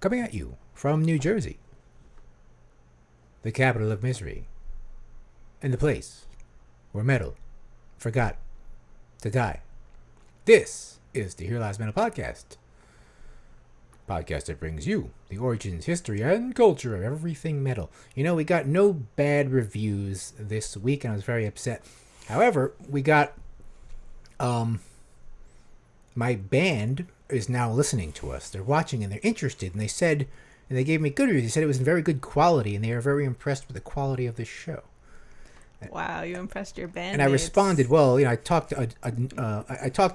Coming at you from New Jersey, the capital of misery, and the place where metal forgot to die. This is the hereliesmetal podcast. Podcast that brings you the origins, history, and culture of everything metal. You know, we got no bad reviews this week, and I was very upset. However, we got my band is now listening to us. They're watching and they're interested, and they said, and they gave me good reviews. They said it was in very good quality, and they are very impressed with the quality of this show. Wow, you impressed your band. And I responded, well, you know, I talked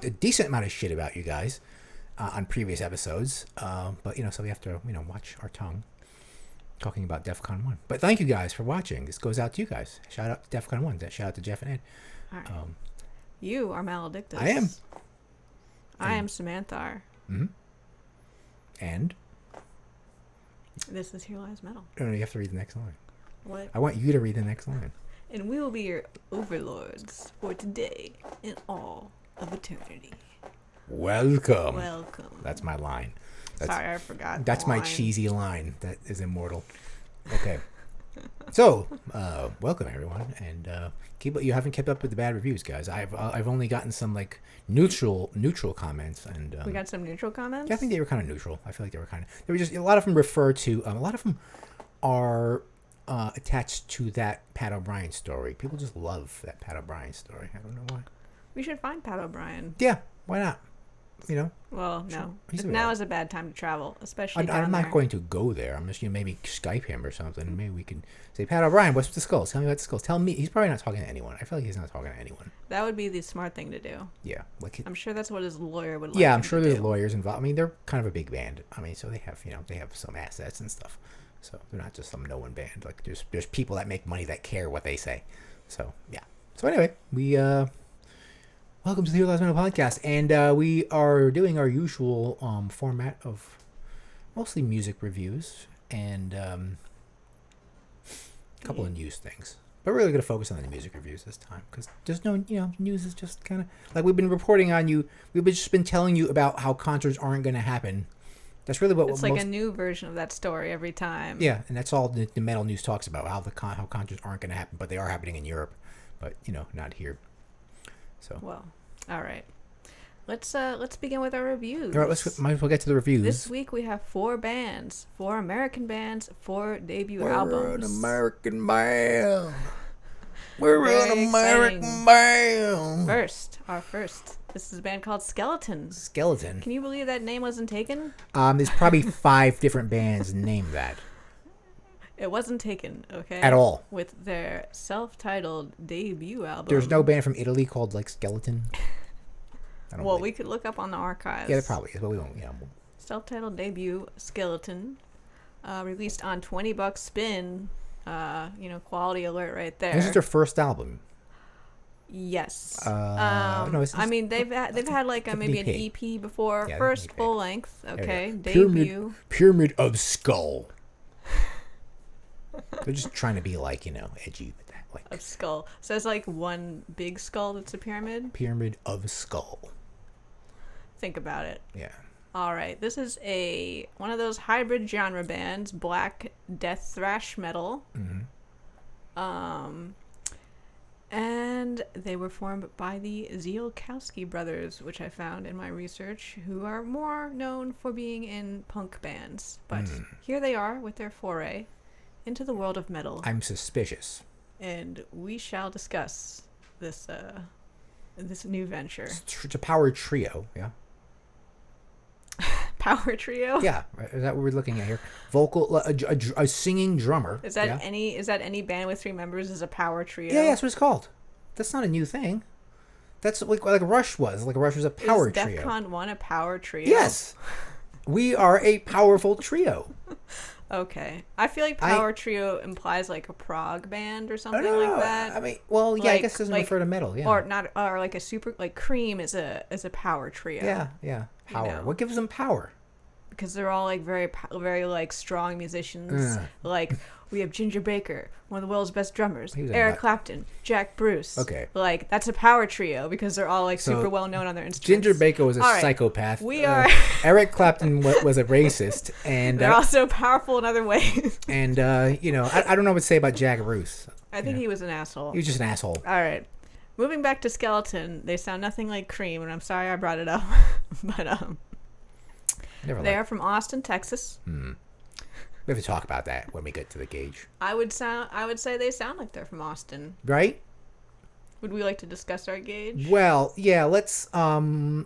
a decent amount of shit about you guys on previous episodes, but you know, so we have to, you know, watch our tongue talking about DEF CON 1. But thank you guys for watching. This goes out to you guys. Shout out to DEF CON 1. Shout out to Jeff and Ed. All right. You are Maledictus. I am. I am Samantha. Mm-hmm. And? This is Here Lies Metal. No, you have to read the next line. What? I want you to read the next line. And we will be your overlords for today and all of eternity. Welcome. Welcome. That's my line. Sorry, I forgot. That's my cheesy line that is immortal. Okay. So, welcome everyone, and you haven't kept up with the bad reviews, guys. I've only gotten some like neutral comments, and we got some neutral comments. Yeah, I think they were kind of neutral. I feel like they were just a lot of them refer to a lot of them are attached to that Pat O'Brien story. People just love that Pat O'Brien story. I don't know why. We should find Pat O'Brien. Yeah, why not? You know. Well, no. Now is a bad time to travel, especially. I'm not going to go there. I'm just maybe Skype him or something. Maybe we can say, Pat O'Brien, what's with the skulls? Tell me about the skulls. Tell me. He's probably not talking to anyone. I feel like he's not talking to anyone. That would be the smart thing to do. Yeah, I'm sure that's what his lawyer would like. Yeah, I'm sure there's lawyers involved. I mean, they're kind of a big band. I mean, so they have some assets and stuff. So they're not just some no one band. Like there's people that make money that care what they say. So yeah. So anyway, we welcome to the Here Lies Metal podcast, and we are doing our usual format of mostly music reviews and a couple of news things. But we're really going to focus on the music reviews this time because there's no, news is just kind of like we've been reporting on you. We've just been telling you about how concerts aren't going to happen. That's really what it's like a new version of that story every time. Yeah, and that's all the metal news talks about, how concerts aren't going to happen, but they are happening in Europe, but not here. So well, all right. Let's begin with our reviews. All right, might as well get to the reviews. This week we have 4 American bands, 4 debut albums. We're an American band. We're an American band. Our first. This is a band called Skeleton. Skeleton. Can you believe that name wasn't taken? There's probably 5 different bands named that. It wasn't taken, okay? At all. With their self-titled debut album. There's no band from Italy called like Skeleton. Well, we could look up on the archives. Yeah, there probably is, but we won't. Self-titled debut, Skeleton, released on $20 Spin. Quality alert right there. This is their first album. Yes. No, I mean, they've had like maybe an EP before. Yeah, first full length. Okay, debut. Pyramid of Skull. They're just trying to be like edgy with that. Like of skull. So it's like one big skull that's a pyramid. Pyramid of Skull. Think about it. Yeah. All right. This is one of those hybrid genre bands, black death thrash metal. Mm-hmm. And they were formed by the Zielkowski brothers, which I found in my research, who are more known for being in punk bands. But here they are with their foray into the world of metal. I'm suspicious. And we shall discuss this new venture. It's a power trio, yeah. Power trio? Yeah, is that what we're looking at here? Vocal, a singing drummer. Is that any band with 3 members is a power trio? Yeah, that's what it's called. That's not a new thing. That's like Rush was. Like Rush was a power trio. Is DEF CON 1 a power trio? Yes. We are a powerful trio. Okay. I feel like power trio implies like a prog band or something like that. I mean, well, yeah, I guess it doesn't refer to metal, yeah. Or like a super, like Cream is a power trio. Yeah. Power. What gives them power? because they're all like very like strong musicians. Like we have Ginger Baker, one of the world's best drummers, Eric Clapton, Jack Bruce. Okay. Like that's a power trio because they're all like super well known on their instruments. Ginger Baker was a psychopath. We are. Eric Clapton was a racist, and they're also powerful in other ways. And you know, I don't know what to say about Jack Bruce. I think he was an asshole. He was just an asshole. All right. Moving back to Skeleton, they sound nothing like Cream, and I'm sorry I brought it up, but they are from Austin, Texas. We have to talk about that when we get to the gauge. I would say they sound like they're from Austin. Right? Would we like to discuss our gauge? Well, yeah. Let's. Do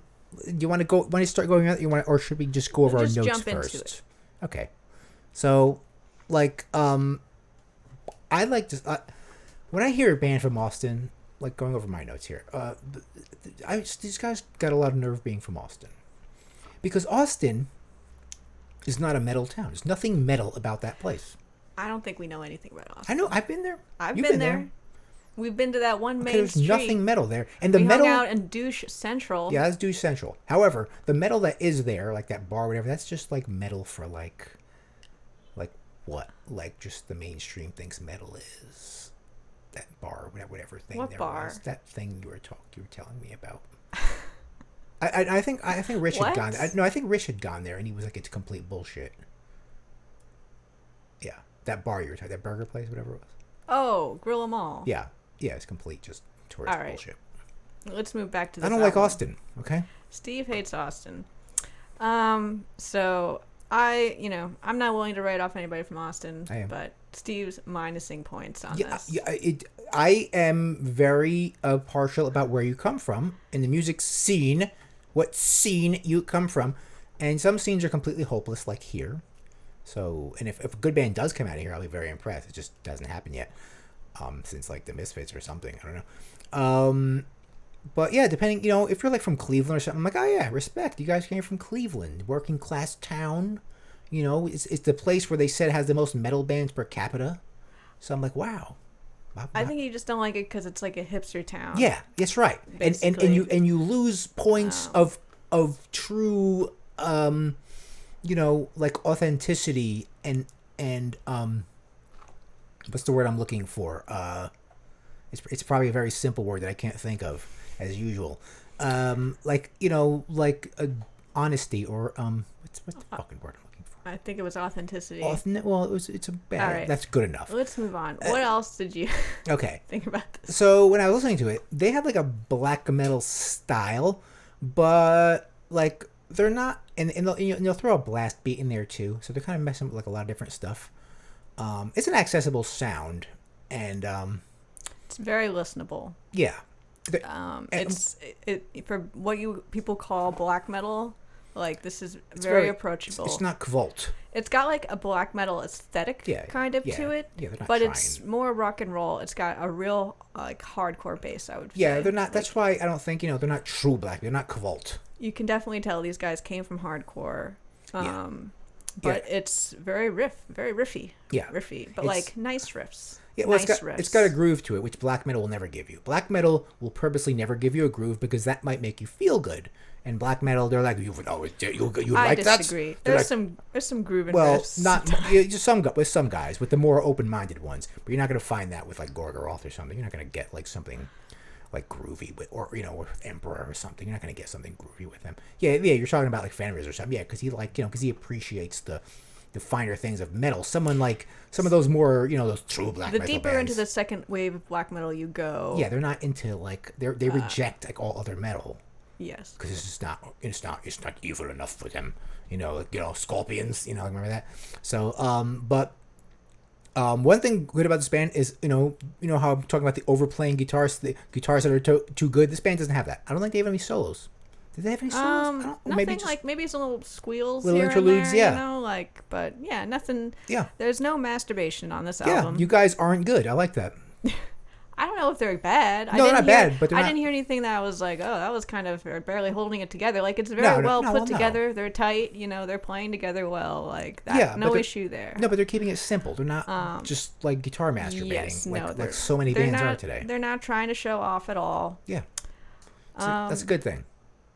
you want to go? Want to start going out? Or should we just go over our notes jump first? Into it. Okay. So, like, I like to. When I hear a band from Austin, like going over my notes here, these guys got a lot of nerve being from Austin, because Austin is not a metal town. There's nothing metal about that place. I don't think we know anything about Austin. I know. I've been there. I've been there. We've been to that one main there's street. There's nothing metal there, and the we metal hung out in Douche Central. Yeah, that's Douche Central. However, the metal that is there, like that bar, or whatever, that's just like metal for like what? Like just the mainstream thinks metal is. That bar, whatever thing what there bar? was. That thing you were telling me about. I think Rich had gone there. I think Rich had gone there, and he was like, it's complete bullshit. Yeah, that bar you were talking, that burger place, whatever it was. Oh, Grill 'em All. Yeah, it's complete just tourist bullshit. Let's move back to this. I don't like Austin. Okay. Steve hates Austin. So I'm not willing to write off anybody from Austin, but Steve's minusing points on this. I am very partial about where you come from in the music scene, what scene you come from, and some scenes are completely hopeless, like here. So, and if a good band does come out of here, I'll be very impressed. It just doesn't happen yet, since like the Misfits or something. I don't know. But yeah, depending, if you're like from Cleveland or something, I'm like, oh yeah, respect. You guys came from Cleveland, working class town. It's the place where they said has the most metal bands per capita. So I'm like, wow. I think you just don't like it because it's like a hipster town. Yeah, that's right. And you lose points of true, like authenticity and what's the word I'm looking for? It's probably a very simple word that I can't think of as usual. Like honesty or what's the fucking word I'm looking for? I think it was authenticity. It's a bad. Right. That's good enough. Let's move on. What else did you think about this? So when I was listening to it, they had like a black metal style, but like they're not, and they'll throw a blast beat in there too. So they're kind of messing with like a lot of different stuff. It's an accessible sound, and it's very listenable. Yeah. It's for what people call black metal. Like this is very approachable. It's not Kvalt. It's got like a black metal aesthetic kind of to it. Yeah, they're not but trying. It's more rock and roll. It's got a real like hardcore bass, I would say. Yeah, they're not. That's why I don't think they're not true black. They're not Kvalt. You can definitely tell these guys came from hardcore. But it's very riffy. Yeah, riffy, but like nice riffs. Yeah, well, it's got a groove to it, which black metal will never give you. Black metal will purposely never give you a groove because that might make you feel good. And black metal, they're like, you like that? I disagree. There's some groove in riffs. Not just with some guys, with the more open-minded ones. But you're not going to find that with like Gorgoroth or something. You're not going to get like something like groovy with, or Emperor or something. You're not going to get something groovy with them. Yeah. You're talking about like Fenris or something. Yeah, because he because he appreciates the finer things of metal. Someone like some of those more, those true black metal. The deeper bands, into the second wave of black metal you go. Yeah, they're not into like they reject like all other metal. Yes. Because it's not evil enough for them. Scorpions. Remember that. So, one thing good about this band is how I'm talking about the overplaying guitars, the guitars that are too good. This band doesn't have that. I don't think they have any solos. Did they have any solos? Nothing, maybe some little squeals, little here interludes, and there, but yeah, nothing. Yeah. There's no masturbation on this album. Yeah, you guys aren't good. I like that. I don't know if they're bad. No, they're not bad, but I didn't hear anything that I was like, oh, that was kind of barely holding it together. Like, it's very well put together. They're tight. They're playing together well. Like, that, yeah, no issue there. No, but they're keeping it simple. They're not just like guitar masturbating like so many bands are today. They're not trying to show off at all. Yeah. That's a good thing.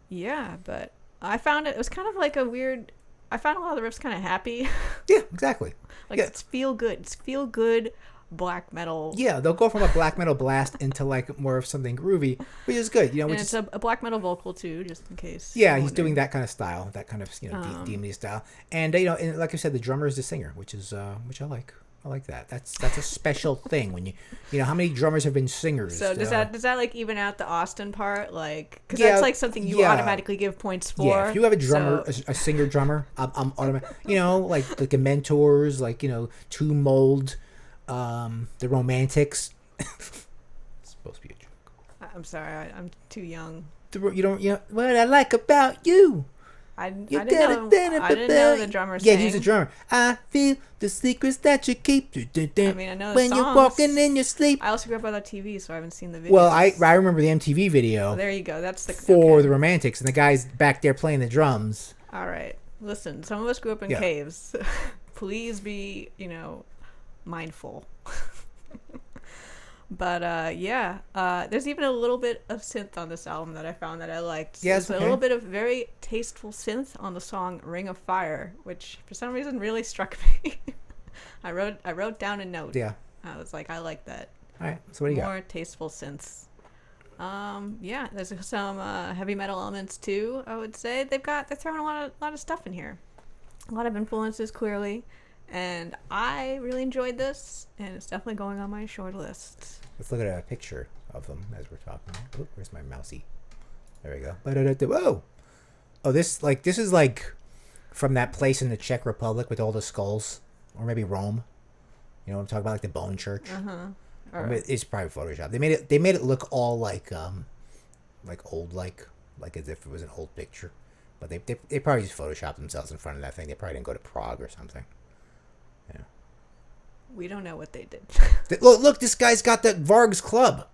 Yeah, but I found it was kind of like a weird I found a lot of the riffs kind of happy. Yeah, exactly. Like, it's feel good. It's feel good black metal. Yeah, they'll go from a black metal blast into like more of something groovy, which is good. You know, And it's a black metal vocal too, just in case. Yeah, he's doing that kind of style, that kind of demony style, and and like I said, the drummer is the singer, which I like. I like that. That's a special thing when you know how many drummers have been singers. So does that like even out the Austin part, like because that's like something you automatically give points for. Yeah, if you have a drummer, a singer drummer, I'm automatic. You know, like the Mentors, like Two Mold, the Romantics. It's supposed to be a joke. I'm sorry, I'm too young. You don't. What I like about you. I didn't know the drummer sang. Yeah, he's a drummer. I feel the secrets that you keep. I mean, I know the when songs. You're walking in your sleep. I also grew up on TV, so I haven't seen the video. Well, I remember the MTV video. Oh, there you go. That's for the Romantics, and the guy's back there playing the drums. All right, listen. Some of us grew up in caves. Please be, mindful. But there's even a little bit of synth on this album that I found that I liked. Yes, there's a little bit of very tasteful synth on the song "Ring of Fire," which for some reason really struck me. I wrote down a note. Yeah. I was like, I like that. All right. So what do you got? More tasteful synths. There's some heavy metal elements too. I would say they're throwing a lot of stuff in here. A lot of influences clearly. And I really enjoyed this, and it's definitely going on my short list. Let's look at a picture of them as we're talking. Oh, where's my mousey? There we go. Whoa! Oh, this is like from that place in the Czech Republic with all the skulls, or maybe Rome. You know what I'm talking about, like the Bone Church. It's probably Photoshop. They made it look all like old, like as if it was an old picture. But they probably just photoshopped themselves in front of that thing. They probably didn't go to Prague or something. Yeah. We don't know what they did. Look, this guy's got the Varg's club.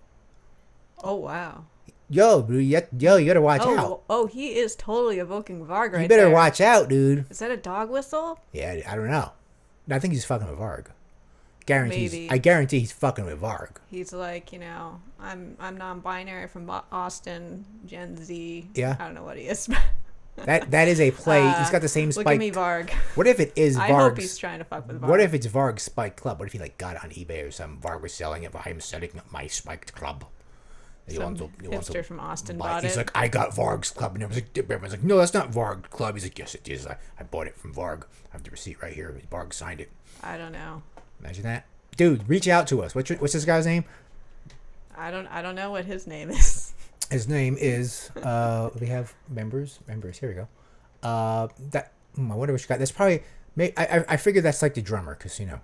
Oh, wow. Yo, dude, you gotta watch out. Oh, he is totally evoking Varg right there. You better watch out, dude. Is that a dog whistle? Yeah, I don't know. I think he's fucking with Varg. Maybe. I guarantee he's fucking with Varg. He's like, I'm non-binary from Austin, Gen Z. Yeah. I don't know what he is. That is a play. He's got the same spike. Look at me, Varg. What if it is Varg's? I hope he's trying to fuck with Varg. What if it's Varg's spike club? What if he got it on eBay or something? Varg was selling it, but I'm setting up my spiked club. Some hipster from Austin bought it. He's like, I got Varg's club, and everyone's like, no, that's not Varg's club. He's like, yes, it is. I bought it from Varg. I have the receipt right here. Varg signed it. I don't know. Imagine that, dude. Reach out to us. What's this guy's name? I don't know what his name is. His name is. We have members. Here we go. I wonder what you got. That's probably. I figured that's like the drummer, because Yeah,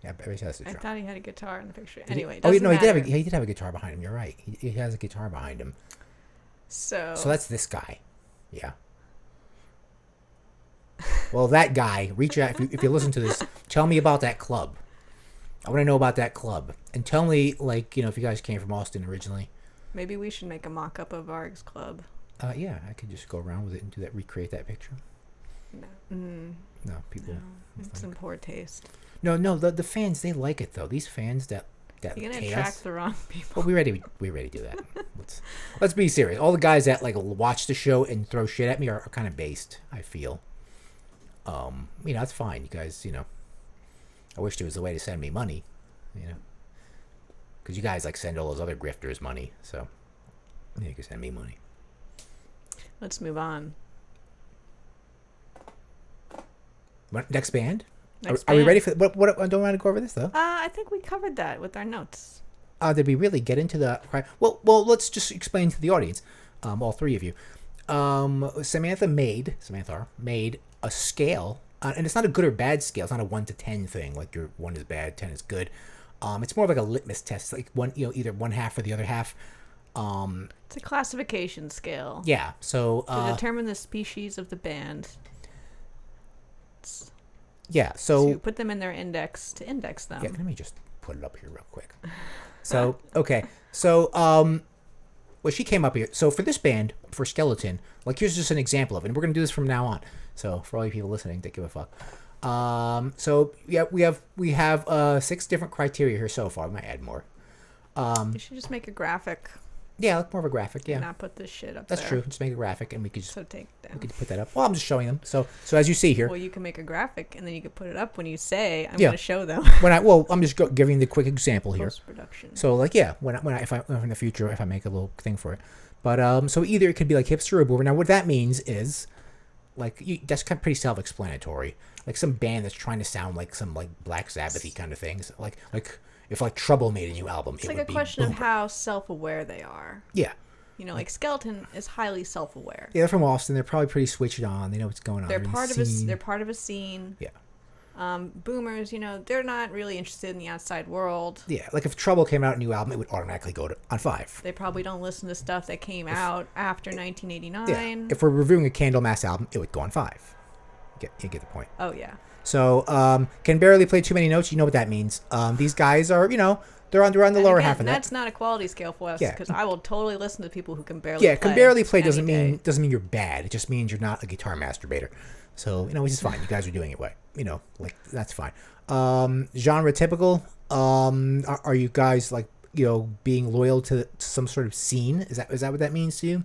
I bet that's the drummer. I thought he had a guitar in the picture. Anyway, he did have a guitar behind him. You're right. He has a guitar behind him. So that's this guy. Yeah. Well, that guy, reach out if you listen to this. Tell me about that club. I want to know about that club, and tell me if you guys came from Austin originally. Maybe we should make a mock-up of Varg's club. Yeah, I could just go around with it and recreate that picture. No, people. No, it's in poor taste. No, the fans, they like it though. These fans that you're gonna attract the wrong people. Well, we already do that. Let's be serious. All the guys that watch the show and throw shit at me are kind of based, I feel. That's fine. You guys, I wish there was a way to send me money, because you guys send all those other grifters money. So you can send me money. Let's move on. Next band? Are we ready for what? I don't want to go over this though. I think we covered that with our notes. Did we really get into the? Well, let's just explain to the audience. All three of you. Samantha made a scale, and it's not a good or bad scale. It's not a 1 to 10 thing. Like your 1 is bad, 10 is good. It's more of like a litmus test. Like either one half or the other half. It's a classification scale. Yeah. So to determine the species of the band. Yeah. So you put them in their index to index them. Yeah. Let me just put it up here real quick. So okay. So well, she came up here. So for this band, for Skeleton, here's just an example of it. And we're gonna do this from now on. So for all you people listening, that give a fuck. So yeah, we have 6 different criteria here so far. We might add more. You should just make a graphic. Yeah, like more of a graphic. Yeah, not put this shit up that's there. true. Just make a graphic, and we could just Take it down. we could put that up. Well, I'm just showing them. So as you see here. Well, you can make a graphic, and then you can put it up when you say, I'm Yeah. going to show them. I'm just giving the quick example here. Post-production. So like, yeah, if in the future, if I make a little thing for it. But so either it could be like hipster or boomer. Now what that means is, like, that's kind of pretty self-explanatory. Like some band that's trying to sound like some like Black Sabbath-y kind of things. Like if like Trouble made a new album, It's it like would a be question of boomer. how self-aware they are. Yeah. You know, like Skeleton is highly self-aware. Yeah, they're from Austin. They're probably pretty switched on. They know what's going on. They're in the part of a scene. they're part of a scene. Yeah. Boomers, you know, they're not really interested in the outside world. Yeah, like if Trouble came out a new album, it would automatically go on 5. They probably don't listen to stuff that came out after 1989. Yeah. If we're reviewing a Candlemass album, it would go on 5. You get the point. Oh yeah. So can barely play too many notes. You know what that means. These guys are, they're on the lower half of that. That's not a quality scale for us, Yeah. because I will totally listen to people who can barely play. Yeah, can barely play any doesn't day. mean you're bad. It just means you're not a guitar masturbator. So, which is fine. You guys are doing it right. Like that's fine. Genre typical. Are you guys like, being loyal to some sort of scene? Is that what that means to you?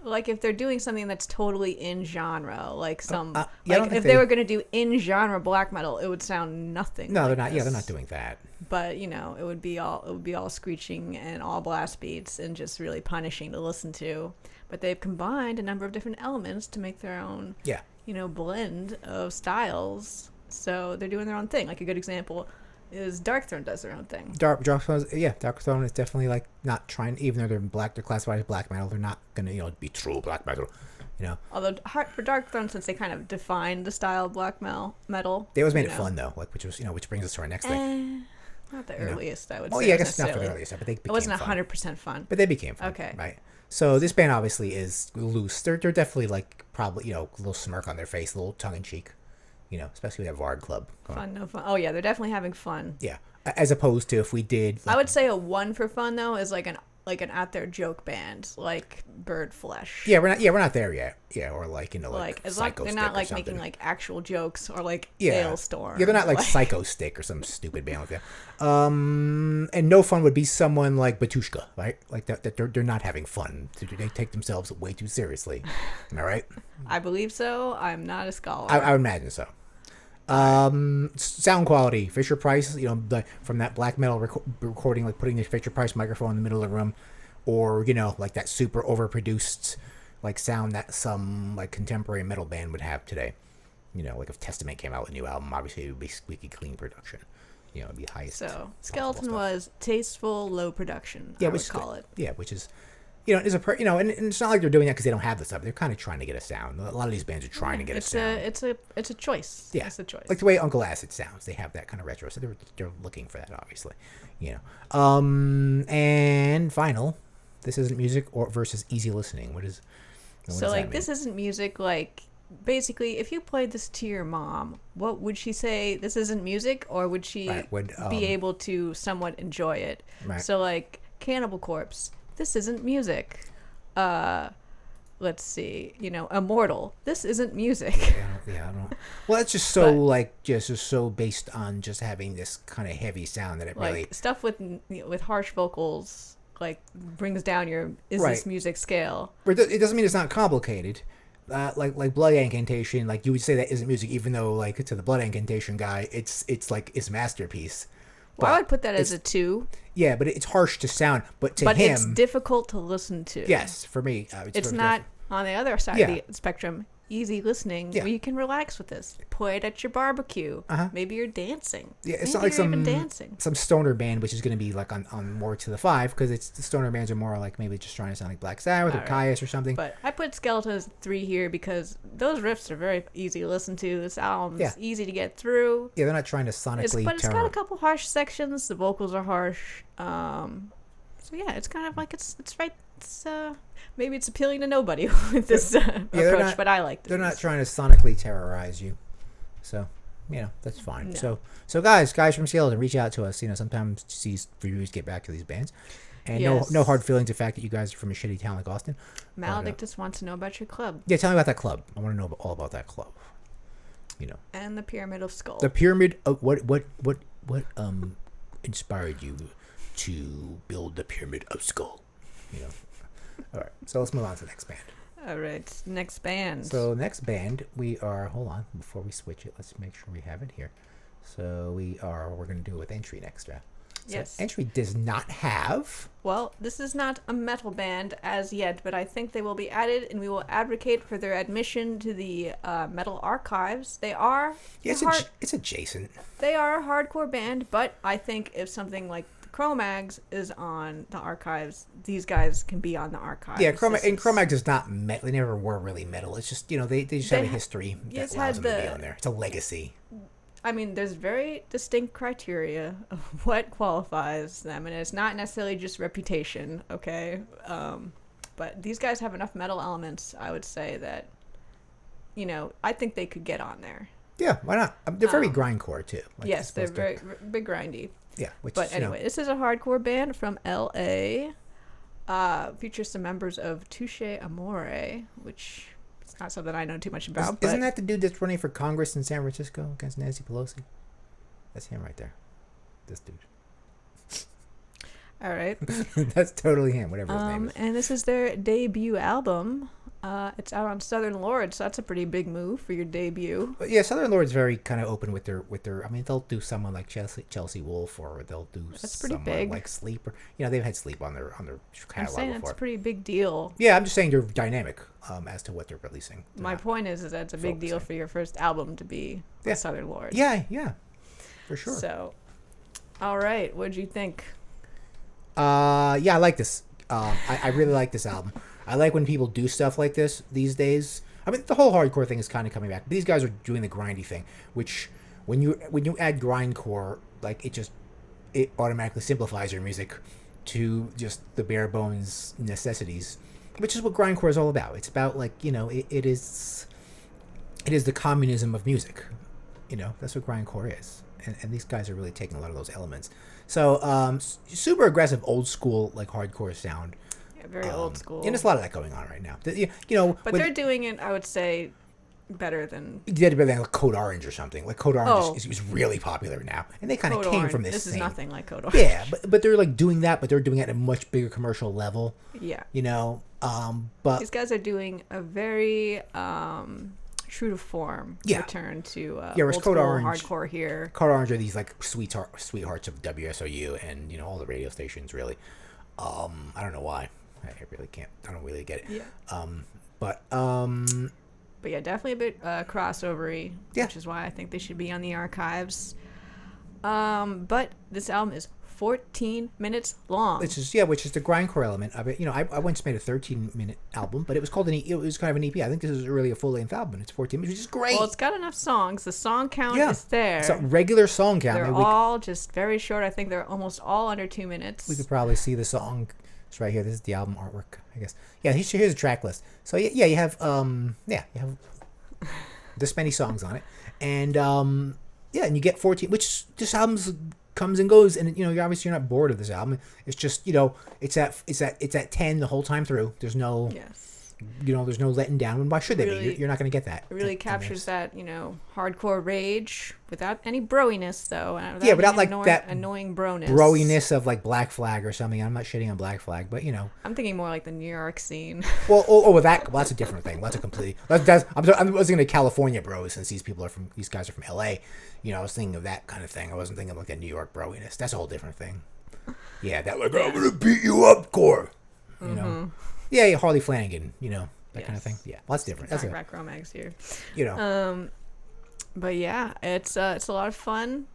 Like if they're doing something that's totally in genre, like some if if they were going to do in genre black metal, it would sound nothing. No, like they're not. this. Yeah, they're not doing that. But it would be all screeching and all blast beats and just really punishing to listen to. But they've combined a number of different elements to make their own blend of styles. So they're doing their own thing. Like a good example is Darkthrone does their own thing. Darkthrone is definitely like not trying, even though they're classified as black metal, they're not gonna be true black metal. Although for Darkthrone, since they kind of defined the style of black metal, they always made it fun though, like which brings us to our next thing. Not the earliest, I would say. Oh yeah, I guess not for the earliest, but they became it wasn't fun. 100% fun. But they became fun. Okay. Right. So this band obviously is loose. They're definitely like probably a little smirk on their face, a little tongue in cheek. Especially with that Vard Club. Fun, no fun. Oh yeah, they're definitely having fun. Yeah, as opposed to if we did. I would say a 1 for fun though is like an out there joke band like Bird Flesh. Yeah, we're not there yet. Yeah, or like as long they're not like making like actual jokes or like Hailstorm. Yeah, they're not like Psycho Stick or some stupid band like that. And no fun would be someone like Batushka, right? Like that they're not having fun. They take themselves way too seriously. Am I right? I believe so. I'm not a scholar. I would imagine so. Sound quality, Fisher Price, from that black metal recording, like putting the Fisher Price microphone in the middle of the room, or like that super overproduced like sound that some like contemporary metal band would have today. Like if Testament came out with a new album, obviously it would be squeaky clean production. It'd be highest. So Skeleton was tasteful, low production. Yeah, I would call it. Yeah, which is. And it's not like they're doing that because they don't have the stuff. They're kind of trying to get a sound. A lot of these bands are trying to get a sound. It's a choice. Yeah, it's a choice. Like the way Uncle Acid sounds, they have that kind of retro. So they're looking for that, obviously. And final, this isn't music versus easy listening. What does that mean? This isn't music. Like basically, if you played this to your mom, what would she say? This isn't music, or would she be able to somewhat enjoy it? Right. So like Cannibal Corpse. This isn't music. Let's see. Immortal. This isn't music. Yeah, I don't. Well, it's just so just so based on just having this kind of heavy sound that it really stuff with harsh vocals like brings down your this music scale. It doesn't mean it's not complicated. Like Blood Incantation, like you would say that isn't music, even though like to the Blood Incantation guy, it's like his masterpiece. Well, I would put that as a 2. Yeah, but it's harsh to sound. But him, it's difficult to listen to. Yes, for me, it's not on the other side of the spectrum. Easy listening. Yeah. Where you can relax with this. Play it at your barbecue. Maybe you're dancing. Yeah, it's Maybe not like you're even dancing. some stoner band, which is going to be like on more to the 5, because the stoner bands are more like maybe just trying to sound like Black Sabbath or Caius or something. But I put Skeleton as 3 here because those riffs are very easy to listen to. This album is easy to get through. Yeah, they're not trying to sonically. But it's got a couple harsh sections. The vocals are harsh. So yeah, it's kind of like it's right. It's maybe it's appealing to nobody with this approach, but I like this. They're not trying to sonically terrorize you, so that's fine. No. So guys from Skeleton, reach out to us. Sometimes these reviews get back to these bands, and no hard feelings. The fact that you guys are from a shitty town like Austin. Maledictus wants to know about your club. Yeah, tell me about that club. I want to know all about that club. And the Pyramid of Skulls. The Pyramid of what inspired you to build the pyramid of Skull. You know. All right. So let's move on to the next band. All right, next band. So next band, we are. Hold on, before we switch it, let's make sure we have it here. So we're going to do it with Entry next. So yes. Entry does not have. Well, this is not a metal band as yet, but I think they will be added, and we will advocate for their admission to the metal archives. They are. Yeah, it's adjacent. They are a hardcore band, but I think if something like the Cro-Mags is on the archives, these guys can be on the archives. Yeah, Cro-Mags is not metal. They never were really metal. It's just, they just have a history that allows them to be on there. It's a legacy. I mean, there's very distinct criteria of what qualifies them, and it's not necessarily just reputation, okay? But these guys have enough metal elements, I would say, that, I think they could get on there. Yeah, why not? They're very grindcore, too. Yes, they're very big grindy. Yeah. But anyway, this is a hardcore band from L.A., features some members of Touche Amore, which... not something I know too much about. Isn't that the dude that's running for Congress in San Francisco against Nancy Pelosi? That's him right there. This dude. All right. That's totally him, whatever his name is. And this is their debut album. It's out on Southern Lord, so that's a pretty big move for your debut. But yeah, Southern Lord's very kind of open with their. I mean, they'll do someone like Chelsea Wolfe, or they'll do someone big. like Sleep, or they've had Sleep on their catalog I'm saying before. that's a pretty big deal. Yeah, I'm just saying they're dynamic as to what they're releasing. My point is that it's a big deal for your first album to be Southern Lord. Yeah, for sure. So, all right, what'd you think? Yeah, I like this. I really like this album. I like when people do stuff like this these days. I mean, the whole hardcore thing is kind of coming back. But these guys are doing the grindy thing, which when you add grindcore, like it automatically simplifies your music to just the bare bones necessities, which is what grindcore is all about. It's about it is the communism of music. That's what grindcore is, and these guys are really taking a lot of those elements. So super aggressive, old school hardcore sound. Very old school. And there's a lot of that going on right now. But they're doing it, I would say, better than... Yeah, better than Code Orange or something. Code Orange is really popular now. And they kind of came from this This is thing. nothing like Code Orange. Yeah, but they're doing that, but they're doing it at a much bigger commercial level. Yeah. But... These guys are doing a very true to form return to old school hardcore here. Code Orange are these sweethearts of WSOU and all the radio stations, really. I don't know why. I really can't. I don't really get it. Yeah. But yeah, definitely a bit crossovery, which is why I think they should be on the archives. But this album is 14 minutes long. Which is the grindcore element of it. I once made a 13-minute album, but it was called it was kind of an EP. I think this is really a full-length album. It's 14 minutes, which is great. Well, it's got enough songs. The song count is there. It's a regular song count. They're all just very short. I think they're almost all under 2 minutes. We could probably see the song. It's right here. This is the album artwork, I guess. Yeah, here's a track list. So you have you have this many songs on it, and and you get 14. Which this album comes and goes, and you're obviously not bored of this album. It's just it's at 10 the whole time through. There's no there's no letting down. And why should they be? You're not going to get that. It really captures that hardcore rage without any broiness, though. Without that annoying broness. Broiness of Black Flag or something. I'm not shitting on Black Flag, but I'm thinking more like the New York scene. Well, that's a different thing. That's a completely. I was thinking of California bros, since these guys are from L.A. I was thinking of that kind of thing. I wasn't thinking of a New York broiness. That's a whole different thing. Yeah, that I'm gonna beat you up, core. Yeah, Harley Flanagan, that kind of thing. Yeah, well, that's different. That's Rack Romags here. But yeah, it's a lot of fun,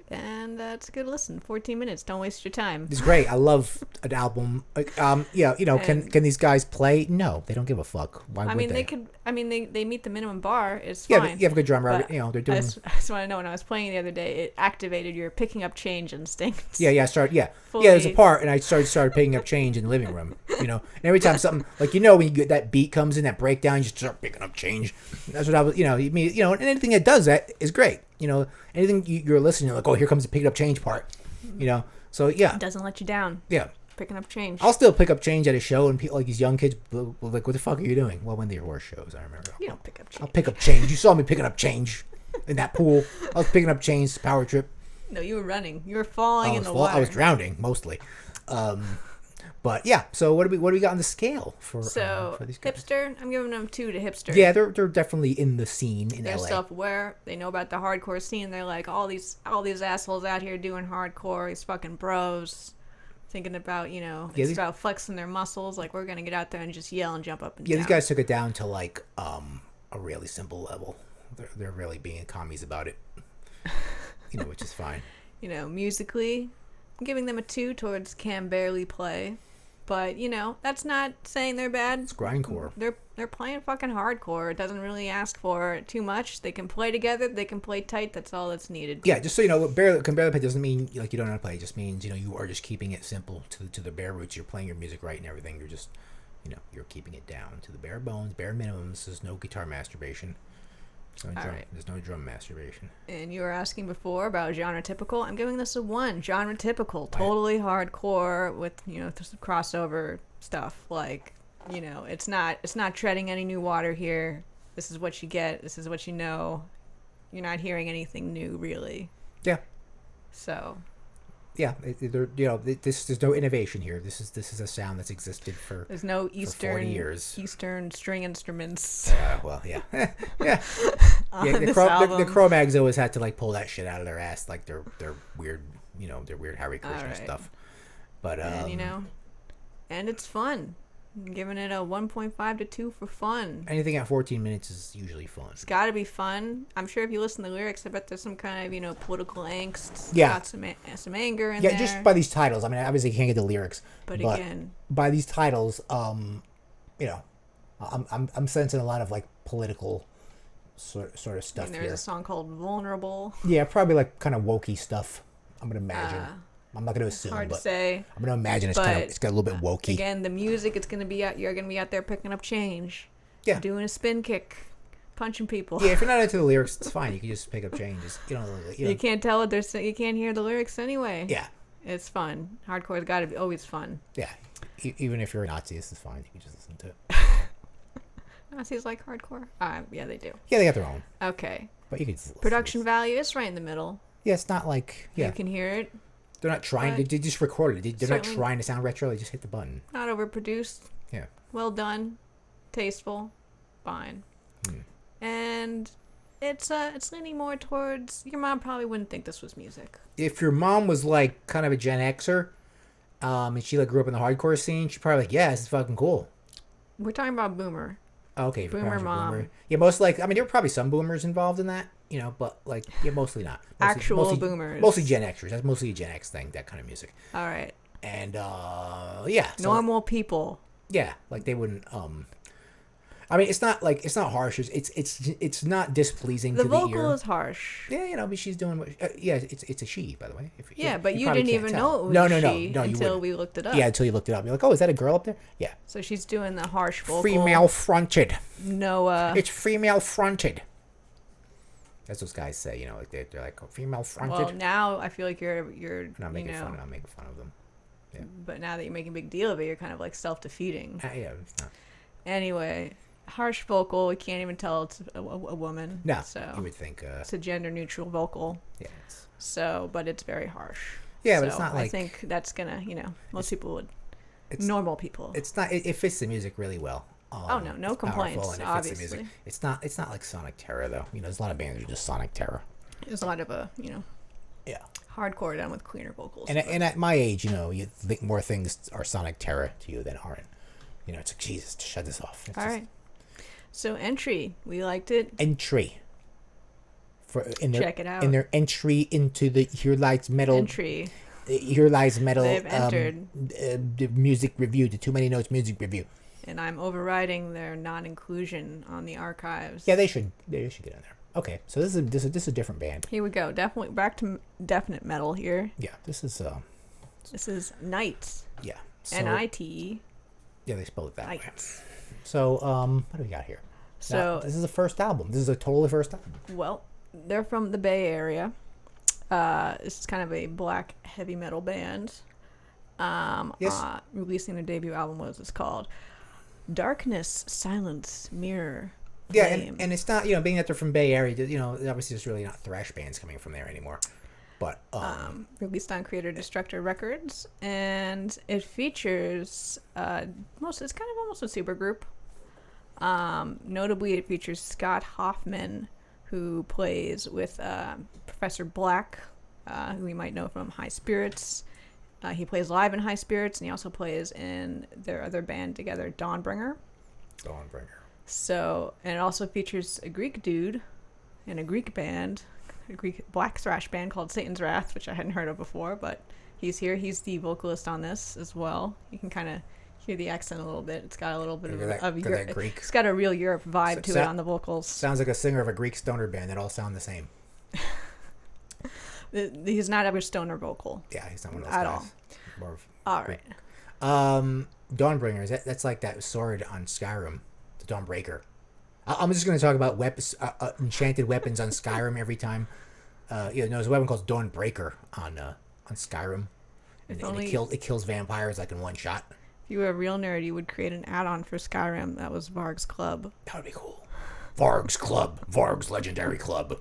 and it's a good listen. 14 minutes. Don't waste your time. It's great. I love an album. Can these guys play? No, they don't give a fuck. Why would they? They could. They meet the minimum bar. It's fine. Yeah, you have a good drummer. They're doing. I just want to know, when I was playing the other day, it activated your picking up change instincts. Yeah. I started. Yeah. There's a part, and I started picking up change in the living room. And every time something when you get that beat comes in, that breakdown, you just start picking up change. That's what I was. And anything that does that is great. Anything you're listening, here comes the pick up change part. So yeah. It doesn't let you down. Yeah. Picking up change. I'll still pick up change at a show, and people these young kids will what the fuck are you doing? Well, when they were shows, I remember. You don't pick up change. I'll pick up change. You saw me picking up change in that pool. I was picking up change, Power Trip. No, you were running. You were falling in the water. I was drowning mostly. But yeah, so what do we got on the scale for these guys? Hipster, I'm giving them 2 to hipster. Yeah, they're definitely in the scene in They're LA. self-aware. They know about the hardcore scene. They're like all these assholes out here doing hardcore. These fucking bros, thinking about it's about flexing their muscles. Like we're gonna get out there and just yell and jump up and down. These guys took it down to like a really simple level. They're really being commies about it, which is fine. Musically, I'm giving them a 2 towards can barely play. But, that's not saying they're bad. It's grindcore. They're playing fucking hardcore. It doesn't really ask for too much. They can play together. They can play tight. That's all that's needed. Yeah, just so you know, barely play doesn't mean like you don't know how to play. It just means, you are just keeping it simple to the bare roots. You're playing your music right and everything. You're just, you're keeping it down to the bare bones, bare minimums. There's no guitar masturbation. There's no drum masturbation. And you were asking before about genre typical. I'm giving this a 1. Genre typical. Totally hardcore with, some crossover stuff. Like, it's not treading any new water here. This is what you get. This is what you know. You're not hearing anything new, really. Yeah. So. Yeah, there's no innovation here. This is a sound that's existed for. There's no for 40 years. Eastern string instruments. Well, yeah, yeah. The the Cro-Mags always had to like pull that shit out of their ass, like their weird, their weird Hare Krishna stuff. But and it's fun. I'm giving it a 1.5 to 2 for fun. Anything at 14 minutes is usually fun. It's got to be fun. I'm sure if you listen to the lyrics, I bet there's some kind of, political angst. Yeah. Got some anger in there. Yeah, just by these titles. I mean, obviously you can't get the lyrics. But again. By these titles, I'm sensing a lot of, like, political sort of stuff here. There's a song called Vulnerable. Yeah, probably, like, kind of wokey stuff, I'm going to imagine. I'm not going to assume, hard but to say. I'm going to imagine it's got a little bit wokey. Again, the music, you're going to be out there picking up change. Yeah. Doing a spin kick, punching people. Yeah, if you're not into the lyrics, it's fine. You can just pick up changes. You can't tell what they're saying. You can't hear the lyrics anyway. Yeah. It's fun. Hardcore's got to be always fun. Yeah. Even if you're a Nazi, this is fine. You can just listen to it. Nazis like hardcore? Yeah, they do. Yeah, they got their own. Okay. But you can just listen Production value is right in the middle. Yeah, it's not like... Yeah. You can hear it. They're not trying to... They just recorded it. They're not Certainly. trying to sound retro. They just hit the button. Not overproduced. Yeah. Well done. Tasteful. Fine. And it's leaning more towards... Your mom probably wouldn't think this was music. If your mom was like kind of a Gen Xer, and she like grew up in the hardcore scene, she'd probably like, yeah, this is fucking cool. We're talking about boomer. Okay, Boomer mom. Boomer. Yeah, most like... I mean, there were probably some boomers involved in that, but like, yeah, mostly not. Actual boomers. Mostly Gen Xers. That's mostly a Gen X thing, that kind of music. All right. And, yeah. So, normal people. Yeah, like they wouldn't, I mean, it's not harsh. It's not displeasing to the ear. The vocal is harsh. Yeah, but she's doing what... yeah, it's a she, by the way. But you didn't even know it was she until we looked it up. Yeah, until you looked it up. You're like, oh, is that a girl up there? Yeah. So she's doing the harsh vocal. Female fronted. No, It's female fronted. That's what guys say, like they're like, oh, female fronted. Well, now I feel like you're I'm not making fun of them. Yeah. But now that you're making a big deal of it, you're kind of like self-defeating. Yeah, it's not. Anyway, harsh vocal. We can't even tell it's a woman. No, so you would think it's a gender-neutral vocal. Yeah. But it's very harsh. Yeah, but it's not like... I think that's gonna, most people would... Normal people. It's not... It fits the music really well. No complaints, obviously. It's not like Sonic Terror, though. There's a lot of bands that are just Sonic Terror. There's a lot of, yeah, hardcore done with cleaner vocals. And at my age, you think more things are Sonic Terror to you than aren't. It's like, Jesus, shut this off. All right. So Entry, we liked it. Entry. Check it out. In their entry into the Here Lies Metal. Entry. Here Lies Metal. They've entered. The music review, the Too Many Notes music review. And I'm overriding their non-inclusion on the archives. Yeah, they should get in there. Okay, so this is a different band. Here we go. Definitely back to definite metal here. Yeah, this is Nite. Yeah. So, Nite. Yeah, they spell it that Nite. way. So, what do we got here? So now, this is the first album. This is a totally first album. Well, they're from the Bay Area. This is kind of a black heavy metal band. Yes. Releasing their debut album, what was this called? Darkness, Silence, Mirror. Yeah, and it's not, being that they're from Bay Area, obviously there's really not thrash bands coming from there anymore. But released on Creator Destructor Records, and it features it's kind of almost a supergroup. Notably, it features Scott Hoffman, who plays with Professor Black, who you might know from High Spirits. He plays live in High Spirits, and he also plays in their other band together, Dawnbringer. So, and it also features a Greek dude in a Greek band, a Greek black thrash band called Satan's Wrath, which I hadn't heard of before, but he's here. He's the vocalist on this as well. You can kind of hear the accent a little bit. It's got a little bit of Europe. Greek. It's got a real Europe vibe to it on the vocals. Sounds like a singer of a Greek stoner band that all sound the same. He's not ever stoner vocal. Yeah, he's not one of those at guys. all. More of All right. Dawnbringer, that's like that sword on Skyrim, the Dawnbreaker. I'm just going to talk about weapons, enchanted weapons on Skyrim every time. There's a weapon called Dawnbreaker on Skyrim. And it kills vampires like in one shot. If you were a real nerd, you would create an add-on for Skyrim that was Varg's Club. That would be cool. Varg's Club. Varg's Legendary Club.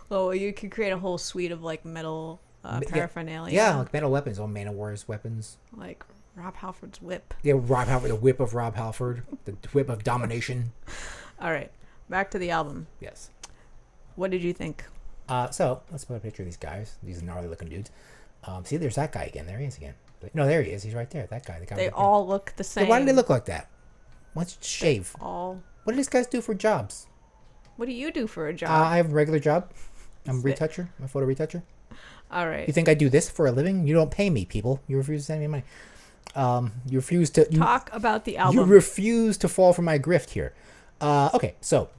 Well, you could create a whole suite of like metal paraphernalia. Yeah, like metal weapons, all Man of War's weapons. Like Rob Halford's whip. Yeah, Rob Halford, the whip of Rob Halford. The whip of domination. All right, back to the album. Yes. What did you think? So let's put a picture of these guys. These gnarly looking dudes. See, there's that guy again. There he is again. No, there he is. He's right there. That guy. They all look the same. So why do they look like that? Why don't you shave? All. What do these guys do for jobs? What do you do for a job? I have a regular job. I'm a retoucher. I'm a photo retoucher. All right. You think I do this for a living? You don't pay me, people. You refuse to send me money. You refuse to talk about the album. You refuse to fall for my grift here. Okay, so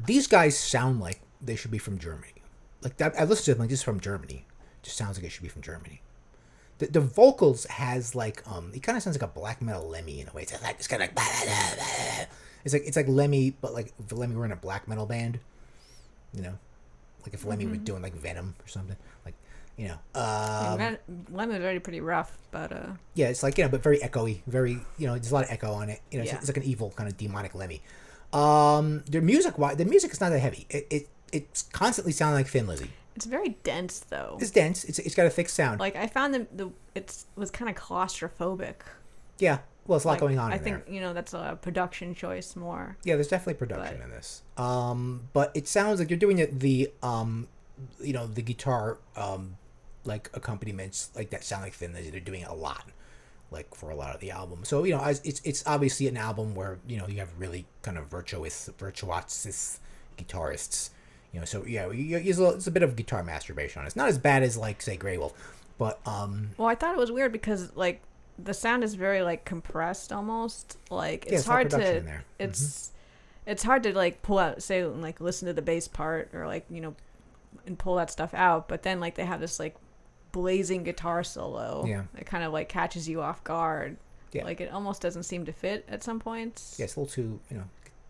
these guys sound like they should be from Germany. Like that, I listened to them like this is from Germany. Just sounds like it should be from Germany. The vocals has like it kind of sounds like a black metal Lemmy in a way. It's kind of like it's like Lemmy, but like if Lemmy were in a black metal band, you know, like if Lemmy were doing like Venom or something, like you know. Lemmy was already pretty rough, but yeah, it's like but very echoey, very there's a lot of echo on it. You know, it's like an evil kind of demonic Lemmy. The music is not that heavy. It's constantly sounding like Thin Lizzy. It's very dense, though. It's dense. It's got a thick sound. Like, I found it was kind of claustrophobic. Yeah. Well, it's a lot going on I think, that's a production choice more. Yeah, there's definitely production in this. But it sounds like you're doing the guitar, like, accompaniments, like, that sound like Thin Lizzy. They're doing it a lot, like, for a lot of the album. So, it's obviously an album where, you have really kind of virtuosis guitarists. So yeah, it's a bit of guitar masturbation on it. It's not as bad as like say Grey Wolf, but Well, I thought it was weird because like the sound is very like compressed almost. Like it's hard to it's hard to like pull out like listen to the bass part or like and pull that stuff out. But then like they have this like blazing guitar solo. Yeah, it kind of like catches you off guard. Yeah, like it almost doesn't seem to fit at some points. Yeah, it's a little too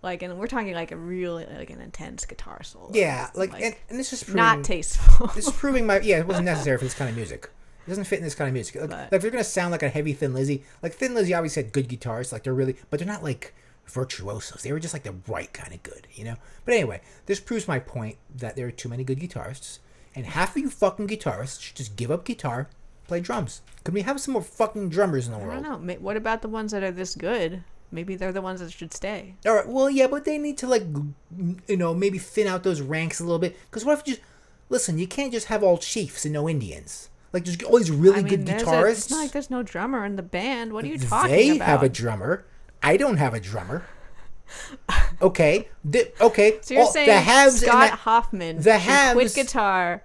Like, and we're talking like a really like an intense guitar solo. Yeah, like and this is proving, not tasteful. This is proving it wasn't necessary for this kind of music. It doesn't fit in this kind of music. Like if you're gonna sound like a heavy Thin Lizzy, like Thin Lizzy obviously had good guitars, like but they're not like virtuosos. They were just like the right kind of good, But anyway, this proves my point that there are too many good guitarists, and half of you fucking guitarists should just give up guitar, play drums. Could we have some more fucking drummers in the world? I don't know. What about the ones that are this good? Maybe they're the ones that should stay. All right. Well, yeah, but they need to maybe thin out those ranks a little bit. Because what if listen? You can't just have all chiefs and no Indians. Like there's all these really good guitarists. It's not like there's no drummer in the band. What are you talking about? They have a drummer. I don't have a drummer. Okay. Okay. So you're saying Scott Hoffman should quit guitar,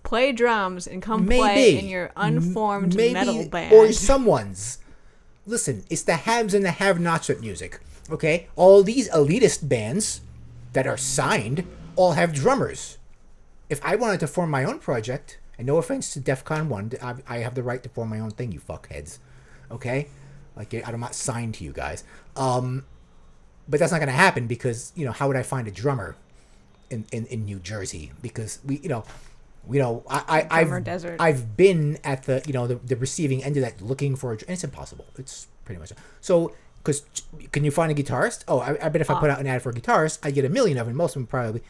play drums, and come play in your unformed metal band, or someone's. Listen, it's the haves and the have-nots with music, okay? All these elitist bands that are signed all have drummers. If I wanted to form my own project, and no offense to DEF CON 1, I have the right to form my own thing, you fuckheads, okay? Like, I'm not signed to you guys. But that's not going to happen because, how would I find a drummer in New Jersey? Because I've been at the the receiving end of that looking for and it's impossible. It's pretty much so. Because can you find a guitarist? Oh, I bet if I put out an ad for a guitarist, I get 1 million of them. Most of them probably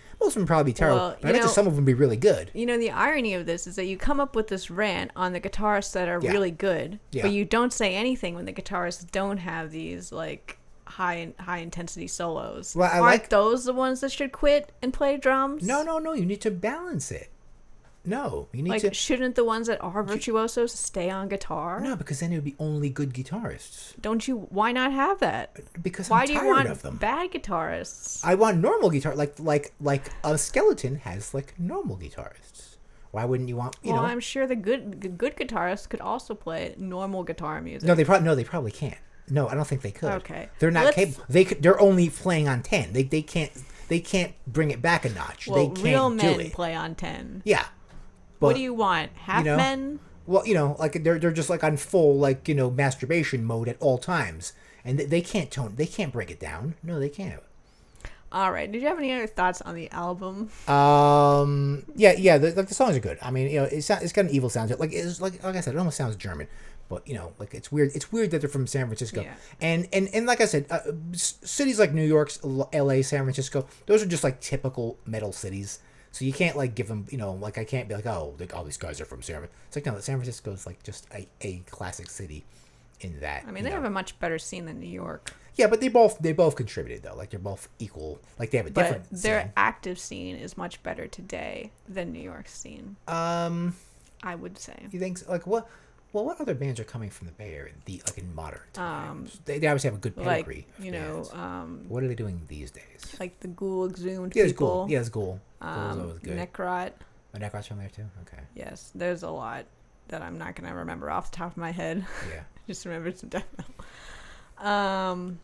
be terrible. Well, but I bet some of them be really good. You know, the irony of this is that you come up with this rant on the guitarists that are really good, but you don't say anything when the guitarists don't have these like high intensity solos. Well, Aren't those the ones that should quit and play drums? No. You need to balance it. No, you need to. Shouldn't the ones that are virtuosos stay on guitar? No, because then it would be only good guitarists. Don't you? Why not have that? Because why I'm do you tired want of them. bad guitarists? I want normal guitar, like a Skeleton has like normal guitarists. Why wouldn't you want? You know? I'm sure the good guitarists could also play normal guitar music. No, they probably can't. No, I don't think they could. Okay, they're not capable. They're only playing on 10. They can't bring it back a notch. Well, they can't real men do it. play on 10. Yeah. But, what do you want? Half men? Well, like they're just like on full like masturbation mode at all times, and they can't break it down. No, they can't. All right. Did you have any other thoughts on the album? Yeah. The songs are good. I mean, it's got an evil sound to it. Like I said, it almost sounds German. But like it's weird. It's weird that they're from San Francisco, and like I said, cities like New York, L.A., San Francisco, those are just like typical metal cities. So you can't like give them, like I can't be like, oh, all these guys are from San Francisco. It's like no, San Francisco is like just a classic city in that. I mean, they have a much better scene than New York. Yeah, but they both contributed though. Like they're both equal. Like they have a different. But their active scene is much better today than New York's scene. I would say. You think so? Like what? Well, what other bands are coming from the Bay Area? Like in modern times, they obviously have a good pedigree. Like, what are they doing these days? Like the Ghoul Exhumed people. Ghoul. Yeah, it's Ghoul. Ghoul's always good. Necrot. Oh, Necrot's from there too. Okay. Yes, there's a lot that I'm not gonna remember off the top of my head. Yeah. Just remembered some death metal.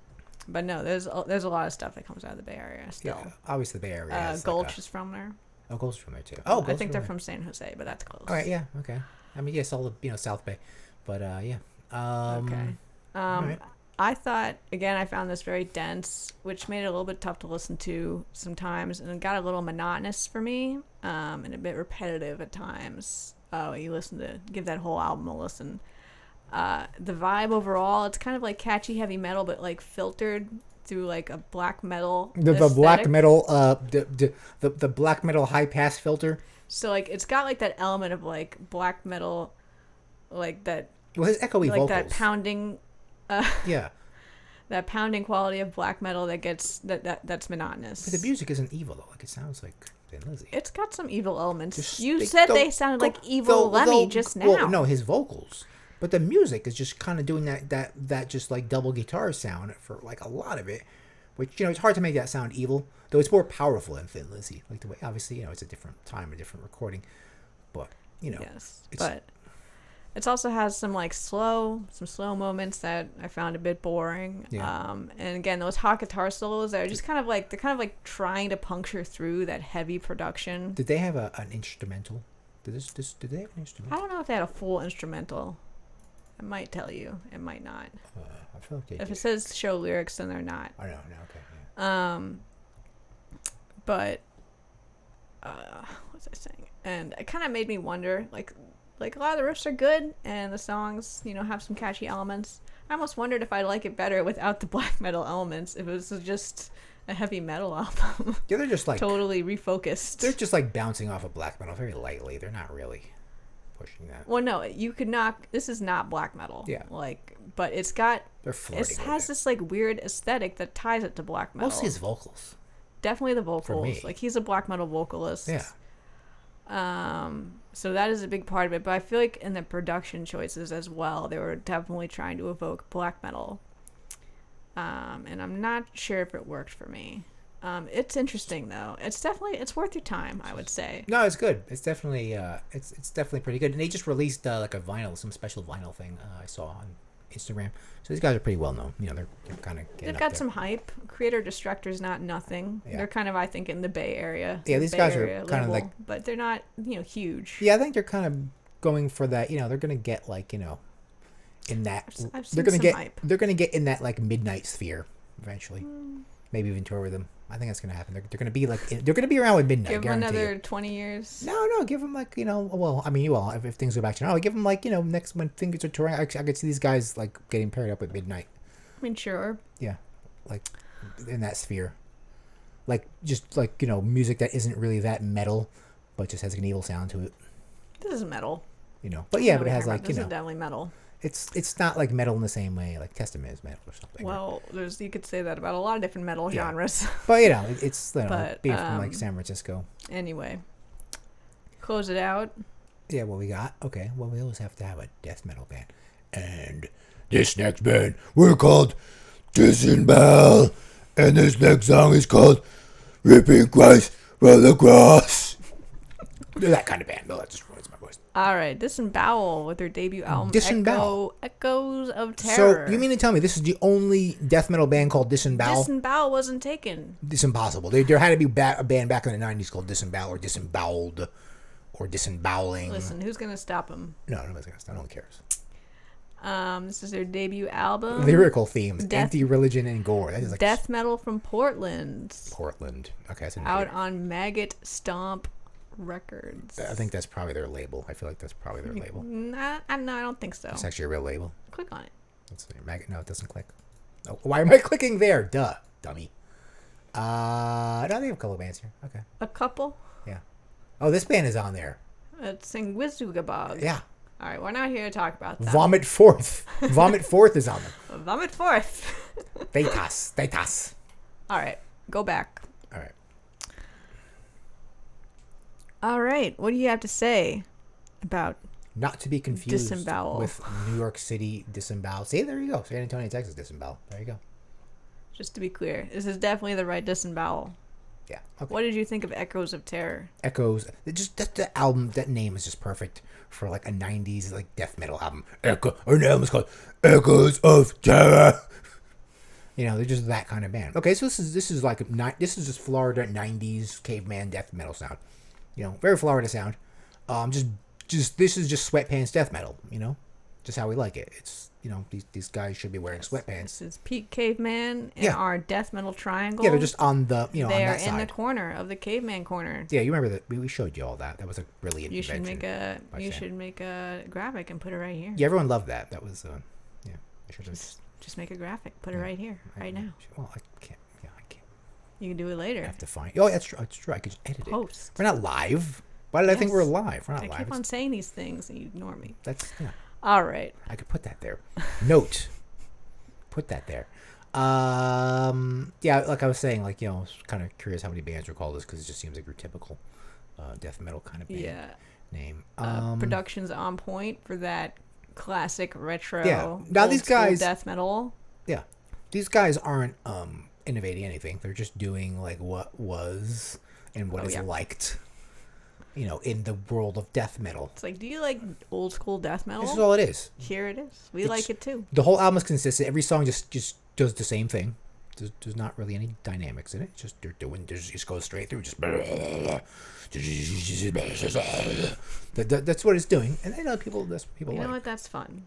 But no, there's a lot of stuff that comes out of the Bay Area still. Yeah, obviously the Bay Area. Gulch is from there. Oh, Gulch's from there too. Oh, I think they're from San Jose, but that's close. All right. Yeah. Okay. I mean, yes, all the South Bay, but yeah. Okay. Right. I thought again, I found this very dense, which made it a little bit tough to listen to sometimes, and it got a little monotonous for me, and a bit repetitive at times. Give that whole album a listen. The vibe overall, it's kind of like catchy heavy metal, but like filtered through like a black metal. The black metal, the black metal high pass filter. So like it's got like that element of like black metal, like that. Well, his echoey like vocals. That pounding. Yeah. That pounding quality of black metal that gets that's monotonous. But the music isn't evil though. Like it sounds like Thin Lizzy. It's got some evil elements. They sounded like evil Lemmy just now. Well, no, his vocals. But the music is just kind of doing that just like double guitar sound for like a lot of it, which it's hard to make that sound evil. Though it's more powerful than Thin Lizzy. Like the way obviously it's a different time, a different recording, but yes, but it also has some slow moments that I found a bit boring. Yeah. And again, those hot guitar solos that are just kind of like trying to puncture through that heavy production. Did they have an instrumental? Did they have an instrumental? I don't know if they had a full instrumental. I might tell you. It might not. I feel like if it says show lyrics, then they're not. I know. Okay. Yeah. But what was I saying? And it kind of made me wonder, like a lot of the riffs are good, and the songs, have some catchy elements. I almost wondered if I'd like it better without the black metal elements, if it was just a heavy metal album. Yeah, they're just like totally refocused. They're just like bouncing off of black metal very lightly. They're not really pushing that. Well, no, you could not. This is not black metal. Yeah. But it's got. They're flirting. It has this weird aesthetic that ties it to black metal. Mostly his vocals. Definitely the vocals. For me. He's a black metal vocalist. Yeah. So that is a big part of it, but I feel like in the production choices as well, they were definitely trying to evoke black metal. And I'm not sure if it worked for me. It's interesting though. It's worth your time, I would say. No, it's good. It's definitely it's definitely pretty good. And they just released like a vinyl, some special vinyl thing I saw on Instagram. So these guys are pretty well known. They're kind of they've got some hype. Creator Destructor's not nothing. Yeah. Thee kind of, I think, in the Bay Area. Yeah, these guys are kind of like, but they're not huge. Yeah, I think they're kind of going for that. They're gonna get in that. I've they're seen gonna some get hype. they're gonna get in that midnight sphere eventually. Maybe even tour with them. I think that's gonna happen. They're gonna be they're gonna be around with Midnight. Give them another you. 20 years. No, give them well, I mean, you all if things go back to normal, give them next when things are touring. I could see these guys getting paired up with Midnight. I mean, sure. Yeah, like in that sphere, like just like music that isn't really that metal, but just has an evil sound to it. This is metal. But yeah, but it has like this is definitely metal. It's not like metal in the same way like Testament is metal or something. Well, you could say that about a lot of different metal genres. But it's being from like San Francisco. Anyway, close it out. Yeah, what we got? Okay, well we always have to have a death metal band, and this next band we're called Disembowel, and this next song is called Ripping Christ from the Cross. They're that kind of band. No, that just ruins my voice. All right, Disembowel with their debut album, Echoes of Terror. So you mean to tell me this is the only death metal band called Disembowel? Disembowel wasn't taken. It's impossible. There had to be a band back in the 90s called Disembowel or Disemboweled or Disemboweling. Listen, who's gonna stop them? No, nobody's gonna stop. No one cares. This is their debut album. Lyrical themes, anti-religion and gore. That is like death metal from Portland. Portland. Okay, that's out on Maggot Stomp Records. I think that's probably their label. I feel like that's probably their label. No, I don't think so. It's actually a real label. Click on it. Let's see. Maggot. No, it doesn't click. Oh, why am I clicking there? Duh, dummy. No, they have a couple of bands here. Okay. A couple? Yeah. Oh, this band is on there. It's Singwizugabog. Yeah. All right, we're not here to talk about that. Vomit Forth. Vomit Forth is on them. Vomit Forth. Thetas. All right, go back. All right. All right, what do you have to say about not to be confused Disembowel with New York City Disembowel? See, there you go. San Antonio, Texas Disembowel. There you go. Just to be clear, this is definitely the right Disembowel. Yeah. Okay. What did you think of Echoes of Terror? Echoes. Just the album. That name is just perfect for like a '90s like death metal album. Our album is called Echoes of Terror. They're just that kind of band. Okay, so this is like this is just Florida '90s caveman death metal sound. Very Florida sound. Just this is just sweatpants death metal. Just how we like it. It's these guys should be wearing sweatpants. This is Pete Caveman and our death metal triangle. Yeah, they're just on the they're on that side. in the corner of the caveman corner. Yeah, you remember that we showed you all that. That was a brilliant invention. You should make a graphic and put it right here. Yeah, everyone loved that. That was just make a graphic. Put it right here, right now. Well, I can't. Yeah, I can't. You can do it later. I have to find. Oh, that's true. That's true. I could just edit Post. We're not live. Why did I think we're live? We're not live. I keep on saying these things and you ignore me. That's all right. I could put that there. Note. Put that there. Yeah, like I was saying, I was kind of curious how many bands were called this because it just seems like your typical death metal kind of band name. Production's on point for that classic retro. Yeah. Now these guys death metal. Yeah, these guys aren't innovating anything. They're just doing like what was and what is liked. In the world of death metal. It's like, do you like old school death metal? This is all it is. Here it is. We like it too. The whole album is consistent. Every song just does the same thing. There's not really any dynamics in it. Just they're doing. Just goes straight through. Just that's what it's doing. And people. That's what people like. You know what? That's fun.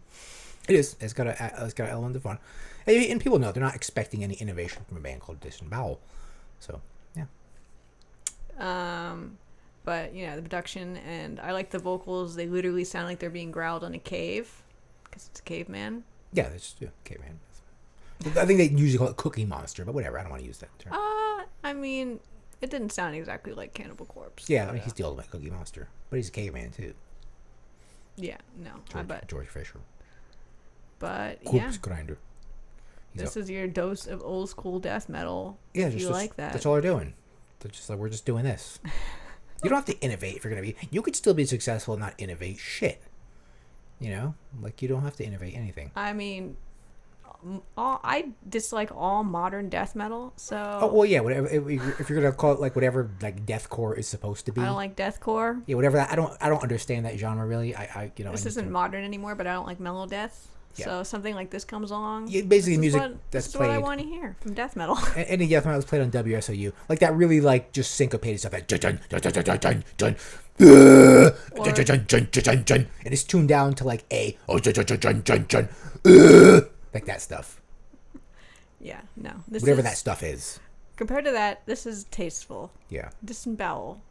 It is. It's got an element of fun. And people know they're not expecting any innovation from a band called Disembowel. So yeah. But the production, and I like the vocals. They literally sound like they're being growled in a cave because it's a caveman. Yeah, it's caveman. I think they usually call it Cookie Monster, but whatever. I don't want to use that term. I mean, it didn't sound exactly like Cannibal Corpse. Yeah, I mean, he's the ultimate Cookie Monster, but he's a caveman too. Yeah, no, I bet George Fisher. But Corpse grinder. This is your dose of old school death metal. Yeah, if you like that. That's all they're doing. They're just like, we're just doing this. You don't have to innovate if you're gonna be. You could still be successful and not innovate shit. You don't have to innovate anything. I mean, I dislike all modern death metal. So. Oh well, yeah. Whatever. If you're gonna call it like whatever like deathcore is supposed to be. I don't like deathcore. Yeah, whatever that. I don't understand that genre really. This isn't modern anymore, but I don't like mellow death. Yeah. So something like this comes along. Yeah, basically music that's played. This is what I want to hear from death metal. Any death metal that's played on WSOU, like that really like just syncopated stuff, like dun dun dun dun dun dun dun, and it's tuned down to like a like that stuff. Yeah, no. Whatever that stuff is. Compared to that, this is tasteful. Yeah. Disembowel,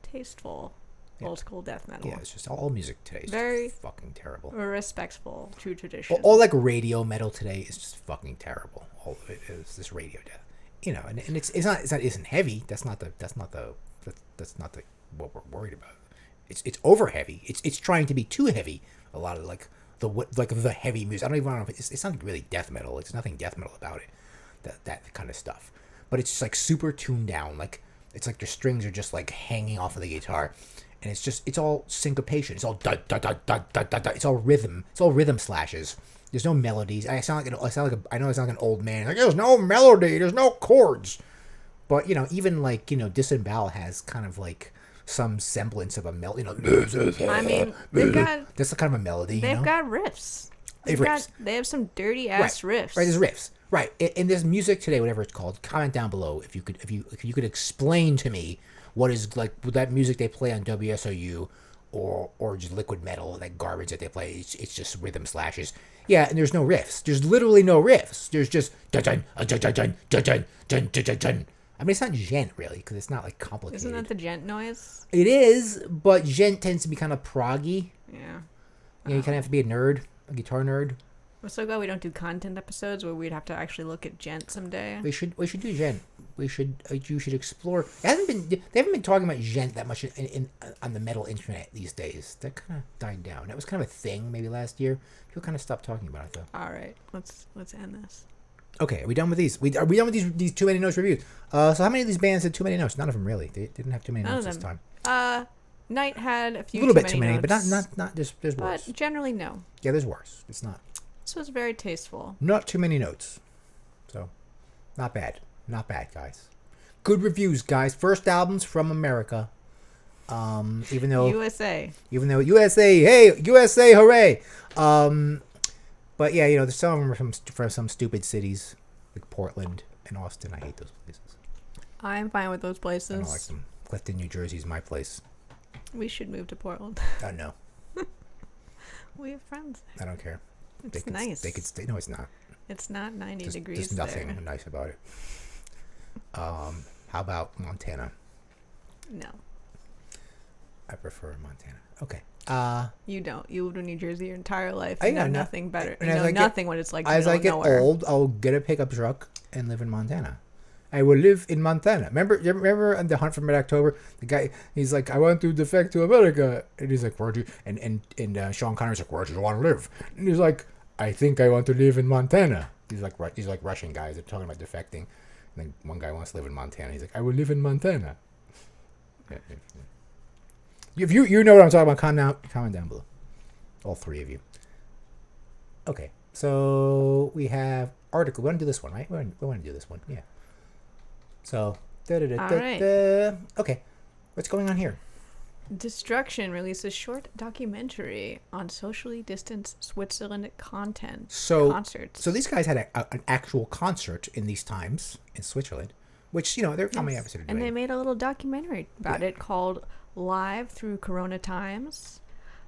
tasteful. Old school death metal. Yeah, it's just all music today is Very just fucking terrible. respectful, true tradition. All like radio metal today is just fucking terrible. All of it is this radio death. And it isn't heavy. That's not the what we're worried about. It's over heavy. It's trying to be too heavy. A lot of the heavy music. I don't even know if it's not really death metal. It's nothing death metal about it. That kind of stuff. But it's just like super tuned down. Like it's like the strings are just like hanging off of the guitar, and it's all syncopation. It's all da da da da da da da. It's all rhythm. It's all rhythm slashes. There's no melodies. I sound like an old man. Like there's no melody. There's no chords. But even like Disembowel has kind of like some semblance of a melody. I mean, they've got that's kind of a melody. They've got riffs. They have some dirty ass riffs. Right, there's riffs. Right, and there's music today, whatever it's called. Comment down below if you could explain to me what is like that music they play on WSOU or just liquid metal, that garbage that they play. It's just rhythm slashes. Yeah, and there's no riffs. There's literally no riffs. There's just dun dun dun dun dun dun dun dun dun dun. I mean, it's not djent really because it's not like complicated. Isn't that the djent noise? It is, but djent tends to be kind of proggy. Yeah. You kind of have to be a nerd, a guitar nerd. I'm so glad we don't do content episodes where we'd have to actually look at djent someday. We should do djent. You should explore. They haven't been talking about djent that much on the metal internet these days. That kind of died down. That was kind of a thing maybe last year. People kind of stopped talking about it though. All right, let's end this. Okay, are we done with these? Are we done with these too many notes reviews? So how many of these bands had too many notes? None of them really. They didn't have too many notes this time. Nite had a few. A little bit too many, but not. There's worse. But generally, no. Yeah, there's worse. It's not. This was very tasteful. Not too many notes. So, not bad. Not bad, guys. Good reviews, guys. First albums from America. Even though USA, hey, USA, hooray! But yeah, there's some of them are from some stupid cities like Portland and Austin. I hate those places. I'm fine with those places. I don't like them. Clifton, New Jersey is my place. We should move to Portland. Oh no. We have friends. I don't care. It's nice. They could stay. No, it's not. It's not 90 degrees There's nothing there. nice about it. How about Montana? No. I prefer Montana. Okay. You don't. You lived in New Jersey your entire life. I You know know nothing better. and You as know I nothing what it's like to As I get nowhere. old, I'll get a pickup truck and live in Montana. I will live in Montana. Remember on The Hunt for Red October? The guy, he's like, I want to defect to America. And he's like, where do you... And Sean Connery's like, where do you want to live? And he's like, I think I want to live in Montana. These like Russian guys. They're talking about defecting. And then one guy wants to live in Montana. He's like, I will live in Montana. If you know what I'm talking about, comment down below. All three of you. Okay, so we have article. We want to do this one, right? We want to do this one, yeah. So, okay, what's going on here? Destruction releases short documentary on socially distanced Switzerland concerts. So these guys had an actual concert in these times in Switzerland, which they're how many episodes are doing? And they made a little documentary about it called Live Through Corona Times,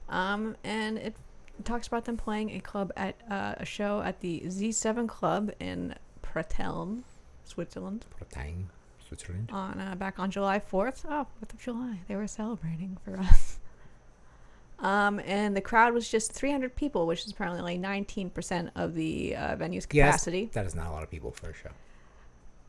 and it talks about them playing a show at the Z7 Club in Pratteln, Switzerland. Back on July 4th. Oh, 4th of July. They were celebrating for us. And the crowd was just 300 people, which is apparently like 19% of the venue's capacity. Yes, that is not a lot of people for a show.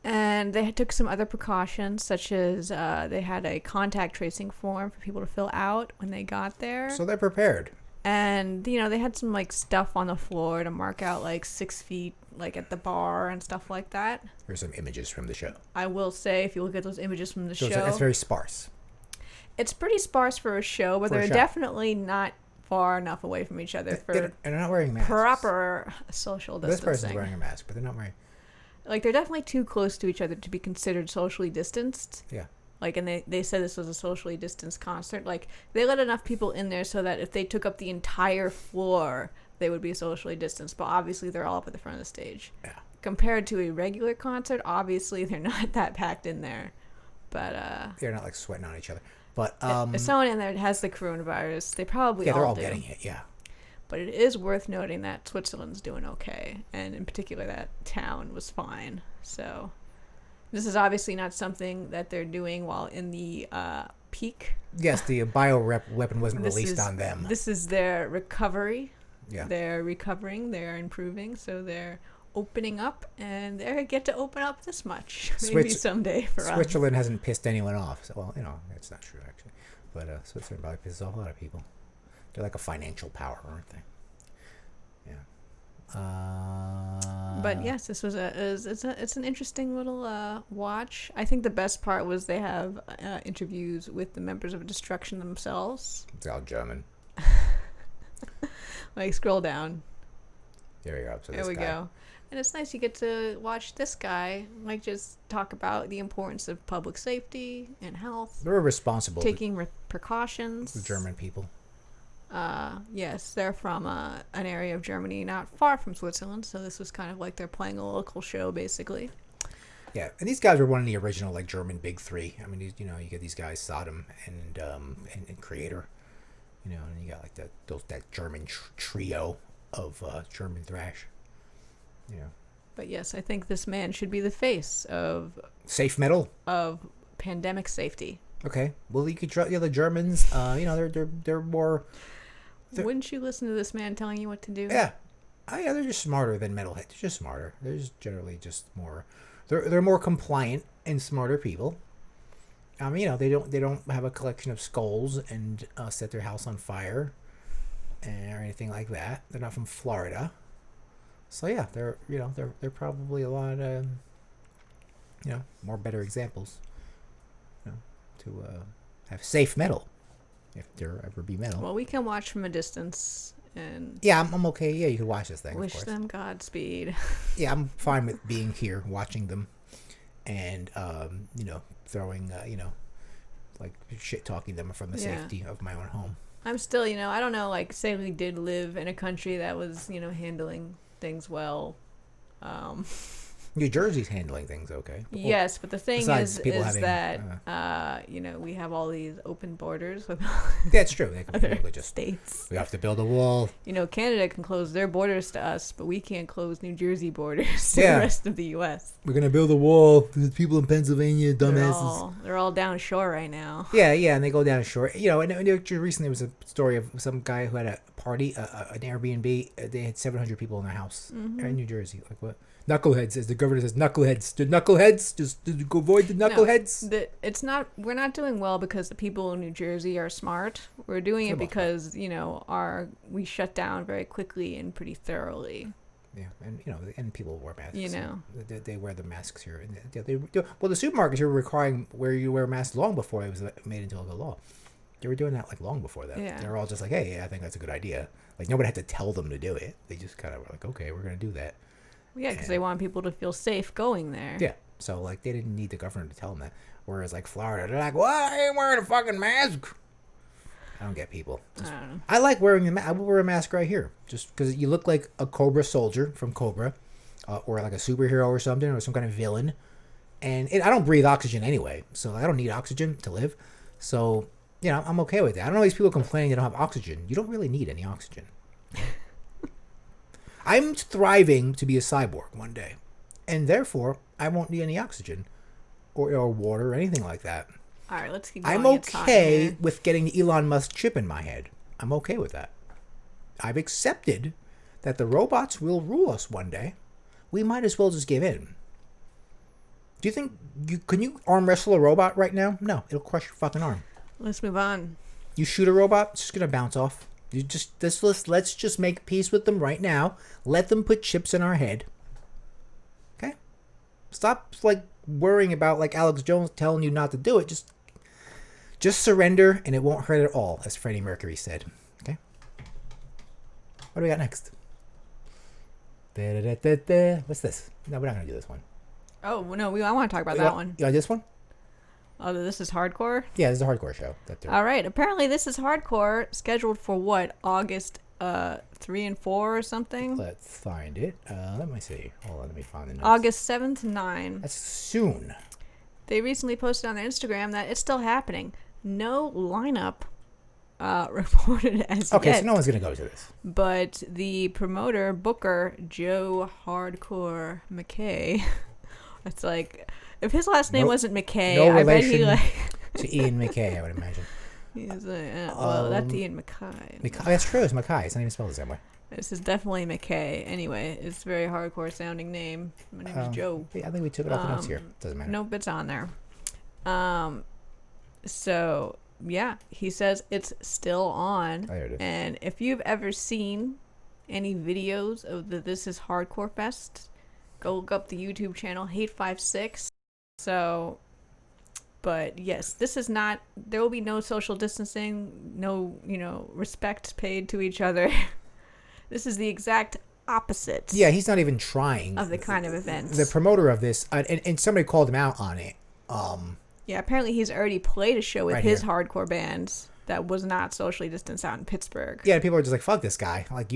And they took some other precautions, such as they had a contact tracing form for people to fill out when they got there. So they're prepared. And, they had some, stuff on the floor to mark out, 6 feet, at the bar and stuff like that. Here's some images from the show. I will say, if you look at those images from the show... It's very sparse. It's pretty sparse for a show, but they're definitely not far enough away from each other and they're not wearing masks. Proper social distancing. This person's wearing a mask, but they're not wearing... They're definitely too close to each other to be considered socially distanced. Yeah. And they said this was a socially distanced concert. They let enough people in there so that if they took up the entire floor, they would be socially distanced. But obviously, they're all up at the front of the stage. Yeah. Compared to a regular concert, obviously, they're not that packed in there. But, they're not, sweating on each other. But, if someone in there has the coronavirus, they probably all do. Yeah, they're all getting it, yeah. But it is worth noting that Switzerland's doing okay. And in particular, that town was fine. So... This is obviously not something that they're doing while in the peak. Yes, the weapon wasn't released on them. This is their recovery. Yeah. They're recovering. They're improving. So they're opening up, and they get to open up this much maybe someday for us. Switzerland hasn't pissed anyone off. So, well, that's not true actually. But Switzerland probably pisses off a lot of people. They're like a financial power, aren't they? Yeah. But yes, this was it's an interesting little watch. I think the best part was they have interviews with the members of Destruction themselves. It's all German. Like, scroll down. There you go. So there we go. And it's nice you get to watch this guy, like, just talk about the importance of public safety and health. They're responsible. Taking precautions. The German people. Yes, they're from an area of Germany not far from Switzerland, so this was kind of like they're playing a local show, basically. Yeah, and these guys were one of the original, like, German big three. I mean, you get these guys, Sodom and Creator, and you got like that German trio of German thrash. But yes, I think this man should be the face of safe metal, of pandemic safety. Okay, well, you could try the Germans. They're more. Wouldn't you listen to this man telling you what to do? Yeah, they're just smarter than metalheads. They're just smarter. They're just generally just more. They're more compliant and smarter people. They don't have a collection of skulls and set their house on fire, or anything like that. They're not from Florida. So yeah, they're probably a lot more better examples to have safe metal, if there ever be metal. Well, we can watch from a distance, and yeah, I'm okay. Yeah, you can watch this thing. Wish of course. them Godspeed. Yeah, I'm fine with being here, watching them, and throwing like shit talking them from the safety of my own home. I'm still, I don't know, like, say we did live in a country that was, handling things well. New Jersey's handling things okay. Yes, but the thing is that we have all these open borders with that's true. They can other just states. We have to build a wall. Canada can close their borders to us, but we can't close New Jersey borders to the rest of the U.S. We're gonna build a wall. There's people in Pennsylvania, dumbasses. They're all down shore right now. Yeah, and they go down shore. And recently there was a story of some guy who had a party, an Airbnb. They had 700 people in their house in New Jersey. Like, what? Knuckleheads, as the governor says, knuckleheads. The knuckleheads, just to avoid the knuckleheads. No, we're not doing well because the people in New Jersey are smart. We're doing it because, we shut down very quickly and pretty thoroughly. Yeah, and people wear masks. They wear the masks here. And the supermarkets here were requiring where you wear masks long before it was made into a law. They were doing that like long before that. Yeah. They were all just like, hey, yeah, I think that's a good idea. Like, nobody had to tell them to do it. They just kind of were like, okay, we're going to do that. Yeah, because they want people to feel safe going there. Yeah, so like they didn't need the governor to tell them that. Whereas like Florida, they're like, "What? I ain't wearing a fucking mask." I don't get people. I don't know. I like wearing the mask. I will wear a mask right here, just because you look like a Cobra soldier from Cobra, or like a superhero or something, or some kind of villain. And I don't breathe oxygen anyway, so I don't need oxygen to live. So I'm okay with that. I don't know these people complaining they don't have oxygen. You don't really need any oxygen. I'm thriving to be a cyborg one day, and therefore I won't need any oxygen or water or anything like that. All right, let's keep going. I'm okay with getting the Elon Musk chip in my head. I'm okay with that. I've accepted that the robots will rule us one day. We might as well just give in. Do you think can you arm wrestle a robot right now? No, it'll crush your fucking arm. Let's move on. You shoot a robot, it's just gonna bounce off. Let's just make peace with them right now. Let them put chips in our head. Okay? Stop like worrying about like Alex Jones telling you not to do it. Just surrender and it won't hurt at all, as Freddie Mercury said. Okay? What do we got next? What's this? No, we're not gonna do this one. Oh no, I want to talk about that one. You like this one? Oh, this is hardcore? Yeah, this is a hardcore show. All right. Apparently, this is hardcore, scheduled for what? August 3 and 4 or something? Let's find it. Let me see. Hold on, let me find the notes. August 7 to 9. That's soon. They recently posted on their Instagram that it's still happening. No lineup reported as yet. Okay, so no one's going to go to this. But the promoter, Booker, Joe Hardcore McKay, it's like... If his last name wasn't McKay, I bet he like... So Ian McKay, I would imagine. He's well, that's Ian McKay. Oh, that's true. It's McKay. It's not even spelled the same way. This is definitely McKay. Anyway, it's a very hardcore sounding name. My name is Joe. Yeah, I think we took it off the notes here. Doesn't matter. Nope, it's on there. So yeah, he says it's still on. Oh, there it is. And if you've ever seen any videos of the This Is Hardcore Fest, go look up the YouTube channel Hate56. So, but yes, this is not. There will be no social distancing, no respect paid to each other. This is the exact opposite. Yeah, he's not even trying of the kind of events. The promoter of this, and somebody called him out on it. Yeah, apparently he's already played a show with right his here. hardcore bands that was not socially distanced out in Pittsburgh. Yeah, people are just like, fuck this guy. Like,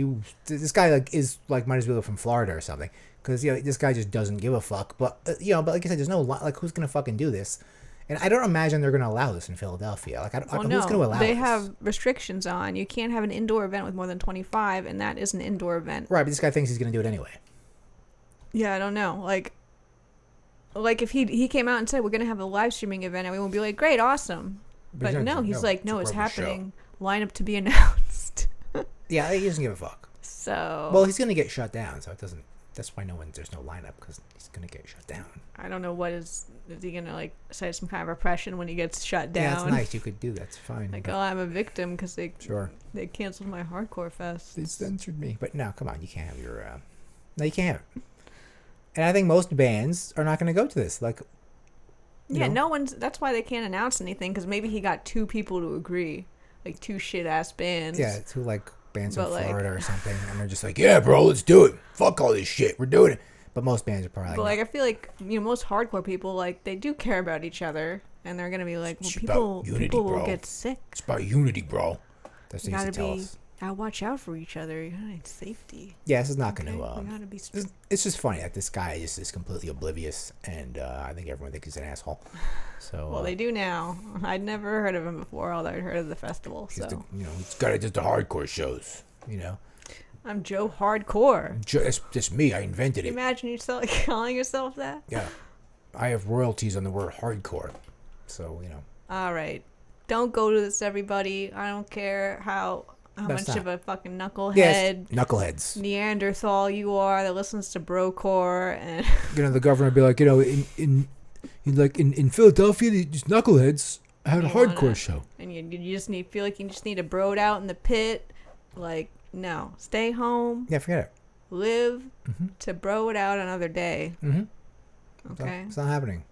this guy is like might as well be from Florida or something, because this guy just doesn't give a fuck. But but like I said, there's no like who's gonna fucking do this, and I don't imagine they're gonna allow this in Philadelphia. Like, who's gonna allow they this? have restrictions on. You can't have an indoor event with more than 25, and that is an indoor event. Right, but this guy thinks he's gonna do it anyway. Yeah, I don't know. Like if he came out and said we're gonna have a live streaming event, and we would be like, great, awesome. But no, he's like, no, it's happening. Line up to be announced. Yeah, he doesn't give a fuck. So well, he's gonna get shut down, so it doesn't. That's why there's no lineup, because he's gonna get shut down. I don't know is he gonna like cite some kind of repression when he gets shut down? Yeah, that's nice. You could do that's fine. Like, oh, I'm a victim because they they canceled my hardcore fest. They censored me. But no, come on, you can't have your. No, you can't have it. And I think most bands are not going to go to this. Like, yeah, no one's. That's why they can't announce anything, because maybe he got two people to agree, like two shit ass bands. Yeah, two like bands in Florida or something, and they're just like, yeah, bro, let's do it. Fuck all this shit, we're doing it. But most bands are probably. But I feel like most hardcore people they do care about each other, and they're gonna be like, well, people will get sick. It's about unity, bro. That's what they used to tell us. Gotta watch out for each other. It's safety. Yeah, this is not going to. Gotta be it's just funny that this guy is completely oblivious, and I think everyone thinks he's an asshole. So. Well, they do now. I'd never heard of him before, although I'd heard of the festival. He's he's got just the hardcore shows. I'm Joe Hardcore. Just me. I invented it. Imagine yourself calling yourself that. Yeah, I have royalties on the word hardcore. So All right, don't go to this, everybody. I don't care how much of a fucking knucklehead, knuckleheads, Neanderthal you are that listens to brocore, and the governor would be like, in Philadelphia, these knuckleheads had a hardcore show, and you just feel like you just need to bro it out in the pit. Like, no, stay home. Yeah, forget it. Live to bro it out another day. Okay, it's not happening.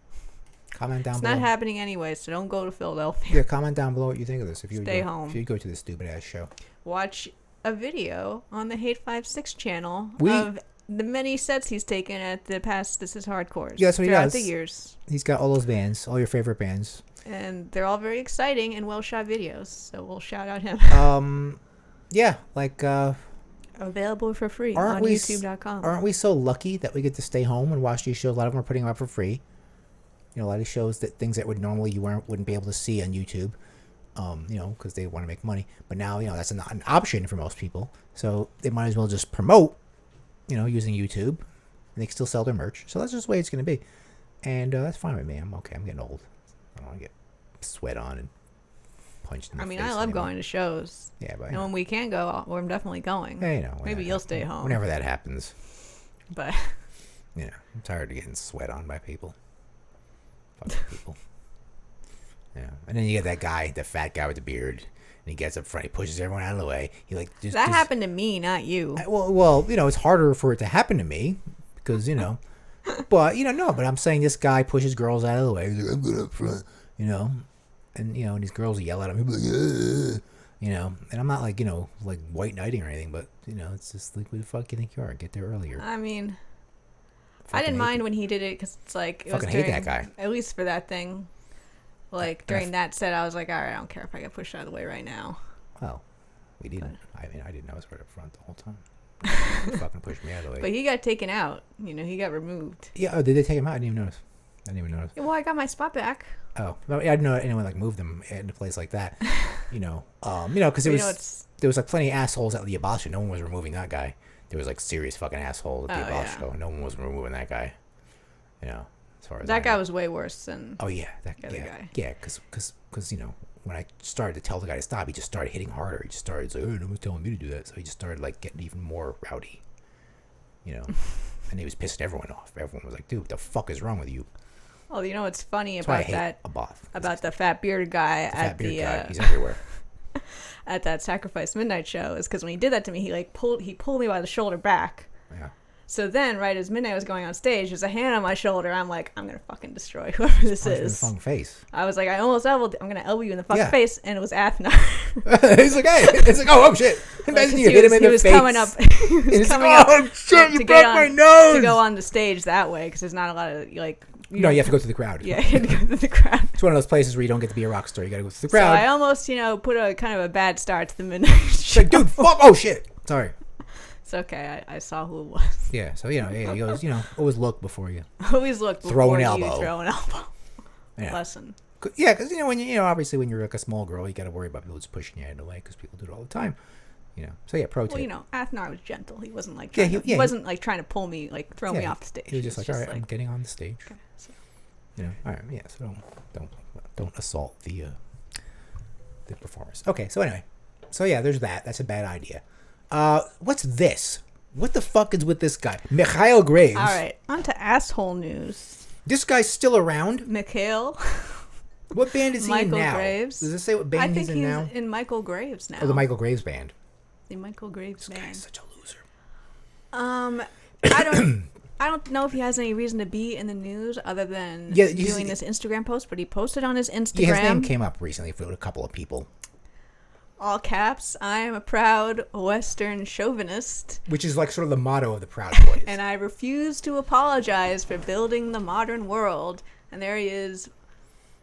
Comment down below. It's not happening anyway, so don't go to Philadelphia. Yeah, comment down below what you think of this. If you stay home. If you go to this stupid ass show, watch a video on the Hate56 channel of the many sets he's taken at the past This Is Hardcore. Yeah, that's what he does. Throughout the years. He's got all those bands, all your favorite bands, and they're all very exciting and well shot videos. So we'll shout out him. Yeah, like available for free on YouTube.com. Aren't we so lucky that we get to stay home and watch these shows? A lot of them are putting them up for free. A lot of shows things that would normally you wouldn't be able to see on YouTube, because they want to make money. But now, that's an option for most people. So they might as well just promote, using YouTube, and they can still sell their merch. So that's just the way it's going to be, and that's fine with me. I'm okay. I'm getting old. I don't want to get sweat on and punched in the face. I love going to shows. Yeah, but when we can go, I'm definitely going. Yeah, maybe you'll stay home whenever that happens. But I'm tired of getting sweat on by people. Fucking people. Yeah, and then you get that guy, the fat guy with the beard, and he gets up front, he pushes everyone out of the way. He happened to me, not you. Well, it's harder for it to happen to me because but no. But I'm saying this guy pushes girls out of the way. He's like, I'm good up front, and and these girls yell at him. He'll be like, and I'm not like like white knighting or anything, but it's just like, who the fuck you think you are? Get there earlier. I didn't mind when he did it because it's like it was hate that guy. At least for that thing, like during that set, I was like, all right, I don't care if I get pushed out of the way right now. Well, we didn't. I didn't know I was right up front the whole time. He fucking pushed me out of the way. But he got taken out. He got removed. Yeah. Oh, did they take him out? I didn't even notice. Well, I got my spot back. Oh, I didn't know anyone moved them into a place like that. Because there was like plenty of assholes at the ABSU. No one was removing that guy. There was like serious fucking asshole at the ABSU show. No one was removing that guy. as far as that I guy know. was way worse than. Oh yeah, that the other yeah, guy. yeah, because when I started to tell the guy to stop, he just started hitting harder. He just started like, oh, no one's telling me to do that. So he just started like getting even more rowdy, and he was pissing everyone off. Everyone was like, dude, what the fuck is wrong with you? Oh, you know what's funny That's why I about hate that? Abath. About the fat bearded guy The at fat beard the guy, he's everywhere. at that Sacrifice Midnight show is because when he did that to me, he pulled me by the shoulder back. Yeah. So then, right as Midnight was going on stage, there's a hand on my shoulder. I'm like, I'm gonna fucking destroy whoever this Punch him in the is. fucking face. I was like, I'm gonna elbow you in the fucking Yeah. face, and it was Athnar. He's like, hey, it's like, oh shit. Imagine you hit him in the face. He was coming up. Oh shit, you to broke my nose. To go on the stage that way, because there's not a lot of like. No, you have to go through the crowd. Yeah, you have to go through the crowd. It's one of those places where you don't get to be a rock star. You got to go through the So crowd. I almost, put a kind of a bad start to the Midnight It's show. like, dude, fuck. Oh shit. Sorry. It's okay. I saw who it was. Yeah. So he goes, always look before you. Always look before Throw an you elbow. throw an elbow. Yeah. Lesson. Yeah, because obviously when you're like a small girl, you got to worry about people just pushing you out of the way because people do it all the time. So yeah, pro tip. Well, Athnar was gentle. He wasn't like Yeah, trying he wasn't like trying to pull me, like throw me off the stage. He was just like, all right, I'm getting on the stage. Okay, so. All right, yeah. So don't assault the performers. Okay, so anyway, so yeah, there's that. That's a bad idea. What's this? What the fuck is with this guy, Micheal Graves? All right, on to asshole news. This guy's still around. Micheal. What band is he in Micheal now? Graves. Does it say what band he's in now? I think he's in Micheal Graves now. Oh, the Micheal Graves band. The Micheal Graves This band. guy's such a loser. I don't know if he has any reason to be in the news other than Yeah, doing this Instagram post, but he posted on his Instagram. Yeah, his name came up recently with a couple of people. All caps, I am a proud Western chauvinist. Which is like sort of the motto of the Proud Boys. And I refuse to apologize for building the modern world. And there he is,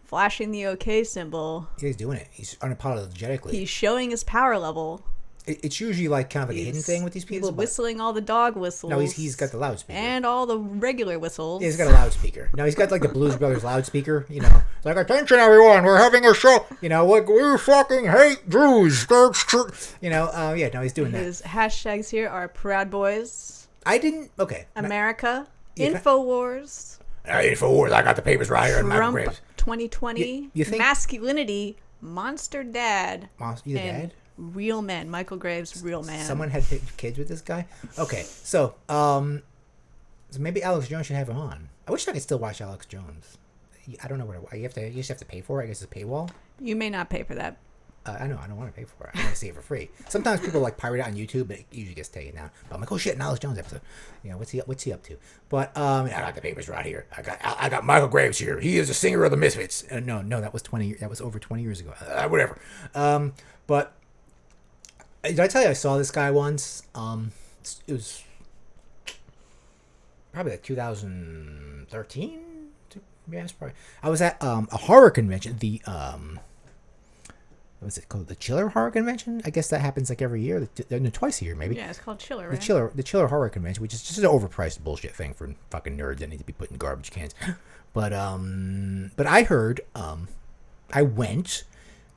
flashing the OK symbol. Yeah, he's doing it. He's unapologetically. He's showing his power level. It's usually like kind of like a hidden thing with these people. He's whistling all the dog whistles. No, he's got the loudspeaker. And all the regular whistles. Yeah, he's got a loudspeaker. No, he's got like the Blues Brothers loudspeaker, It's like, attention everyone, we're having a show. Like, we fucking hate Jews. That's true. No, he's doing that. His hashtags here are Proud Boys. Okay. America. Yeah, Infowars. Infowars, I got the papers right here. Trump 2020. You think? Masculinity. Monster Dad. You the and dad? Real Men. Micheal Graves, Real Man. Someone had kids with this guy? Okay, so maybe Alex Jones should have him on. I wish I could still watch Alex Jones. I don't know where you just have to pay for it. I guess it's a paywall. You may not pay for that. I know. I don't want to pay for it. I want to see it for free. Sometimes people like pirate it on YouTube, but it usually gets taken down. But I'm like, oh shit, an Alex Jones episode. What's he up to? But I got the papers right here. I got Micheal Graves here. He is a singer of the Misfits. No, that was over 20 years ago. Whatever. But did I tell you I saw this guy once? It was probably like 2013. Yeah, it's probably. I was at a horror convention. What's it called? The Chiller Horror Convention? I guess that happens like every year. Twice a year, maybe. Yeah, it's called Chiller, right? The Chiller Horror Convention, which is just an overpriced bullshit thing for fucking nerds that need to be put in garbage cans. But I heard, I went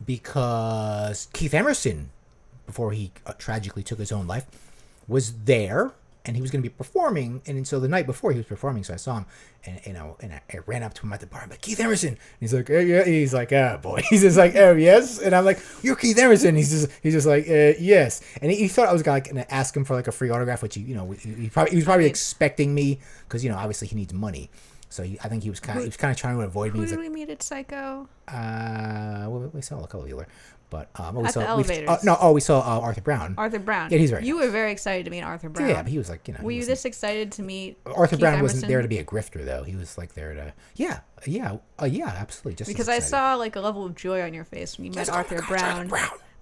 because Keith Emerson, before he tragically took his own life, was there. And he was going to be performing, and so the night before he was performing, so I saw him, and I ran up to him at the bar. I'm like, Keith Emerson. And he's like, yeah. He's like, boy. He's just like, oh yes. And I'm like, you're Keith Emerson. He's just like, yes. And he thought I was going to ask him for like a free autograph, which he was probably expecting me because obviously he needs money. So I think he was kind of trying to avoid me. Who did we meet at Psycho? We saw a couple of you there. But we saw we saw Arthur Brown. Arthur Brown. Yeah, he's very. You were very excited to meet Arthur Brown. Yeah, but he was like, Were you this excited to meet Arthur Keith Brown? Emerson? Wasn't there to be a grifter though. He was like there to. Yeah, absolutely. Just because I saw like a level of joy on your face when you met Arthur Brown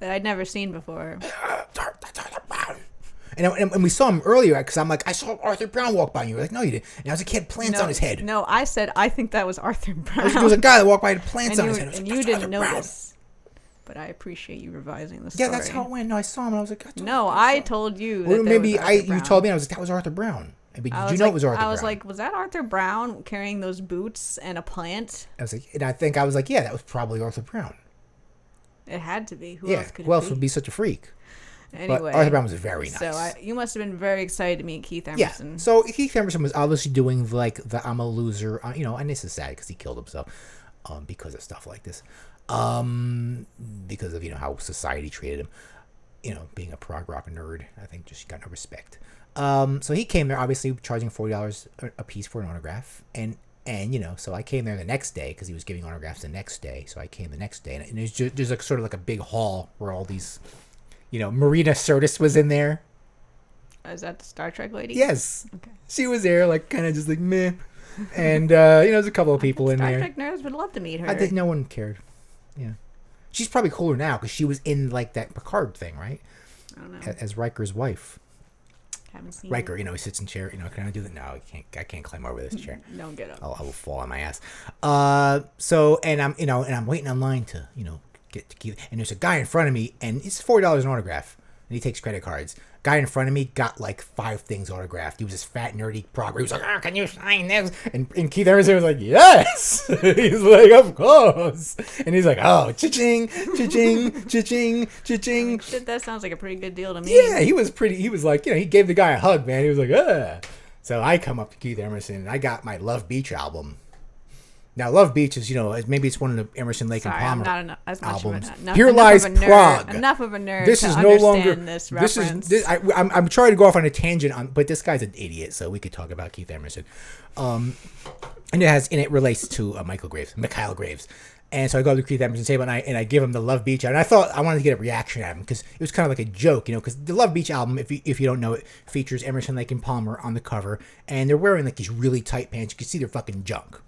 that I'd never seen before. Arthur Brown. And we saw him earlier because I'm like, I saw Arthur Brown walk by, and you were like, no, you didn't. And I was like, he had plants on his head. No, I said I think that was Arthur Brown. There was a guy that walked by with plants on his head. And you didn't notice. But I appreciate you revising the story. Yeah, that's how it went. No, I saw him and I was like, I told you. Well, maybe you told me and I was like, that was Arthur Brown. But did you know it was Arthur Brown? I was like, was that Arthur Brown carrying those boots and a plant? I was like, and I was like, yeah, that was probably Arthur Brown. It had to be. Who else could it be? Who else would be such a freak? Anyway, but Arthur Brown was very nice. So you must have been very excited to meet Keith Emerson. Yeah. So Keith Emerson was obviously doing like the I'm a loser, and this is sad because he killed himself because of stuff like this, because of how society treated him, being a prog rock nerd. I think just got no respect. So he came there obviously charging $40 a piece for an autograph, and so I came there the next day because he was giving autographs the next day. So I came the next day, and there's like sort of like a big hall where all these, Marina Sirtis was in there. Is that the Star Trek lady? Yes. Okay. She was there, like kind of just like meh, and there's a couple of people in there. Star Trek nerds would love to meet her. I think no one cared. Yeah, she's probably cooler now because she was in like that Picard thing, right? I don't know. As Riker's wife. Haven't seen Riker, he sits in chair. Can I do that? No, I can't climb over this chair. Don't get up. I will fall on my ass. So and I'm waiting online to get to Keith, and there's a guy in front of me, and it's $40 an autograph, and he takes credit cards. Guy in front of me got like 5 things autographed. He was this fat nerdy prog. He was like, "Can you sign this?" And Keith Emerson was like, "Yes." He's like, "Of course." And he's like, "Oh, cha-ching, cha-ching, cha-ching, cha-ching." Shit, that sounds like a pretty good deal to me. Yeah, he was pretty. He was like, he gave the guy a hug, man. He was like, "Ah." So I come up to Keith Emerson, and I got my Love Beach album. Now, Love Beach is, maybe it's one of the Emerson, Lake and Palmer I'm not as much albums. Of a, Here Lies Prague. Enough of a nerd. This to is no longer. This reference. I'm trying to go off on a tangent but this guy's an idiot, so we could talk about Keith Emerson. And it relates to Micheal Graves. And so I go to Keith Emerson's table and I give him the Love Beach, and I thought I wanted to get a reaction at him because it was kind of like a joke, because the Love Beach album, if you don't know it, features Emerson, Lake and Palmer on the cover, and they're wearing like these really tight pants. You can see their fucking junk.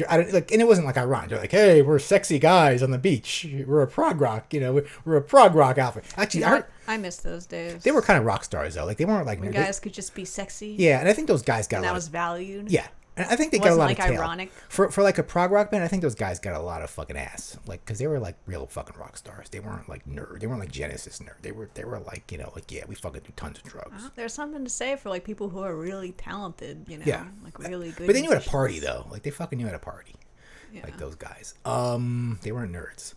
And it wasn't like ironic. They're like, "Hey, we're sexy guys on the beach. We're a prog rock, we're a prog rock outfit." Actually, I miss those days. They were kind of rock stars though. Like they weren't like when guys could just be sexy. Yeah, and I think those guys got that was valued. Yeah. And I think they got a lot of tail. Ironic. For like a prog rock band, I think those guys got a lot of fucking ass. Like, because they were like real fucking rock stars. They weren't like nerd. They weren't like Genesis nerd. They were like, yeah, we fucking do tons of drugs. There's something to say for like people who are really talented, Yeah. like really good. But they knew how to party though. Like they fucking knew how to party. Yeah. Like those guys. They weren't nerds.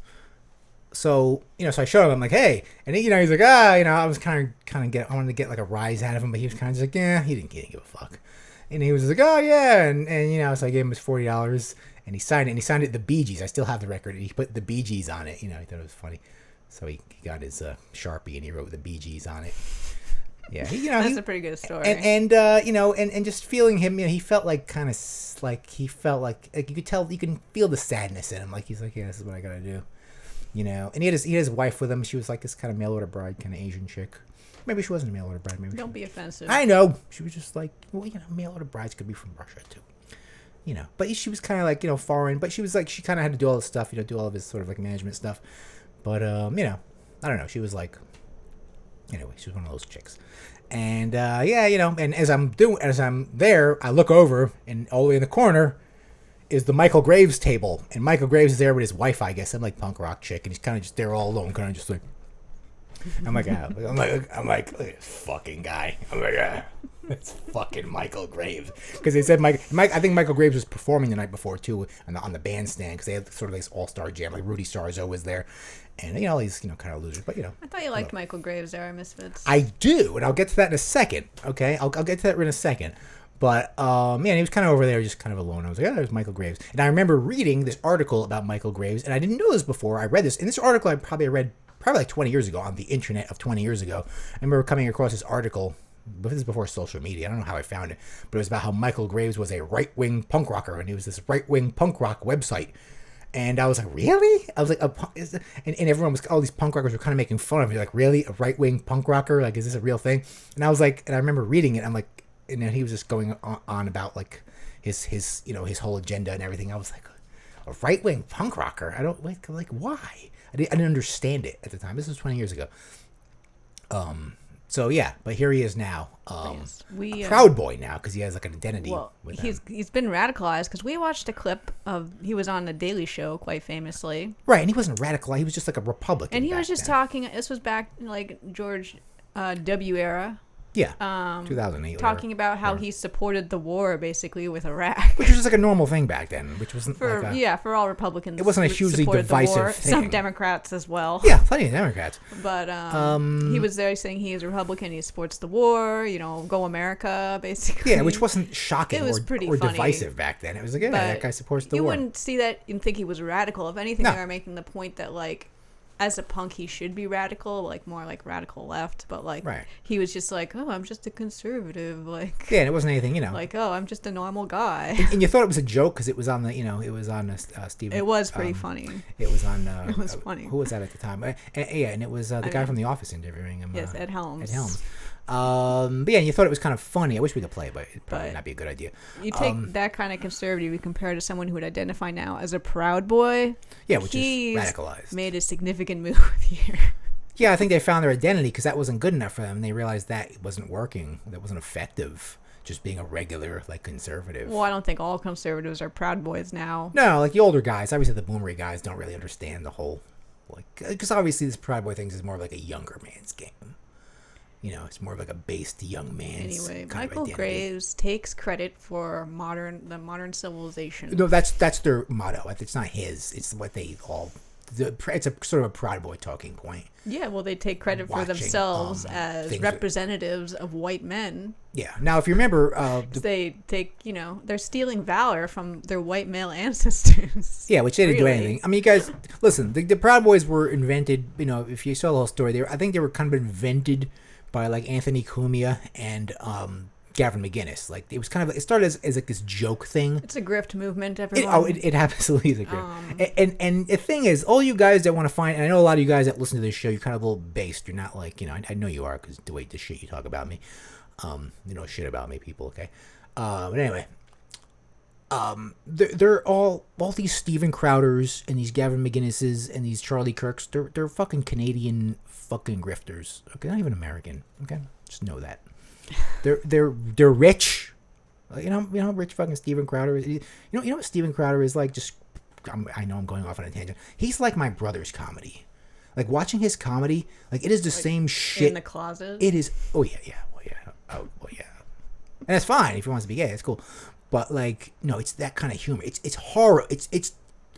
So, so I showed him, I'm like, "Hey," and he, he's like, I was I wanted to get like a rise out of him, but he was kind of just like, yeah, he didn't give a fuck. And he was like, "Oh yeah," and so I gave him his $40, and he signed it. And he signed it the Bee Gees. I still have the record. And he put the Bee Gees on it. He thought it was funny, so he got his Sharpie and he wrote the Bee Gees on it. Yeah, that's a pretty good story. And just feeling him, he felt like you could tell, you can feel the sadness in him. Like he's like, "Yeah, this is what I gotta do," And he had his wife with him. She was like this kind of mail order bride, kind of Asian chick. Maybe she wasn't a mail order bride. Maybe don't be offensive. I know she was just like, well, mail order brides could be from Russia too, But she was kind of like foreign. But she was like, she kind of had to do all this stuff, do all of his sort of like management stuff. But I don't know. She was like, anyway, she was one of those chicks. And and as I'm there, I look over, and all the way in the corner is the Micheal Graves table, and Micheal Graves is there with his wife, I guess, some like punk rock chick, and he's kind of just there all alone, kind of just like. I'm like, look at this fucking guy. I'm like, it's fucking Micheal Graves. Because they said I think Micheal Graves was performing the night before too on the bandstand, because they had sort of this all-star jam, like Rudy Sarzo was there, and all these kind of losers. But I thought you liked Micheal Graves era Misfits. I do, and I'll get to that in a second. Okay, I'll get to that in a second. But he was kind of over there, just kind of alone. I was like, there's Micheal Graves. And I remember reading this article about Micheal Graves, and I didn't know this before. I read this, and this article I probably read like 20 years ago on the internet of 20 years ago. I remember coming across this article, but this is before social media. I don't know how I found it, but it was about how Micheal Graves was a right-wing punk rocker, and he was this right-wing punk rock website. And I was like, really? I was like, and everyone was, all these punk rockers were kind of making fun of me, like, really? A right-wing punk rocker? Like, is this a real thing? And I was like, and I remember reading it, I'm like, and then he was just going on about like his whole agenda and everything. I was like, a right-wing punk rocker? I don't like why? I didn't understand it at the time. This was 20 years ago. So yeah, but here he is now. A proud boy now, because he has like an identity. Well, he's been radicalized, because we watched a clip of, he was on the Daily Show quite famously. Right, and he wasn't radicalized. He was just like a Republican. And he was just talking. This was back in like George W. era. Yeah, 2008. Talking about how he supported the war basically with Iraq. Which was just like a normal thing back then, which wasn't for like a, for all Republicans. It wasn't a hugely divisive thing. Some Democrats as well. Yeah, plenty of Democrats. But he was there saying he is Republican. He supports the war. Go America, basically. Yeah, which wasn't shocking or funny. divisive back then. It was like, yeah, that guy supports the war. You wouldn't see that and think he was radical. If anything, No. they were making the point that like, as a punk, he should be radical, like more like radical left. But like, he was just like, oh, I'm just a conservative. Like, yeah, and it wasn't anything, like, oh, I'm just a normal guy. And you thought it was a joke because it was on the, it was on Stephen. It was pretty funny. It was on. It was funny. Who was that at the time? And it was the guy from The Office interviewing him. Yes, Ed Helms. Ed Helms. But yeah, you thought it was kind of funny. I wish we could play it, but it'd probably not be a good idea. You take that kind of conservative, you compare to someone who would identify now as a Proud Boy. Yeah, which is radicalized. Made a significant move here. Yeah, I think they found their identity because that wasn't good enough for them. And they realized that it wasn't working. That wasn't effective. Just being a regular, like, conservative. Well, I don't think all conservatives are Proud Boys now. No, like the older guys. Obviously, the boomery guys don't really understand the whole, like, because obviously this Proud Boy thing is more of like a younger man's game. It's more of like a based young man's Anyway, kind Micheal of identity. Graves takes credit for the modern civilization. No, that's their motto. It's not his. It's what they all. It's a sort of a Proud Boy talking point. Yeah, well, they take credit for themselves as representatives of white men. Yeah. Now, if you remember, they take, they're stealing valor from their white male ancestors. Yeah, which they didn't do anything. I mean, you guys, listen. The Proud Boys were invented. If you saw the whole story, I think they were kind of invented by like Anthony Cumia and Gavin McInnes. Like it started as like this joke thing. It's a grift movement, everyone. It absolutely is a grift. And the thing is, all you guys that want to find, and I know a lot of you guys that listen to this show, you're kind of a little based. You're not like, I know you are because the way the shit you talk about me, you know shit about me, people. Okay, but anyway, they're all these Steven Crowders and these Gavin McInneses and these Charlie Kirks. They're fucking Canadian fucking grifters. Okay, not even American. Okay, just know that. They're rich. Rich fucking Steven Crowder is. You know what Steven Crowder is like? I know I'm going off on a tangent. He's like my brother's comedy. Like watching his comedy, like it is the same shit. In the closet. It is. Oh yeah. And that's fine if he wants to be gay. That's cool. But like, no, it's that kind of humor. It's horror. It's.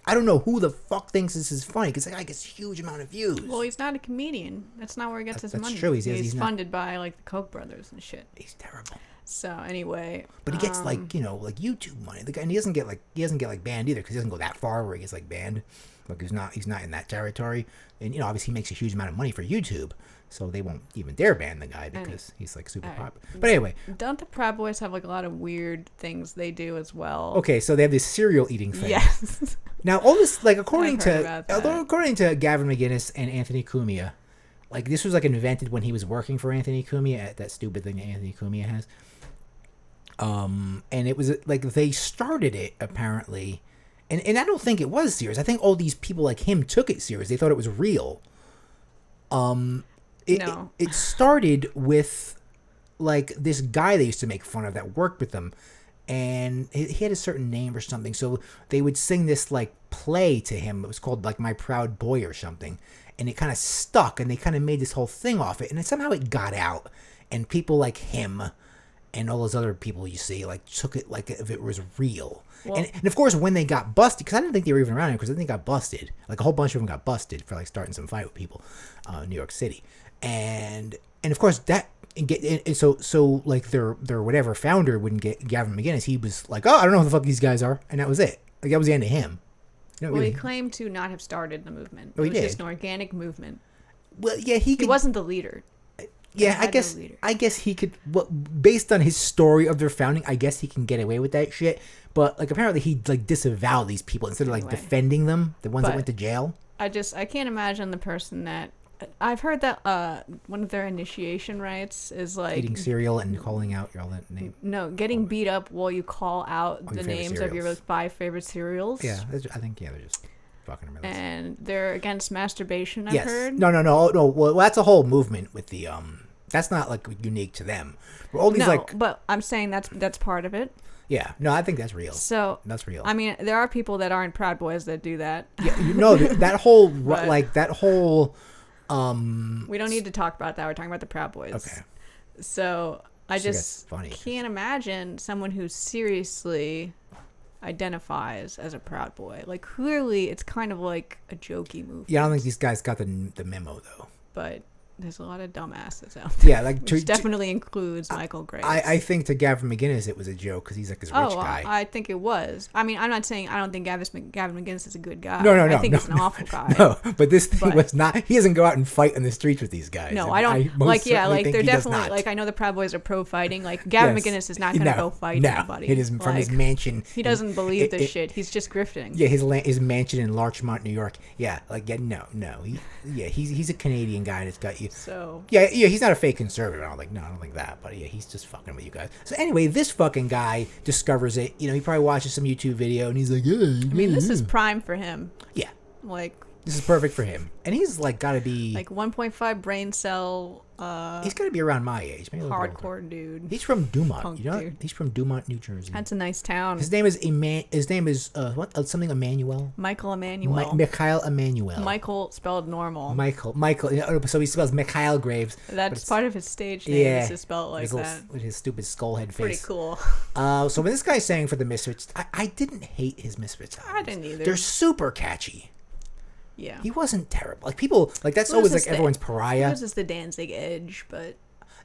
I don't know who the fuck thinks this is funny because the guy gets a huge amount of views. Well, he's not a comedian. That's not where he gets his money. That's true. He's funded by like the Koch brothers and shit. He's terrible. So anyway, but he gets like YouTube money. The guy, and he doesn't get like banned either because he doesn't go that far where he gets like banned. Like he's not in that territory. And obviously he makes a huge amount of money for YouTube. So they won't even dare ban the guy because he's like super popular. But anyway. Don't the Proud Boys have like a lot of weird things they do as well? Okay, so they have this cereal eating thing. Yes. Now all this, like according to Gavin McInnes and Anthony Cumia, like this was like invented when he was working for Anthony Cumia at that stupid thing that Anthony Cumia has. And it was like they started it apparently, and I don't think it was serious. I think all these people like him took it serious. They thought it was real. It started with like this guy they used to make fun of that worked with them, and he had a certain name or something. So they would sing this like play to him. It was called like My Proud Boy or something, and it kind of stuck, and they kind of made this whole thing off it, and somehow it got out, and people like him and all those other people you see like took it like if it was real. Well, and of course when they got busted, because I didn't think they were even around here, because I think they got busted, like a whole bunch of them got busted for like starting some fight with people in New York City, and of course that and so like their whatever founder wouldn't get Gavin McInnes. He was like, oh, I don't know who the fuck these guys are, and that was it. Like that was the end of him. He claimed to not have started the movement. It was just an organic movement. Well, yeah, he wasn't the leader. Yeah, I guess he could. Well, based on his story of their founding, I guess he can get away with that shit. But like, apparently, he like disavowed these people instead of like defending them, the ones that went to jail. I can't imagine the person that I've heard that one of their initiation rites is like eating cereal and calling out your name. No, getting beat up while you call out the names cereals of your 5 favorite cereals. Yeah, I think they're just fucking around. And they're against masturbation. I've heard. No. Well, that's a whole movement with the That's not like unique to them. All these but I'm saying that's part of it. Yeah, no, I think that's real. So that's real. I mean, there are people that aren't Proud Boys that do that. Yeah, that whole like that whole. We don't need to talk about that. We're talking about the Proud Boys. Okay. So I So that's just funny. can't imagine someone who seriously identifies as a Proud Boy. Like, clearly, it's kind of like a jokey movement. Yeah, I don't think these guys got the memo though. But there's a lot of dumbasses out there. Yeah, like Which definitely includes Micheal Graves. I think to Gavin McInnes it was a joke because he's like this rich guy. I think it was. I mean, I'm not saying I don't think Gavin McInnes is a good guy. No, I think he's an awful guy. No, but this thing was not. He doesn't go out and fight in the streets with these guys. No, And I don't. They're definitely not. like, I know the Proud Boys are pro fighting. Like, Gavin McInnes is not going to go fight anybody. It is from his mansion. He doesn't believe this shit. He's just grifting. Yeah, his mansion in Larchmont, New York. Yeah, like no. He's a Canadian guy that's got you. So Yeah, he's not a fake conservative. I don't think that. But yeah, he's just fucking with you guys. So anyway, this fucking guy discovers it. You know, he probably watches some YouTube video and he's like, yeah. I mean, this is prime for him. Yeah. Like, this is perfect for him. And he's like got to be like 1.5 brain cell. He's got to be around my age. Maybe Hardcore dude. He's from Dumont. Punk You know, dude. he's from Dumont, New Jersey. That's a nice town. His name is something Emmanuel. Michael Emmanuel. Micheal Emmanuel. Michael spelled normal. Michael. So he spells Micheal Graves. That's part of his stage name. Yeah, Is to spell it like that. With his stupid skull head face. Pretty cool. So when this guy's saying for the Misfits, I didn't hate his Misfits albums. I didn't either. They're super catchy. Yeah. He wasn't terrible. Like people, like that's What always is like everyone's pariah. This is the Danzig edge, but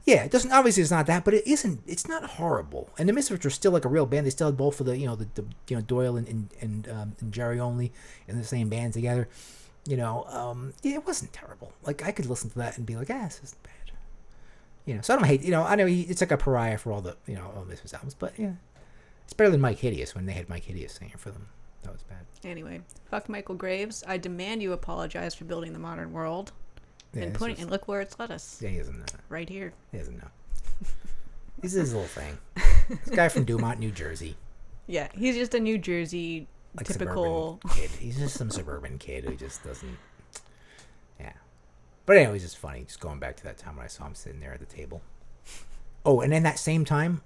Yeah, it doesn't. Obviously, it's not that, but it isn't. It's not horrible. And the Misfits are still like a real band. They still had both of the Doyle and Jerry Only in the same band together. Yeah, it wasn't terrible. Like I could listen to that and be like, this isn't bad. So I don't hate. I know it's like a pariah for all the all the Misfits albums, but yeah, it's better than Mike Hideous when they had Mike Hideous singing for them. That was bad. Anyway, fuck Micheal Graves. I demand you apologize for building the modern world. Yeah, And look where it's led us. Yeah, he doesn't know. Right here. He doesn't know. This is his little thing. This guy from Dumont, New Jersey. Yeah, he's just a New Jersey Like typical kid. He's just some suburban kid who just doesn't. Yeah. But anyway, it's just funny. Just going back to that time when I saw him sitting there at the table. Oh, and then that same time,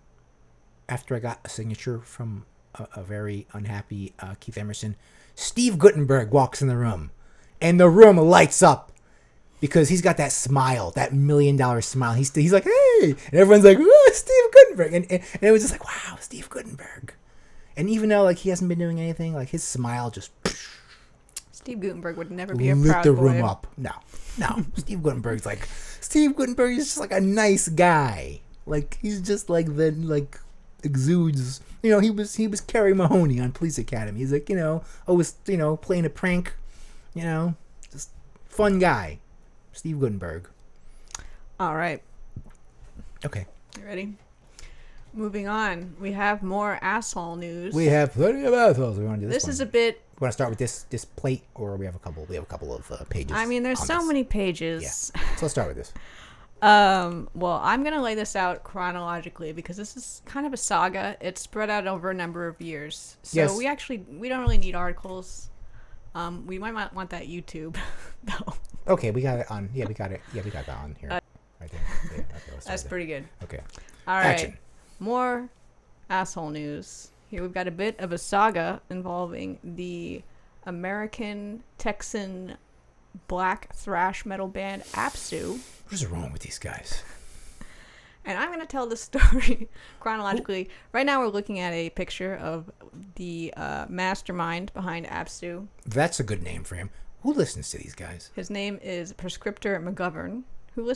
after I got a signature from a very unhappy Keith Emerson, Steve Guttenberg walks in the room, and the room lights up because he's got that smile, that $1 million smile. He's like, hey, and everyone's like, oh, Steve Guttenberg, and it was just like, wow, Steve Guttenberg. And even though like he hasn't been doing anything, like his smile just Steve Guttenberg would never be a lit Proud the Boy. room up. No, Steve Guttenberg is just like a nice guy. Like he's just like exudes. He was Kerry Mahoney on Police Academy. He's like always playing a prank. Just fun guy. Steve Guttenberg. All right. Okay. You ready? Moving on. We have more asshole news. We have plenty of assholes. We want to do this. This is a bit. You want to start with this plate, or we have a couple of pages. I mean, there's so this. many pages. Yeah. So let's start with this. Well, I'm going to lay this out chronologically because this is kind of a saga. It's spread out over a number of years. So Yes. we don't really need articles. We might not want that YouTube, though. Okay, we got it on. Yeah, we got it. Yeah, we got that on here. Right there. Yeah, okay, let's That's start pretty good. there. Okay. All right. Action. More asshole news. Here we've got a bit of a saga involving the American Texan black thrash metal band APSU. What is wrong with these guys? And I'm going to tell the story chronologically. Right now we're looking at a picture of the mastermind behind APSU. That's a good name for him. Who listens to these guys? His name is Prescriptor McGovern.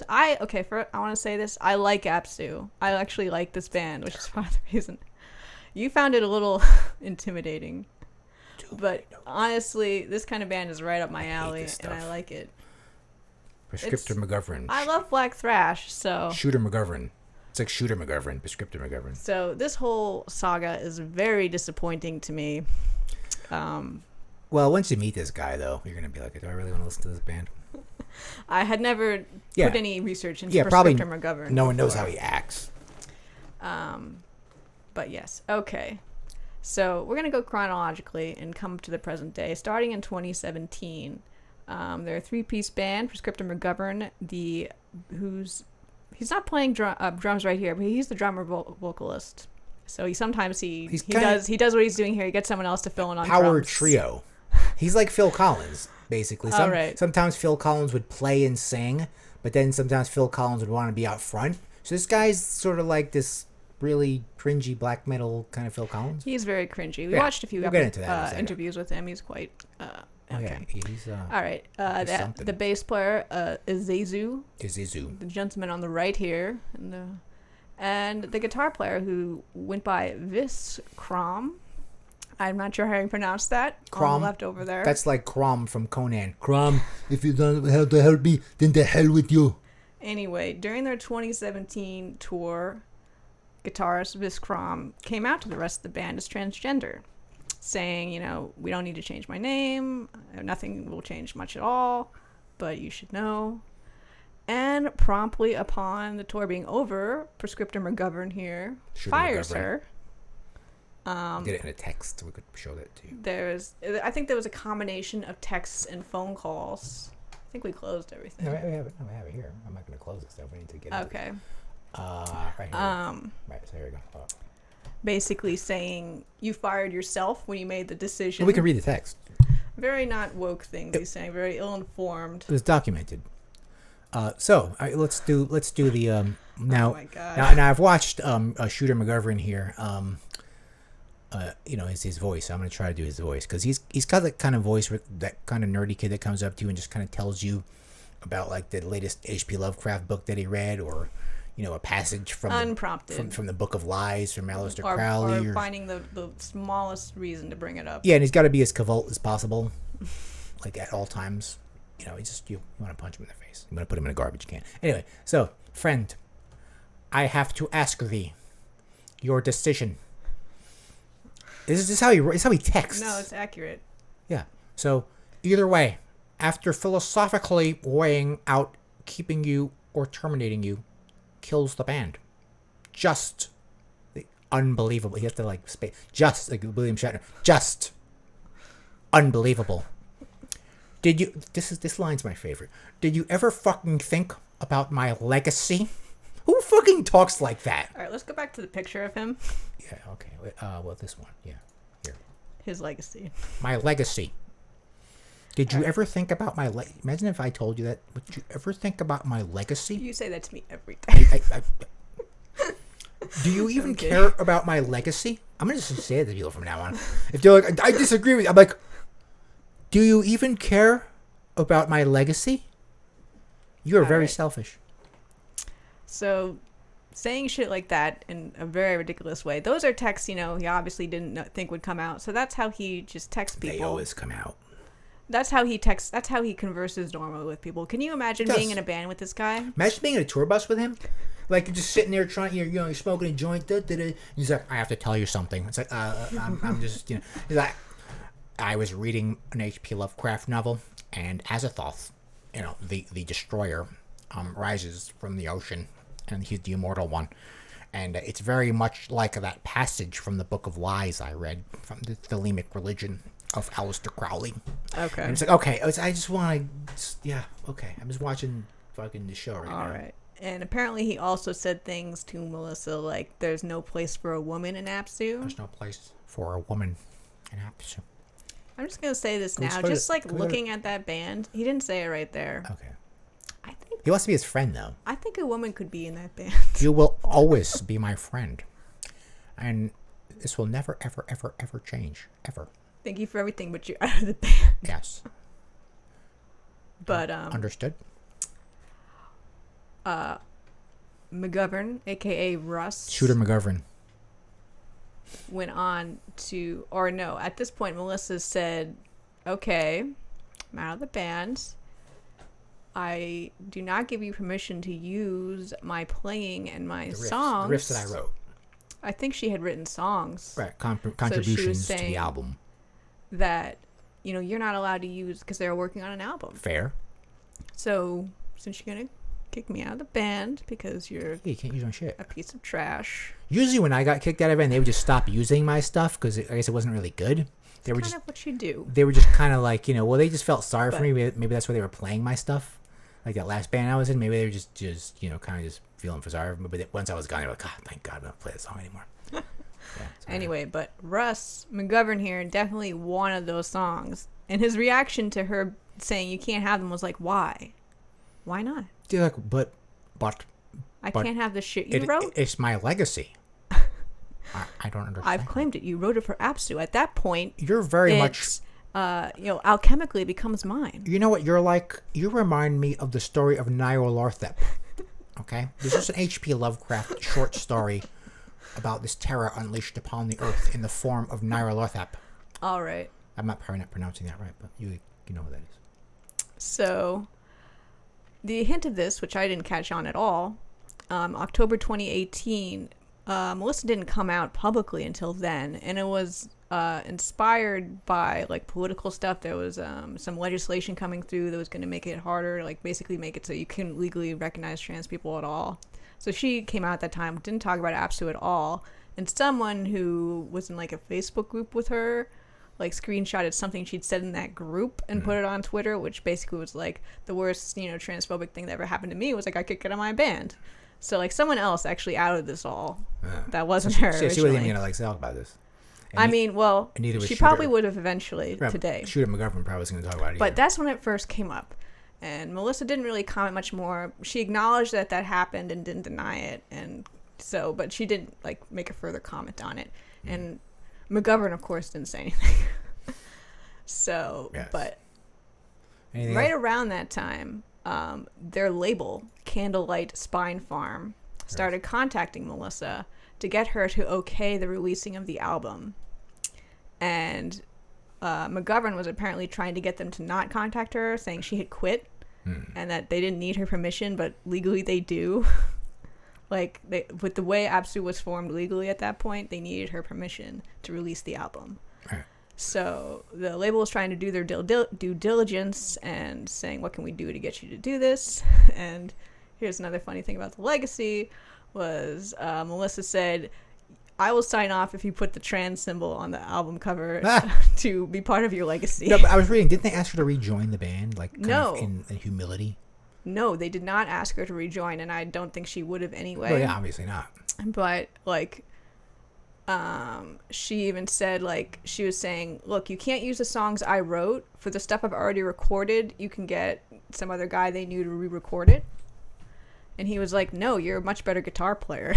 I want to say this. I like APSU. I actually like this band, which is part of the reason. You found it a little intimidating. But honestly, this kind of band is right up my alley, and I like it. Prescriptor McGovern. I love black thrash, so... Shooter McGovern. It's like Shooter McGovern, Prescriptor McGovern. So this whole saga is very disappointing to me. Well, once you meet this guy, though, you're going to be like, do I really want to listen to this band? I had never put any research into probably Prescriptor McGovern. No one knows how he acts. But yes, okay. So we're going to go chronologically and come to the present day. Starting in 2017, they're a three-piece band. Prescriptor McGovern, he's not playing drums right here, but he's the drummer vocalist. So he does what he's doing here. He gets someone else to fill in on power drums. trio. He's like Phil Collins, basically. Right. Sometimes Phil Collins would play and sing, but then sometimes Phil Collins would want to be out front. So this guy's sort of like this really cringy black metal kind of Phil Collins. He's very cringy. We Yeah, watched a few we'll get into that in a second. interviews with him. He's quite okay. Yeah, he's All right. he's something. The bass player is Zezu, Izizu. the gentleman on the right here, and the guitar player who went by Viskrom. I'm not sure how you pronounce that. On Crom. the left over there. That's like Crom from Conan. Crom, if you don't have to help me, then the hell with you. Anyway, during their 2017 tour, guitarist Viskrom came out to the rest of the band as transgender, saying, we don't need to change my name. Nothing will change much at all, but you should know. And promptly upon the tour being over, Prescriptor McGovern here fires her. Did it in a text. We could show that to you. I think there was a combination of texts and phone calls. I think we closed everything. No, we have it here. I'm not going to close this stuff. We need to get it. Okay. Right here. Right, so here we go. Oh. Basically saying you fired yourself when you made the decision. Well, we can read the text. Very not woke things he's saying. Very ill-informed. It was documented. So let's do the now. Oh my God. Now I've watched Shooter McGovern here. His voice. I'm gonna try to do his voice because he's got that kind of voice with that kind of nerdy kid that comes up to you and just kind of tells you about like the latest H.P. Lovecraft book that he read, or a passage from unprompted from the Book of Lies from Aleister Crowley, or finding the smallest reason to bring it up. Yeah, and he's got to be as cavalt as possible, like at all times. You want to punch him in the face. You want to put him in a garbage can. Anyway, so friend, I have to ask thee your decision. This is how he texts. No, it's accurate. Yeah. So either way, after philosophically weighing out keeping you or terminating you, kills the band. Just unbelievable. He has to like space. Just like William Shatner. Just unbelievable. Did you? This line's my favorite. Did you ever fucking think about my legacy? Who fucking talks like that? All right, let's go back to the picture of him. Yeah. Okay. Well, this one. Yeah. Here. His legacy. My legacy. Did you ever think about my Imagine if I told you that. Would you ever think about my legacy? You say that to me every day. Do you even care about my legacy? I'm going to just say it to people from now on. If they're like, I disagree with you, I'm like, do you even care about my legacy? You are very selfish. So, saying shit like that in a very ridiculous way, those are texts, he obviously didn't think would come out. So that's how he just texts people. They always come out. That's how he texts. That's how he converses normally with people. Can you imagine being in a band with this guy? Imagine being in a tour bus with him. Like you're just sitting there trying, you're smoking a joint. He's like, I have to tell you something. It's like, I'm just, he's like, I was reading an H.P. Lovecraft novel, and Azathoth, the destroyer, rises from the ocean, and he's the immortal one. And it's very much like that passage from the Book of Lies I read from the Thelemic religion of Aleister Crowley. Okay. And it's like, okay, I just want to, okay. I'm just watching fucking the show right now. All right. And apparently he also said things to Melissa like, there's no place for a woman in APSU. There's no place for a woman in APSU. I'm just going to say this now. Just like looking at that band, he didn't say it right there. Okay. I think he wants to be his friend, though. I think a woman could be in that band. You will always be my friend. And this will never, ever, ever, ever change. Ever. Thank you for everything, but you're out of the band. Yes. But, understood. McGovern, a.k.a. Russ. Shooter McGovern. Went on to, or no, at this point, Melissa said, okay, I'm out of the band. I do not give you permission to use my playing and my songs. The riffs that I wrote. I think she had written songs. Right, contributions to the album. That, you're not allowed to use because they were working on an album. Fair. So, since you're going to kick me out of the band because you can't use my shit. A piece of trash. Usually when I got kicked out of it, they would just stop using my stuff because I guess it wasn't really good. They were kind of what you do. They were just kind of like, they just felt sorry for me. Maybe that's why they were playing my stuff. Like that last band I was in, maybe they were just kind of just feeling for sorry for me. But once I was gone, they were like, God, thank God I don't play that song anymore. Anyway, but Russ McGovern here definitely wanted those songs. And his reaction to her saying you can't have them was like, why? Why not? They're like, but. I But can't have the shit you wrote. It's my legacy. I don't understand. I've claimed it. You wrote it for APSU. At that point, You're very much... alchemically it becomes mine. You know what you're like? You remind me of the story of Nyarlathotep. Okay? This is an H.P. Lovecraft short story about this terror unleashed upon the earth in the form of Nyarlathotep. All right. I'm probably not pronouncing that right, but you know what that is. So, the hint of this, which I didn't catch on at all, October 2018, Melissa didn't come out publicly until then, and it was inspired by like political stuff. There was some legislation coming through that was going to make it harder, like basically make it so you couldn't legally recognize trans people at all. So she came out at that time, didn't talk about APSU at all, and someone who was in like a Facebook group with her like screenshotted something she'd said in that group and put it on Twitter, which basically was like the worst, transphobic thing that ever happened to me was like I kicked out of my band. So like someone else actually outed this all. That wasn't her. She wasn't even gonna like talk about this. And she probably would have eventually today. Shooter McGovern probably was gonna talk about it. But that's when it first came up. And Melissa didn't really comment much more. She acknowledged that happened and didn't deny it, but she didn't like make a further comment on it. And McGovern, of course, didn't say anything. So, yes. But anything right else? Around that time, their label, Candlelight Spine Farm, started contacting Melissa to get her to okay the releasing of the album. And McGovern was apparently trying to get them to not contact her, saying she had quit and that they didn't need her permission, but legally they do. With the way APSU was formed legally at that point, they needed her permission to release the album. Right. So the label was trying to do their due diligence and saying, what can we do to get you to do this? And here's another funny thing about the legacy was Melissa said, I will sign off if you put the trans symbol on the album cover to be part of your legacy. No, but I was reading, didn't they ask her to rejoin the band? No. In humility? No, they did not ask her to rejoin, and I don't think she would have anyway. Well, yeah, obviously not. But, she even said, she was saying, look, you can't use the songs I wrote. For the stuff I've already recorded, you can get some other guy they knew to re-record it. And he was like, no, you're a much better guitar player.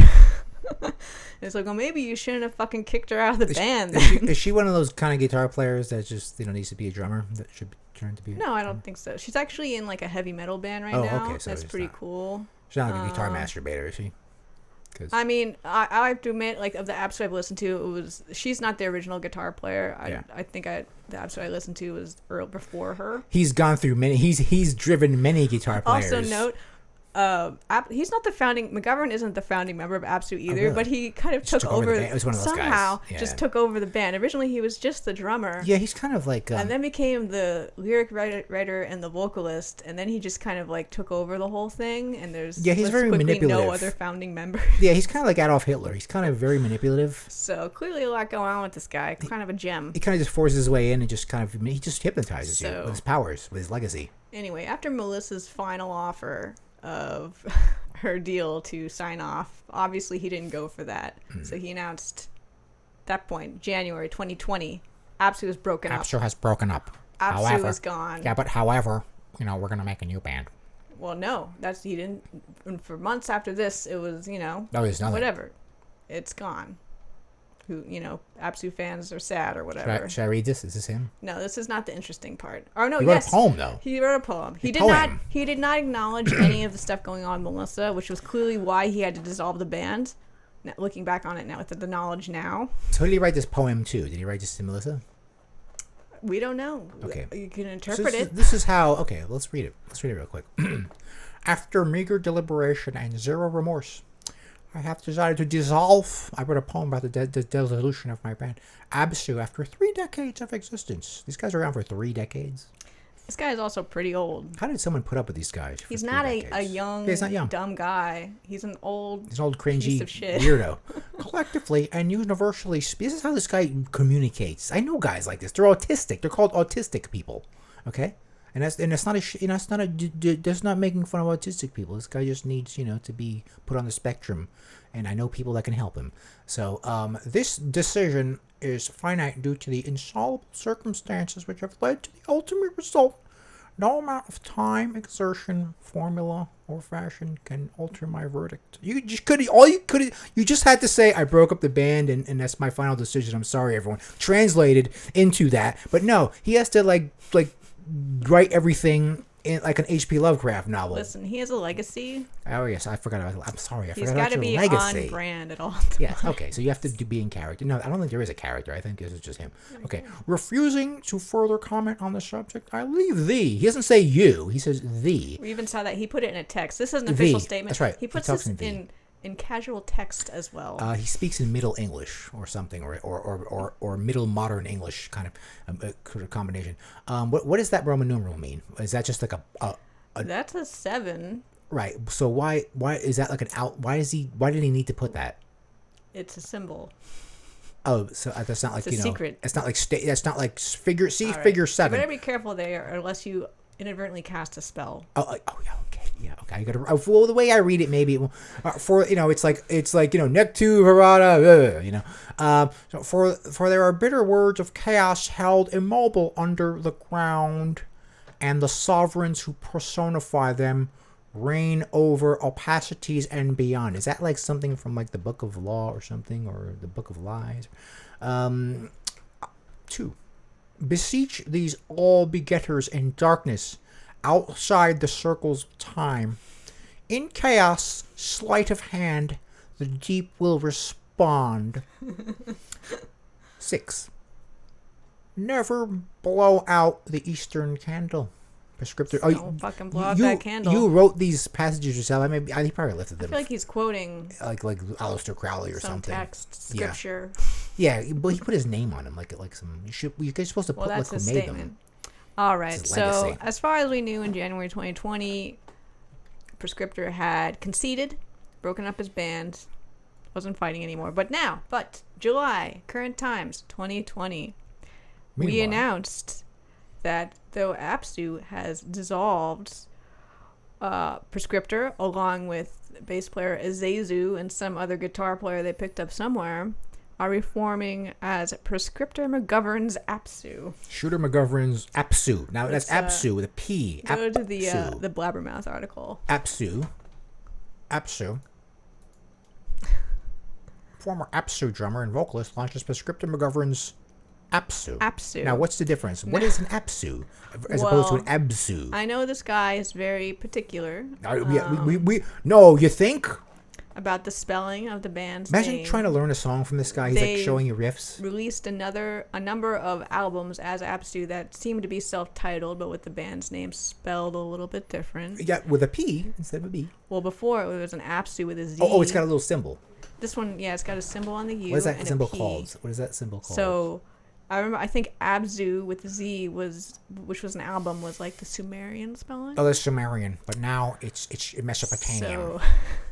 It's like, well, maybe you shouldn't have fucking kicked her out of the band. Is she one of those kind of guitar players that just, needs to be a drummer that should be turned to be? No, I don't think so. She's actually in a heavy metal band right now. Okay, so that's pretty cool. She's not like a guitar masturbator, is she? I mean, I have to admit, of the APSU I've listened to, she's not the original guitar player. I think the APSU I listened to was Earl before her. He's gone through many. He's driven many guitar players. Also note, he's not the founding. McGovern isn't the founding member of APSU either, really? But he kind of took over. It was one of those somehow guys. Yeah. Just took over the band. Originally, he was just the drummer. Yeah, he's kind of like. And then became the lyric writer and the vocalist, and then he just kind of took over the whole thing. And there's he's very manipulative. No other founding member. Yeah, he's kind of like Adolf Hitler. He's kind of very manipulative. So clearly, a lot going on with this guy. Kind of a gem. He kind of just forces his way in and just he just hypnotizes you with his powers, with his legacy. Anyway, after Melissa's final offer of her deal to sign off, obviously he didn't go for that. So he announced at that point, January 2020, APSU was broken up. APSU has broken up. APSU is gone. Yeah, but however, we're going to make a new band. Well, no, he didn't. And for months after this, it was, whatever. It's gone. APSU fans are sad or whatever. Should I read this? Is this him? No, this is not the interesting part. Oh no, he wrote a poem though. He wrote a poem. He did not acknowledge any of the stuff going on with Melissa, which was clearly why he had to dissolve the band. Now, looking back on it now, with the knowledge now. So who did he write this poem to? Did he write this to Melissa? We don't know. Okay. You can interpret it. This is how. Okay, let's read it. Let's read it real quick. After meager deliberation and zero remorse, I have decided to dissolve. I wrote a poem about the dissolution of my band, ABSU, after 3 decades of existence. These guys are around for 3 decades. This guy is also pretty old. How did someone put up with these guys? He's not a young, dumb guy. He's an old cringy piece of shit. Weirdo. Collectively and universally, this is how this guy communicates. I know guys like this. They're autistic. They're called autistic people. Okay. And that's not making fun of autistic people. This guy just needs, to be put on the spectrum, and I know people that can help him. So, this decision is finite due to the insoluble circumstances which have led to the ultimate result No amount of time, exertion, formula, or fashion can alter my verdict. You just you just had to say, I broke up the band and that's my final decision. I'm sorry, everyone. Translated into that. But no, he has to like write everything in like an H.P. Lovecraft novel. Listen, he has a legacy. Oh yes, I forgot about. I'm sorry, I He's forgot about your be legacy. on brand at all times. Yes, okay, so you have to be in character. No, I don't think there is a character. I think this is just him. Okay, refusing to further comment on the subject, I leave thee. He doesn't say you. He says thee. We even saw that he put it in a text. This is an official statement. That's right. He puts talks this in casual text as well. He speaks in Middle English or something, or Middle Modern English kind of combination. What does that Roman numeral mean? Is that just like a That's a 7. Right. So why is that like an out? Why did he need to put that? It's a symbol. Oh, so that's not like It's a secret. It's not like that's not like figure. See, Right. figure You 7. better be careful there, unless you inadvertently cast a spell. Oh yeah, okay. You gotta. Well, the way I read it, maybe for it's like neck to harada. So for there are bitter words of chaos held immobile under the ground, and the sovereigns who personify them reign over opacities and beyond. Is that like something from like the Book of Law or something, or the Book of Lies? 2. Beseech these all-begetters in darkness, outside the circles of time. In chaos, sleight of hand, the deep will respond. 6. Never blow out the eastern candle. Prescriptor. Don't fucking blow out that candle. You wrote these passages yourself. He probably lifted them. I feel like he's quoting like Aleister Crowley or some something. text, scripture. Yeah, but he put his name on them, like some. You're supposed to put Well, that's who his made statement. them. All right. It's his So legacy. as far as we knew, in January 2020, Prescriptor had conceded, broken up his band, wasn't fighting anymore. But July, current times, 2020, we Meanwhile. announced that though APSU has dissolved, Prescriptor, along with bass player Azazu and some other guitar player they picked up somewhere, are reforming as Prescriptor McGovern's APSU. Shooter McGovern's APSU. Now that's It's, APSU with a P. Go to the APSU. Blabbermouth article. APSU. Former APSU drummer and vocalist launches Prescriptor McGovern's APSU. APSU. Now, what's the difference? What is an APSU as opposed to an ABSU? I know this guy is very particular No, you think? about the spelling of the band's Imagine name. trying to learn a song from this guy. He's They like showing you riffs. Released a number of albums as APSU that seemed to be self-titled, but with the band's name spelled a little bit different. Yeah, with a P instead of a B. Well, before it was an APSU with a Z. Oh, it's got a little symbol. This one, yeah, it's got a symbol on the U. What is that and symbol a P. called? What is that symbol called? So, I think ABSU with the Z which was an album, was like the Sumerian spelling. Oh, that's Sumerian, but now it's Mesopotamian. So,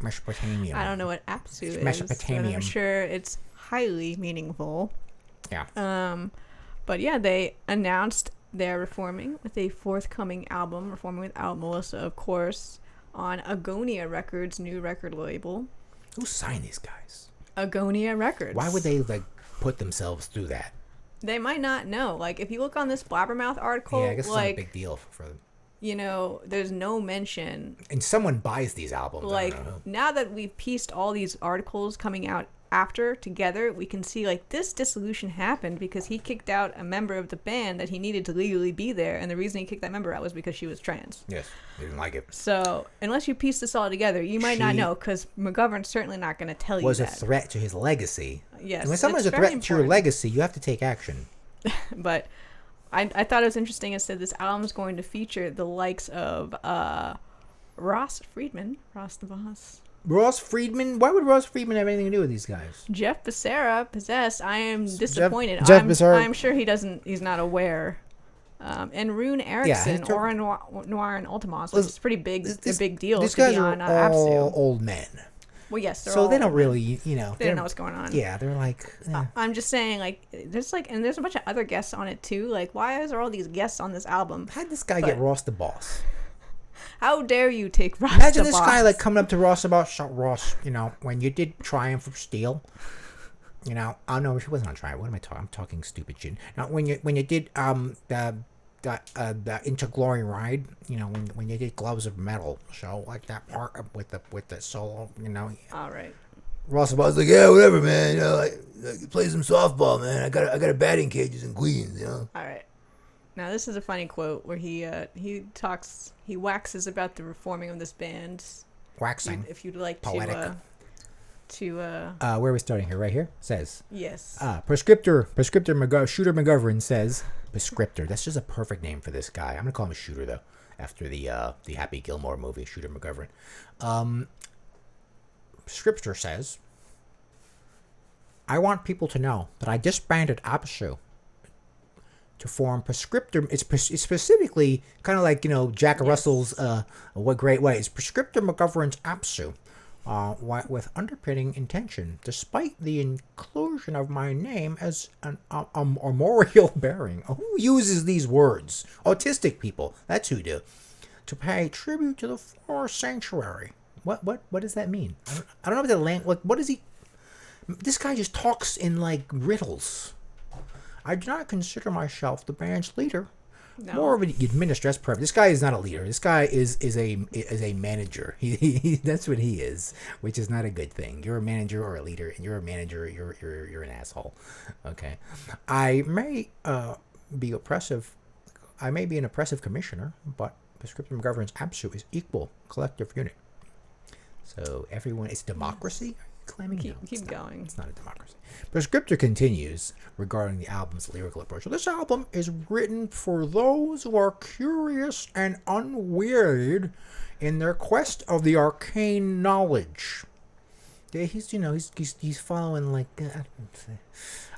Mesopotamian. I don't know what APSU is, but Mesopotamian. I'm sure it's highly meaningful. Yeah. But yeah, they announced they're reforming with a forthcoming album, reforming without Melissa, of course, on Agonia Records' new record label. Who signed these guys? Agonia Records. Why would they put themselves through that? They might not know. Like, if you look on this Blabbermouth article, Yeah, I guess it's not a big deal for them. There's no mention. And someone buys these albums. Like, now that we've pieced all these articles coming out after together, we can see like this dissolution happened because he kicked out a member of the band that he needed to legally be there, and the reason he kicked that member out was because she was trans. Yes, they didn't like it. So unless you piece this all together, you might not know, because McGovern's certainly not going to tell you was that. a threat to his legacy. Yes, and when someone's a it's threat very to your important. legacy, you have to take action. But I thought it was interesting. It said this album is going to feature the likes of Ross Friedman, Ross the Boss, Ross Friedman? Why would Ross Friedman have anything to do with these guys? Jeff Becerra, Possessed. I am disappointed. Jeff Becerra. I'm sure he's not aware. And Rune Erickson, Aura Noir and Ultimas, which is pretty big, a big deal These to guys be on are all APSU. old men. Well, yes, So they don't really, they don't know what's going on. Yeah, they're like... I'm just saying, like, there's a bunch of other guests on it too. Like, why is there all these guests on this album? How'd this guy get Ross the Boss? How dare you take Ross Imagine the this Boss? guy like coming up to Ross about, so Ross, when you did Triumph of Steel, oh no, she wasn't on Triumph. What am I talking? I'm talking stupid shit. Now when you did the got the Into Glory ride. You know, when you did Gloves of Metal show, like that part with the solo. You know. All right. Ross was like, yeah, whatever, man. You know, like play some softball, man. I got a batting cages in Queens. You know. All right. Now this is a funny quote where he waxes about the reforming of this band. Waxing. If you'd like Poetic. where are we starting here? Right here says. Yes. Prescriptor Shooter McGovern says. Prescriptor. That's just a perfect name for this guy. I'm gonna call him Shooter though, after the Happy Gilmore movie, Shooter McGovern. Prescriptor says. I want people to know that I disbanded APSU to form Prescriptor. It's specifically kind of like, you know, Jack Russell's What Great Way. It's Prescriptor McGovern's APSU. With underpinning intention, despite the inclusion of my name as a memorial bearing. Who uses these words? Autistic people. That's who do. To pay tribute to the former sanctuary. What does that mean? I don't know what the language. What is he? This guy just talks in like riddles. I do not consider myself the band's leader. No. More of an administrator. That's perfect. This guy is not a leader. This guy is a manager. He that's what he is, which is not a good thing. You're a manager or a leader, and you're a manager. You're an asshole. Okay, I may be oppressive. I may be an oppressive commissioner, but Prescriptive Governance APSU is equal collective unit. So everyone, it's democracy. Claiming keep going. It's not a democracy. Prescriptor continues regarding the album's lyrical approach. This album is written for those who are curious and unwearied in their quest of the arcane knowledge. He's following like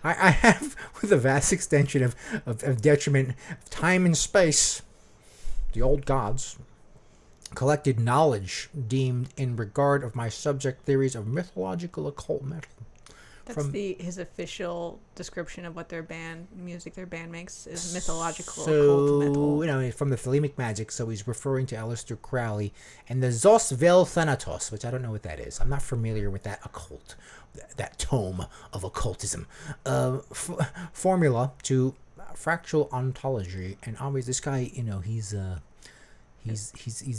I have with a vast extension of detriment, time and space, the old gods. Collected knowledge deemed in regard of my subject theories of mythological occult metal. That's his official description of what their band makes is mythological occult metal. You know, from the Thelemic Magic, so he's referring to Aleister Crowley and the Zos Vel Thanatos, which I don't know what that is. I'm not familiar with that occult, that tome of occultism. Formula to fractal ontology, and obviously this guy, you know, he's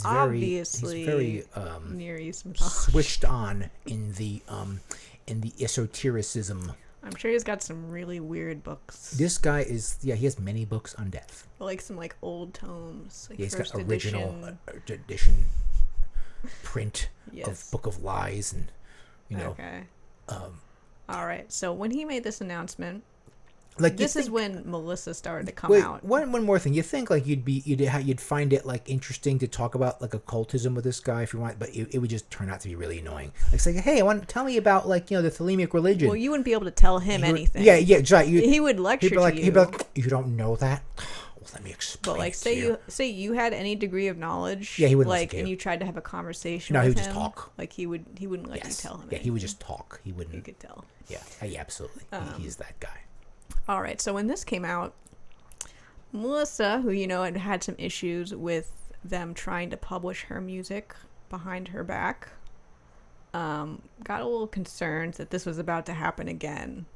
very Near East mythology. Switched on in the esotericism. I'm sure he's got some really weird books. This guy he has many books on death. Like some like old tomes, like he's first got original edition print of Book of Lies, and you know. Okay. All right. So when he made this announcement. Like this is when Melissa started to come out. One more thing. You think like you'd find it like interesting to talk about like occultism with this guy if you want, but it would just turn out to be really annoying. Like say, hey, tell me about like, you know, the Thelemic religion. Well, you wouldn't be able to tell him anything. Yeah, exactly. He would lecture he'd be like, to you. He'd be like, you don't know that? Well, let me explain. But like, say you had any degree of knowledge. Yeah, he wouldn't like, listen to you. And you tried to have a conversation. No, with he would him, just talk. Like he wouldn't let you tell him. Yeah, he would just talk. He wouldn't. You could tell. Yeah, absolutely. He's that guy. All right, so when this came out, Melissa, who, you know, had some issues with them trying to publish her music behind her back, got a little concerned that this was about to happen again.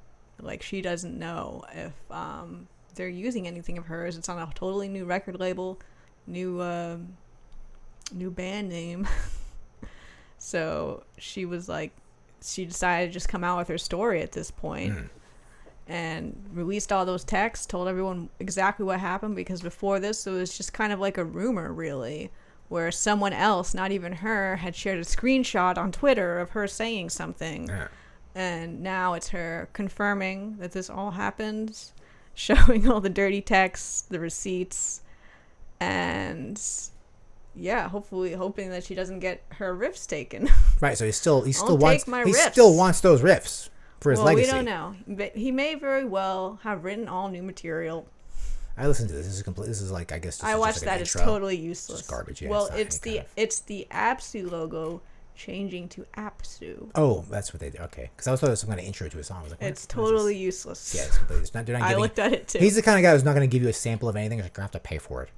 Like, she doesn't know if they're using anything of hers. It's on a totally new record label, new band name. So she was like, she decided to just come out with her story at this point. And released all those texts, told everyone exactly what happened, because before this it was just kind of like a rumor, really, where someone else, not even her, had shared a screenshot on Twitter of her saying something. And now it's her confirming that this all happened, showing all the dirty texts, the receipts, and hoping that she doesn't get her riffs taken. Right, so he still wants those riffs. For his legacy. We don't know, but he may very well have written all new material. I listened to this. This is like, I guess. I watched that. It's totally useless. It's garbage. Yeah, well, it's the ABSU logo changing to APSU. Oh, that's what they did. Okay, because I was thought it was some kind of intro to a song. I was like, it's totally useless. Yeah, it's completely. It's not, they're not I looked at it too. He's the kind of guy who's not going to give you a sample of anything. He's like, you're going to have to pay for it.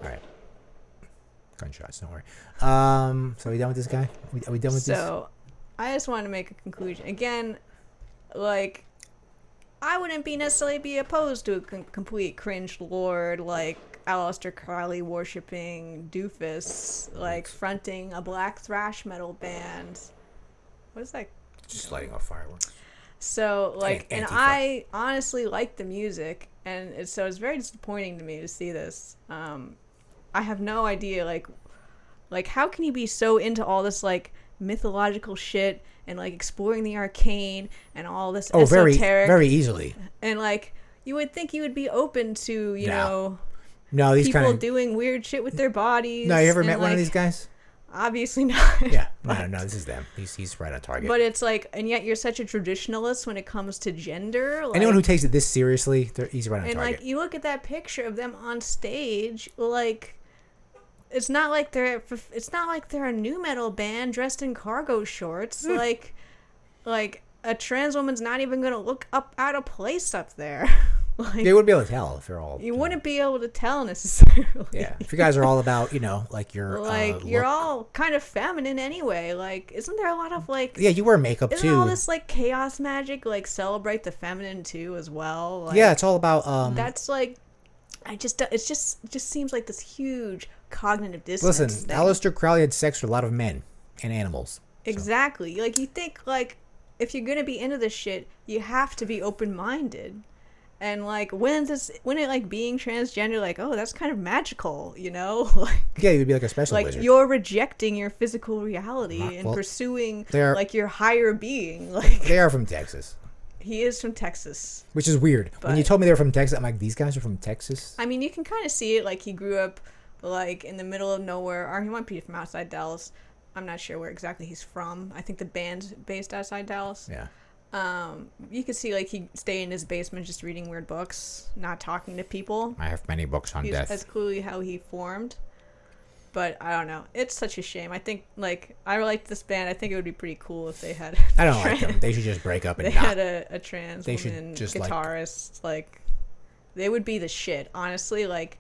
All right. Gunshots. Don't worry. So are we done with this guy? Are we done with this? So, I just wanted to make a conclusion again. Like, I wouldn't necessarily be opposed to a complete cringe lord, like Aleister Crowley worshipping doofus, like fronting a black thrash metal band. What is that? Just lighting off fireworks. So, like, and Antifa. I honestly like the music, and it's very disappointing to me to see this. I have no idea, like how can you be so into all this, like, mythological shit and, like, exploring the arcane and all this esoteric. Very easily. And, like, you would think you would be open to, you know, these people kinda... doing weird shit with their bodies. No, you ever met one of these guys? Obviously not. Yeah, no, this is them. He's right on target. But it's like, and yet you're such a traditionalist when it comes to gender. Like, anyone who takes it this seriously, he's right on target. And like, you look at that picture of them on stage, like, it's not like they're a nu metal band dressed in cargo shorts. like a trans woman's not even gonna look up out of place up there. Like, they wouldn't be able to tell if they're all. You wouldn't be able to tell necessarily. Yeah, if you guys are all about, like your you're all kind of feminine anyway. Like, isn't there a lot of like? Yeah, you wear makeup isn't too. All this like chaos magic like celebrate the feminine too as well? Like, yeah, it's all about. That's like, it just seems like this huge cognitive dissonance. Listen, Aleister Crowley had sex with a lot of men and animals. Exactly. So. Like, you think like if you're gonna be into this shit, you have to be open minded. And like when it like being transgender, like, oh, that's kind of magical, you know? Like, yeah, you'd be like a special like wizard. You're rejecting your physical reality and pursuing like your higher being. Like, they are from Texas. He is from Texas, which is weird. When you told me they were from Texas, I'm like, these guys are from Texas. I mean, you can kind of see it. Like, he grew up like in the middle of nowhere, or he might be from outside Dallas. I'm not sure where exactly he's from. I think the band's based outside Dallas. Yeah. You could see like he stay in his basement just reading weird books, not talking to people. I have many books on death. That's clearly how he formed. But I don't know. It's such a shame. I think like I like this band. I think it would be pretty cool if they had. I don't like them. They should just break up and. They had a trans they woman should just guitarist. Like, they would be the shit. Honestly, like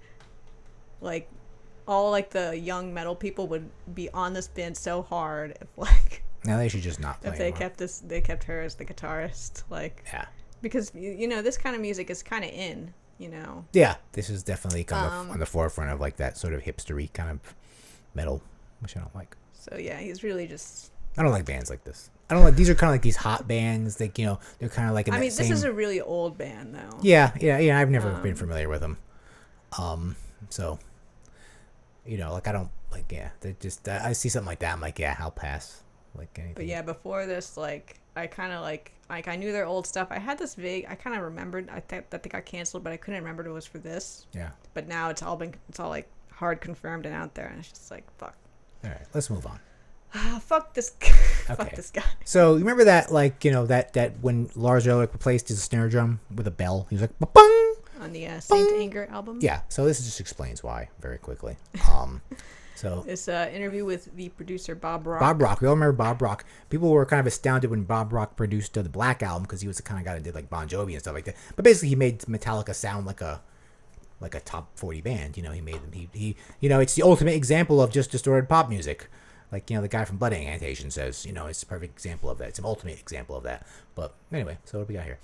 all like the young metal people would be on this band so hard if like. Now they should just not play. If they kept her as the guitarist, like, yeah, because this kind of music is kind of in, Yeah, this is definitely kind of on the forefront of like that sort of hipstery kind of metal, which I don't like. So yeah, he's really just. I don't like bands like this. I don't like. These are kind of like these hot bands. Like they're kind of like. This is a really old band though. Yeah. I've never been familiar with them. So. Like I don't like. Yeah, they just. I see something like that. I'm like, yeah, I'll pass. Like anything. But yeah, before this, like I kind of like I knew their old stuff. I had this vague. I kind of remembered. I thought that they got canceled, but I couldn't remember it was for this. Yeah. But now it's all like hard confirmed and out there, and it's just like fuck. All right, let's move on. Fuck this. Fuck this guy. So you remember that that when Lars Ulrich replaced his snare drum with a bell, he was like ba-bung! On the Saint Anger album. Yeah. So this just explains why very quickly. So this interview with the producer Bob Rock. Bob Rock, we all remember Bob Rock. People were kind of astounded when Bob Rock produced the Black Album because he was the kind of guy that did like Bon Jovi and stuff like that. But basically, he made Metallica sound like a top 40 band. He made them. He it's the ultimate example of just distorted pop music. Like the guy from Blood Incantation says, it's a perfect example of that. It's an ultimate example of that. But anyway, so what do we got here?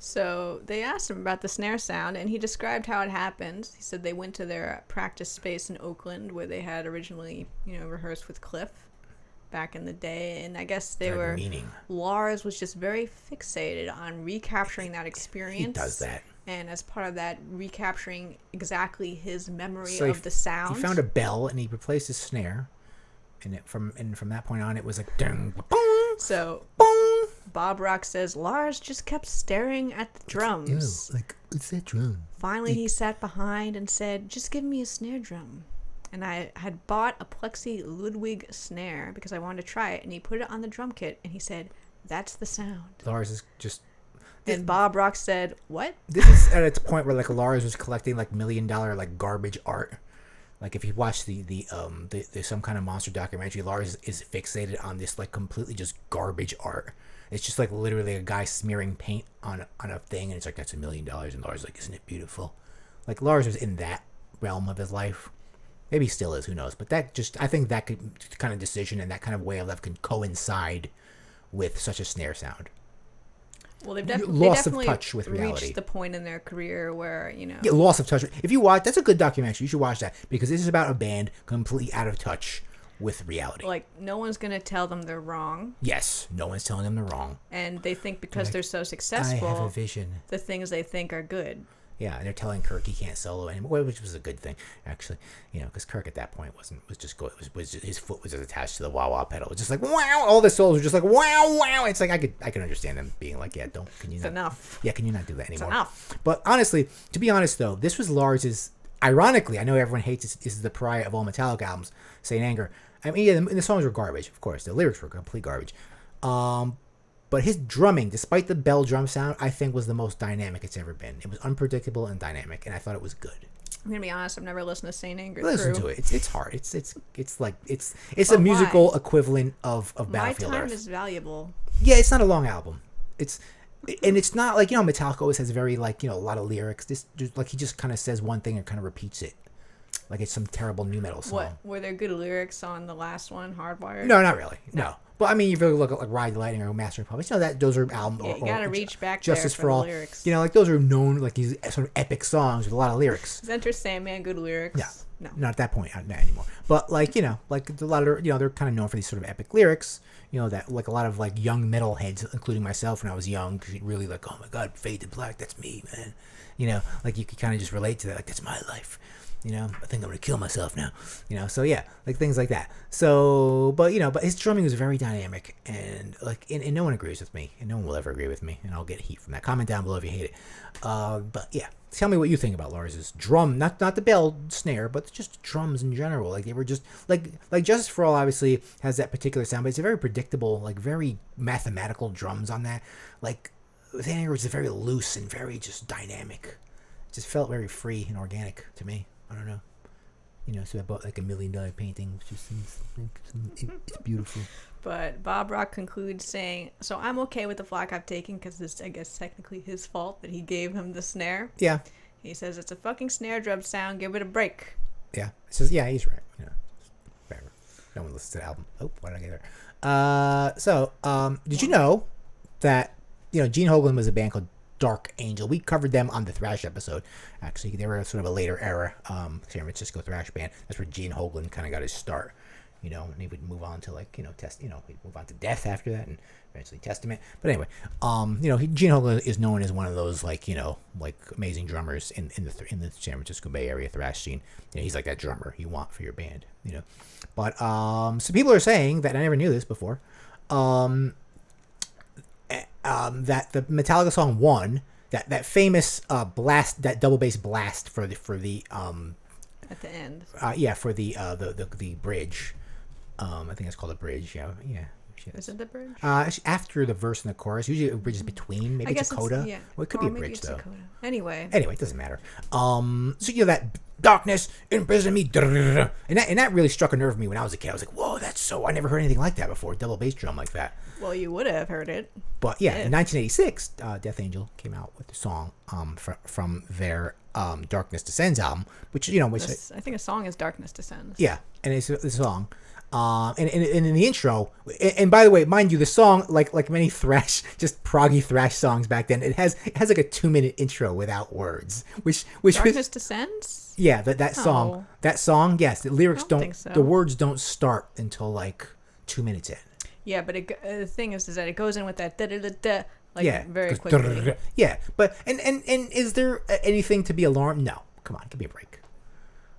So they asked him about the snare sound, and he described how it happened. He said they went to their practice space in Oakland, where they had originally, rehearsed with Cliff back in the day. And I guess Lars was just very fixated on recapturing that experience. He does that. And as part of that, recapturing exactly his memory of the sound. He found a bell, and he replaced his snare. And from that point on, it was like, ding, boom, so boom. Bob Rock says Lars just kept staring at the drums. Ew, like, what's that drum? Finally, he sat behind and said, just give me a snare drum. And I had bought a Plexi Ludwig snare because I wanted to try it. And he put it on the drum kit, and he said, that's the sound. Lars is just... And Bob Rock said, what? This is at its point where, like, Lars was collecting, like, $1 million, like, garbage art. Like, if you watch the some kind of monster documentary, Lars is fixated on this, like, completely just garbage art. It's just, like, literally a guy smearing paint on a thing, and it's like, that's $1 million. And Lars is like, isn't it beautiful? Like, Lars was in that realm of his life. Maybe he still is, who knows? But I think that kind of decision and that kind of way of life can coincide with such a snare sound. Well, they loss definitely of touch with reality. Reached the point in their career where, you know. Yeah, loss of touch. If you watch, that's a good documentary. You should watch that because this is about a band completely out of touch with reality. Like, no one's going to tell them they're wrong. Yes, no one's telling them they're wrong. And they think because they're so successful, I have a vision. The things they think are good. Yeah, and they're telling Kirk he can't solo anymore, which was a good thing, actually. You know, because Kirk at that point was his foot was just attached to the wah wah pedal. It was just like wow, all the solos were just like wow wow. It's like I can understand them being like, yeah, It's enough. Yeah, can you not do that anymore? It's enough. But honestly, to be honest though, this was Lars's. Ironically, I know everyone hates this is the pariah of all Metallica albums, Saint Anger. I mean, yeah, the songs were garbage, of course. The lyrics were complete garbage. But his drumming, despite the bell drum sound, I think was the most dynamic it's ever been. It was unpredictable and dynamic, and I thought it was good. I'm gonna be honest. I've never listened to Saint Anger. Listen to it. It's hard. It's a musical equivalent of Battlefield My time Earth. is valuable. Yeah, it's not a long album. It's not like, you know, Metallica always has very, like, you know, a lot of lyrics. This like he just kind of says one thing and kind of repeats it, like it's some terrible new metal song. What were there good lyrics on the last one, Hardwired? No, not really. No. But I mean, if you really look at like Ride the Lightning or Master of Puppets, you know that those are albums. Yeah, you gotta reach back Justice there for All. the lyrics. You know, like those are known like these sort of epic songs with a lot of lyrics. Is Enter Sandman good lyrics? No, not at that point, not anymore. But like, you know, like a lot of, you know, they're kind of known for these sort of epic lyrics. You know, that like a lot of like young metalheads, including myself when I was young, because you'd really like, oh my God, Fade to Black, that's me, man. You know, like you could kind of just relate to that, like that's my life. You know, I think I'm gonna kill myself now. You know, so yeah, like things like that. So, but you know, but his drumming was very dynamic, and like, and no one agrees with me, and no one will ever agree with me, and I'll get heat from that. Comment down below if you hate it. But yeah, tell me what you think about Lars's drum, not the bell snare, but just drums in general. Like they were just like Justice for All obviously has that particular sound, but it's a very predictable, like very mathematical drums on that. Like Saint Anger was very loose and very just dynamic. It just felt very free and organic to me. I don't know. You know, so I bought like $1 million painting. It's beautiful. But Bob Rock concludes saying, so I'm okay with the flack I've taken because it's, I guess, technically his fault that he gave him the snare. Yeah. He says, it's a fucking snare drum sound. Give it a break. Yeah. It says, yeah, he's right. You know, whatever. No one listens to the album. Oh, why did I get there? Did you know that, you know, Gene Hoglan was a band called Dark Angel? We covered them on the thrash episode. Actually, they were sort of a later era San Francisco thrash band. That's where Gene Hoglan kind of got his start. You know, and he would move on to like, you know, he'd move on to Death after that, and eventually Testament. But anyway, you know, Gene Hoglan is known as one of those like, you know, like amazing drummers in the San Francisco Bay Area thrash scene. You know, he's like that drummer you want for your band. You know, but some people are saying that, I never knew this before. That the Metallica song "One," that famous blast, that double bass blast for the at the end. For the bridge. I think it's called a bridge. Yeah. Is it the bridge? After the verse and the chorus, usually a bridge is between. Maybe it's a coda. Yeah. Well, it could be a bridge though. Anyway, it doesn't matter. So you know that darkness imprison me, and that really struck a nerve with me when I was a kid. I was like, whoa, that's so. I never heard anything like that before. Double bass drum like that. Well, you would have heard it. But yeah, in 1986, Death Angel came out with the song from their Darkness Descends album, which you know, I think a song is Darkness Descends. Yeah, and it's a song. And in the intro, and by the way, mind you, the song, like many thrash, just proggy thrash songs back then, it has like a 2-minute intro without words, which Darkness Descends. Yeah, that song, yes, the lyrics don't, think so. The words don't start until like 2 minutes in. Yeah, but the thing is that it goes in with that da-da-da-da, like very goes, quickly. Yeah, but and is there anything to be alarmed? No, come on, give me a break.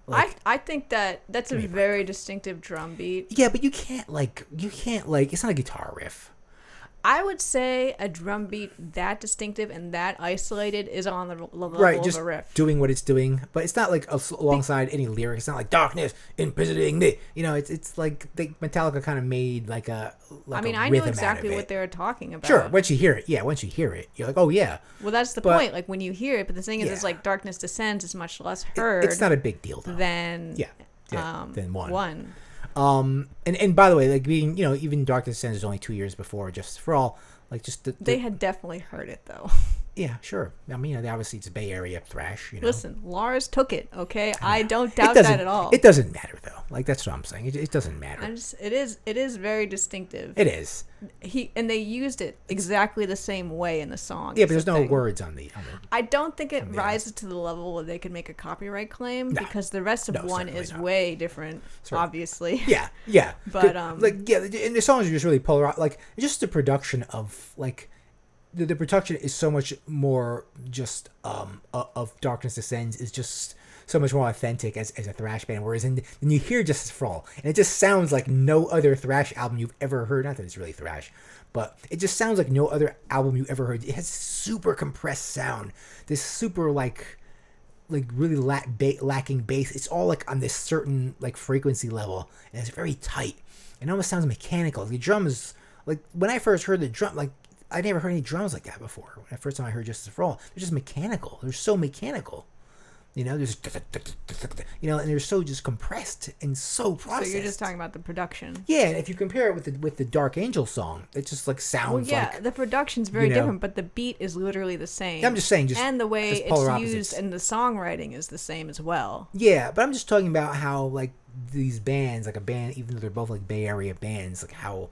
Like, I think that's a very distinctive drum beat. Yeah, but you can't like it's not a guitar riff. I would say a drum beat that distinctive and that isolated is on the level just of a riff. Doing what it's doing, but it's not like alongside any lyric. It's not like darkness imprisoning me. You know, it's like Metallica kind of made like a. Like I mean, I knew exactly what they were talking about. Sure, once you hear it, you're like, oh yeah. Well, that's the point. Like when you hear it, but the thing is, it's like Darkness Descends is much less heard. It's not a big deal though. Than than One. And by the way, like being, even Dark Descent is only 2 years before Justice for All. Like just they had definitely heard it though. Yeah, sure. I mean, obviously it's Bay Area thrash. Listen, Lars took it. Okay, I don't doubt that at all. It doesn't matter though. Like that's what I'm saying. It doesn't matter. It is very distinctive. It is. And they used it exactly the same way in the song. Yeah, but there's no words on the. I don't think it rises to the level where they could make a copyright claim because the rest of one is way different. Certainly. Obviously. Yeah. But and the songs are just really polar. Like just the production of like. The production is so much more just of Darkness Descends is just so much more authentic as a thrash band. Whereas when you hear Justice for All, and it just sounds like no other thrash album you've ever heard. Not that it's really thrash, but it just sounds like no other album you ever heard. It has super compressed sound, this super like really lacking bass. It's all like on this certain like frequency level, and it's very tight. It almost sounds mechanical. The drums, like when I first heard the drum, like. I never heard any drums like that before. The first time I heard Justice for All, they're just mechanical. They're so mechanical. There's, and they're so just compressed and so processed. So you're just talking about the production. Yeah, and if you compare it with the Dark Angel song, it just like sounds like... the production's very different, but the beat is literally the same. I'm just saying, and the way it's used and the songwriting is the same as well. Yeah, but I'm just talking about how like these bands, like a band, even though they're both like Bay Area bands, like how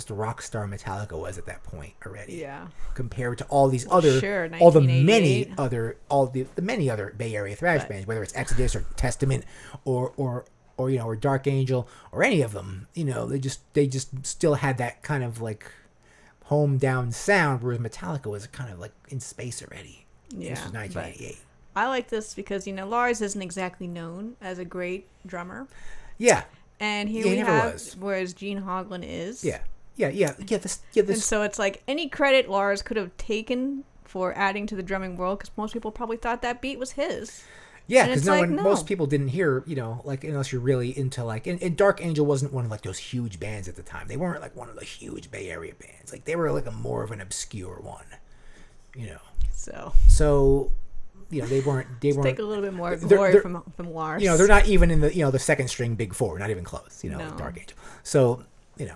rock star Metallica was at that point already. Yeah. Compared to all these the many other Bay Area thrash bands, whether it's Exodus or Testament or Dark Angel or any of them, they just still had that kind of like home down sound, whereas Metallica was kind of like in space already. Yeah. This was 1988. I like this because Lars isn't exactly known as a great drummer. Yeah. And here we have, whereas Gene Hoglan is. Yeah. This. And so it's like any credit Lars could have taken for adding to the drumming world, because most people probably thought that beat was his. Yeah, because most people didn't hear, like unless you're really into like, and Dark Angel wasn't one of like those huge bands at the time. They weren't like one of the huge Bay Area bands. Like they were like more of an obscure one, So. They weren't. Take a little bit more glory from Lars. They're not even in the second string Big Four. Not even close. No. Dark Angel. So and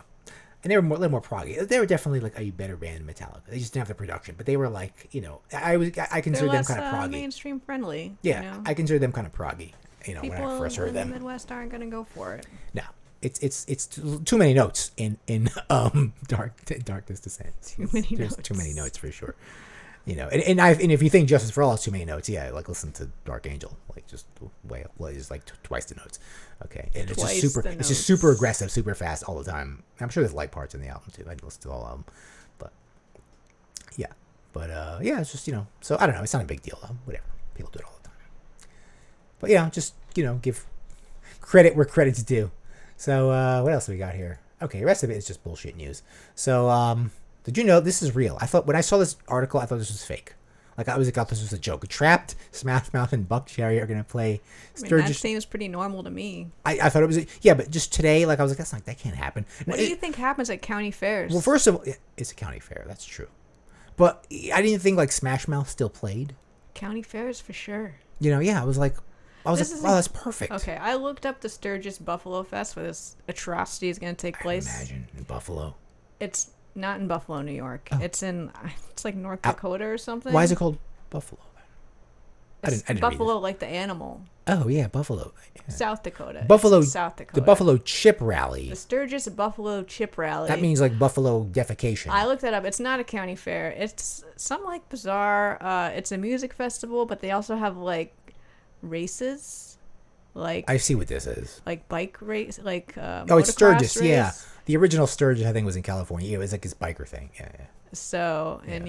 they were a little more proggy. They were definitely like a better band than Metallica. They just didn't have the production, but they were like I consider them kind of proggy. Mainstream friendly. Yeah, I consider them kind of proggy. People when I first heard them. In the Midwest aren't going to go for it. No. It's too many notes in Darkness Descends. There's too many notes for sure. And if you think Justice for All has too many notes, like listen to Dark Angel, like just like twice the notes, okay? And it's just super aggressive, super fast all the time. I'm sure there's light parts in the album too. I didn't listen to all of them, it's just So I don't know. It's not a big deal though. Whatever, people do it all the time. But just give credit where credit's due. So what else do we got here? Okay, the rest of it is just bullshit news. So did you know this is real? I thought when I saw this article, I thought this was fake. Like I thought this was a joke. Trapt, Smashmouth, and Buckcherry are gonna play Sturgis. That seems pretty normal to me. I thought it was but just today, like I was like, that can't happen. What do you think happens at county fairs? Well, first of all, it's a county fair. That's true. But I didn't think like Smashmouth still played. County fairs for sure. I was like, wow, that's perfect. Okay, I looked up the Sturgis Buffalo Fest where this atrocity is going to take place. Imagine in Buffalo. It's not in Buffalo, New York. Oh. It's like North Dakota or something. Why is it called Buffalo? I didn't Buffalo, like the animal. Oh yeah, Buffalo. Yeah. South Dakota. South Dakota. The Buffalo Chip Rally. The Sturgis Buffalo Chip Rally. That means like Buffalo defecation. I looked that up. It's not a county fair. It's some like bizarre. It's a music festival, but they also have like races. Like I see what this is. Like bike race, like it's Sturgis. Race. Yeah, the original Sturgis I think was in California. It was like his biker thing. Yeah. So, and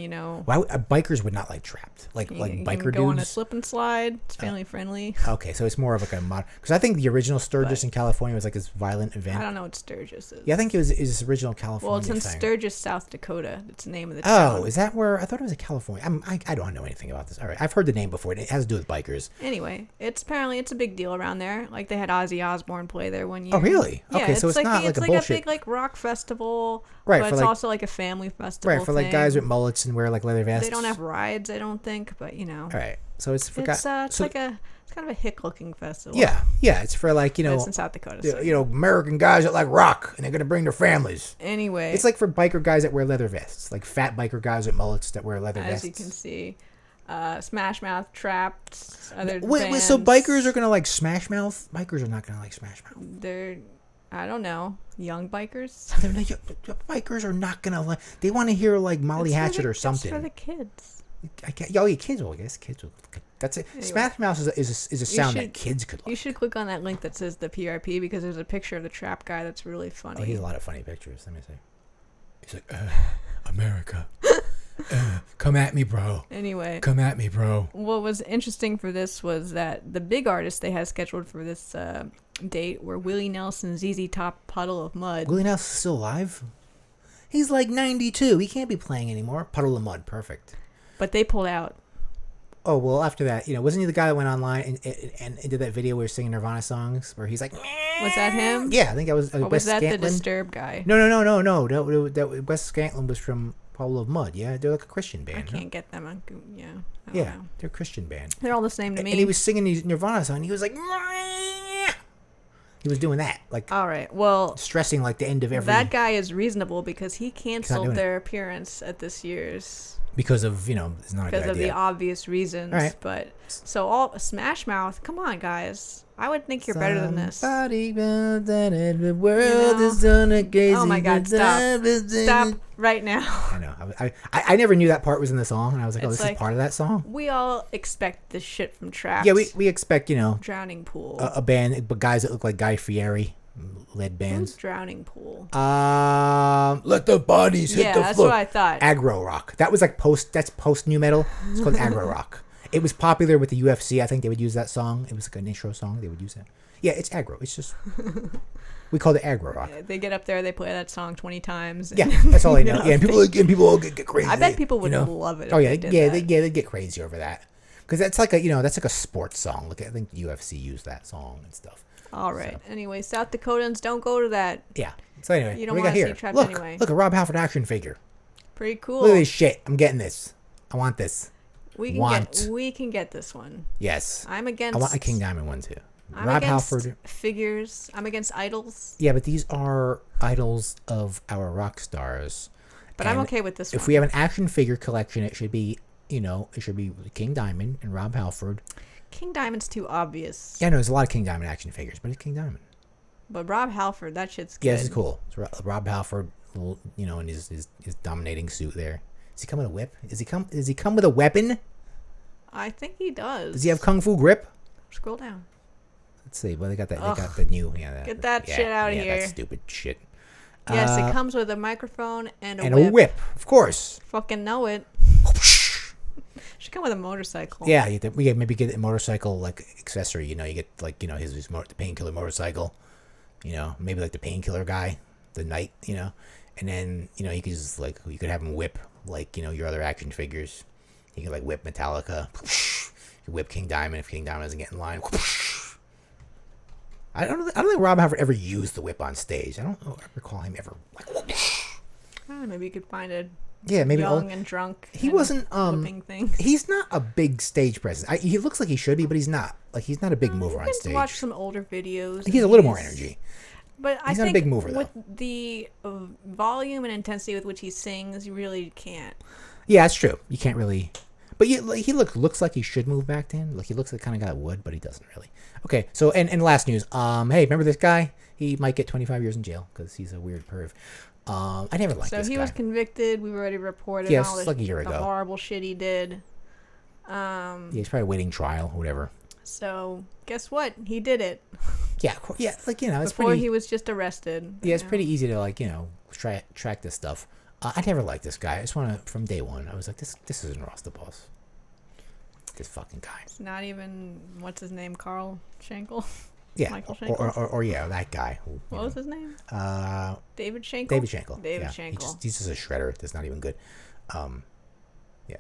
why bikers would not like Trapt, like biker dudes. Go on a slip and slide. It's family friendly. Okay, so it's more of like a mod, because I think the original Sturgis in California was like this violent event. I don't know what Sturgis is. Yeah, I think it was this original California. Well, it's in thing. Sturgis, South Dakota. It's the name of the town. Oh, is that where? I thought it was in California. I don't know anything about this. All right, I've heard the name before. It has to do with bikers. Anyway, it's a big deal around there. Like they had Ozzy Osbourne play there one year. Oh, really? Okay, so it's not like a bullshit. Big like rock festival, Right, but for it's like- also like a family festival. Right, for like thing. guys with mullets and wear like leather vests. They don't have rides, I don't think, but you know. All right, so it's for It's guys. So, like it's kind of a hick looking festival. yeah, it's for like But it's in South Dakota. So. American guys that like rock and they're gonna bring their families. Anyway, It's like for biker guys that wear leather vests, like fat biker guys with mullets that wear leather as vests. you can see, Smashmouth, Trapt, other Wait, so bikers are gonna like Smashmouth? Bikers are not gonna like Smashmouth. They're, I don't know, young bikers. Bikers are not gonna like. They want to hear like Molly It's for Hatchet the- or something. It's for the kids. I can't. Oh, yeah, kids will. I guess kids will. That's it. Anyway. Smashmouth is a sound that kids could like. You should click on that link that says the PRP because there's a picture of the trap guy that's really funny. Oh, he has a lot of funny pictures. Let me see. He's like, America, come at me, bro. Anyway, Come at me, bro. what was interesting for this was that the big artists they had scheduled for this date were Willie Nelson, ZZ Top, Puddle of Mud. Willie Nelson's still alive? He's like 92. He can't be playing anymore. Puddle of Mud, perfect. But they pulled out. Oh, well, after that, wasn't he the guy that went online and did that video where he was singing Nirvana songs where he's like, Was that him? yeah, I think that was Or was Wes that the Scantlin. Disturbed guy? No. That Wes Scantlin was from Puddle of Mud. Yeah, they're like a Christian band. I huh? can't get them. I don't Yeah, know. they're a Christian band. They're all the same to me. And he was singing these Nirvana songs. And he was like, he was doing that, like all right. Well, stressing like the end of every. that guy is reasonable because he doing canceled it. their appearance at this year's because of it's not a because good of the idea. obvious reasons. All right. But so all Smash Mouth, come on, guys. I would think you're better than this. Somebody else that the world is on a crazy. Oh my God! Stop right now. I know. I never knew that part was in the song, and I was like, oh, It's this like- is part of that song. We all expect this shit from Trapt. Yeah, we expect Drowning Pool. a band, but guys that look like Guy Fieri led Who's bands. Drowning Pool? Let the bodies hit Yeah, the that's floor. what I thought. Aggro rock. That was like post new metal. It's called aggro rock. It was popular with the UFC. I think they would use that song. It was like an intro song. They would use that. Yeah, it's aggro. It's just we call it aggro rock. They get up there, they play that song 20 times. Yeah, that's all I know. know, Yeah, and people all get crazy. I bet people would love it. Oh if yeah, they did yeah, that. they get crazy over that because that's like a sports song. Look, I think the UFC used that song and stuff. All right. Anyway, South Dakotans, don't go to that. Yeah. So anyway, You don't what we got wanna here? see Trapt Look, anyway. look, a Rob Halford action figure. Pretty cool. Look at this shit. I'm getting this. I want this. We can get this one. Yes. I'm against. I want a King Diamond one too. I'm Rob against Halford. figures. I'm against idols. Yeah, but these are idols of our rock stars. But I'm And okay with this one. If we have an action figure collection, it should be, it should be King Diamond and Rob Halford. King Diamond's too obvious. Yeah, no, there's a lot of King Diamond action figures, but it's King Diamond. But Rob Halford, that shit's good. Yeah, this is cool. It's Rob Halford, in his dominating suit there. Does he come with a whip? Does he come with a weapon? I think he does. Does he have kung fu grip? Scroll down. Let's see. Well, they got Ugh. the new. Yeah, Get that shit outta here. That stupid shit. Yes, it comes with a microphone and a and whip. a whip, of course. Fucking know it. Should come with a motorcycle. Yeah, we maybe get a motorcycle like accessory. You get like his the painkiller motorcycle. Maybe like the painkiller guy, the Nite. And then you could just you could have him whip like your other action figures. You could like whip Metallica. You could whip King Diamond if King Diamond doesn't get in line. I don't think Rob Halford ever used the whip on stage. I don't recall him ever Maybe you could find a maybe young and drunk. he and wasn't whipping things. he's not a big stage presence. He looks like he should be, but he's not. Like he's not a big mover You on can stage. watch some older videos. He has a little more energy. But I He's not a think big mover, though. with the volume and intensity with which he sings, you really can't. Yeah, that's true. You can't really. But he looks like he should move back then. Like he looks like the kind of guy that would, but he doesn't really. Okay, so and last news. Hey, remember this guy? He might get 25 years in jail because he's a weird perv. I never liked this guy. So he was convicted. We've already reported Yeah, all it's like a year the ago. horrible shit he did. Yeah, he's probably waiting trial or whatever. So guess what? He did it Yeah, yeah. Like it's before pretty. he was just arrested. Yeah, it's pretty easy to track this stuff. I never liked this guy. I just want to from day one. I was like, this isn't Ross the Boss. This fucking guy. It's not even what's his name, Carl Schenkel. Yeah, Michael Schenkel. or yeah, that guy. What was his name? David Schenkel. David Schenkel. David yeah. Schenkel. He's just a shredder. That's not even good. Yeah.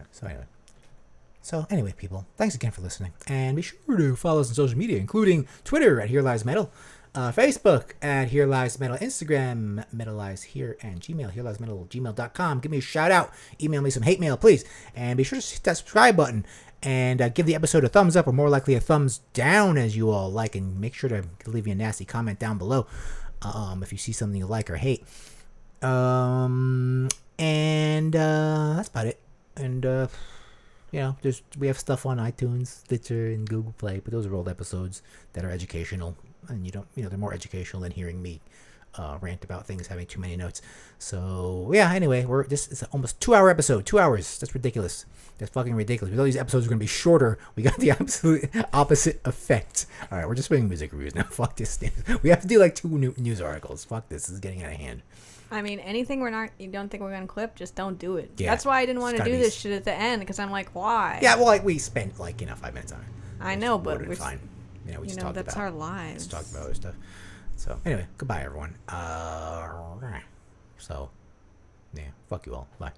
So anyway, people, thanks again for listening, and be sure to follow us on social media, including Twitter at hereliesmetal, Facebook at Here Lies Metal. Instagram, Metal Lies Here, and Gmail, hereliesmetal@gmail.com. Give me a shout out. Email me some hate mail, please. And be sure to hit that subscribe button. And give the episode a thumbs up, or more likely a thumbs down, as you all like. And make sure to leave me a nasty comment down below if you see something you like or hate. And that's about it. And we have stuff on iTunes, Stitcher, and Google Play, but those are old episodes that are educational, and they're more educational than hearing me rant about things having too many notes. So yeah, anyway, it's almost 2-hour episode. 2 hours. That's ridiculous. That's fucking ridiculous. We thought these episodes were going to be shorter. We got the absolute opposite effect. All right, we're just doing music reviews now. Fuck this. We have to do like 2 news articles. Fuck this. This is getting out of hand. I mean, anything you don't think we're going to clip, just don't do it. Yeah, that's why I didn't want to do this shit at the end, because I'm like, why? Yeah, well, we spent 5 minutes on it. I know, but we're fine. We just talked that's about, our lives. Just talked about other stuff. So anyway, goodbye everyone. So yeah, fuck you all. Bye.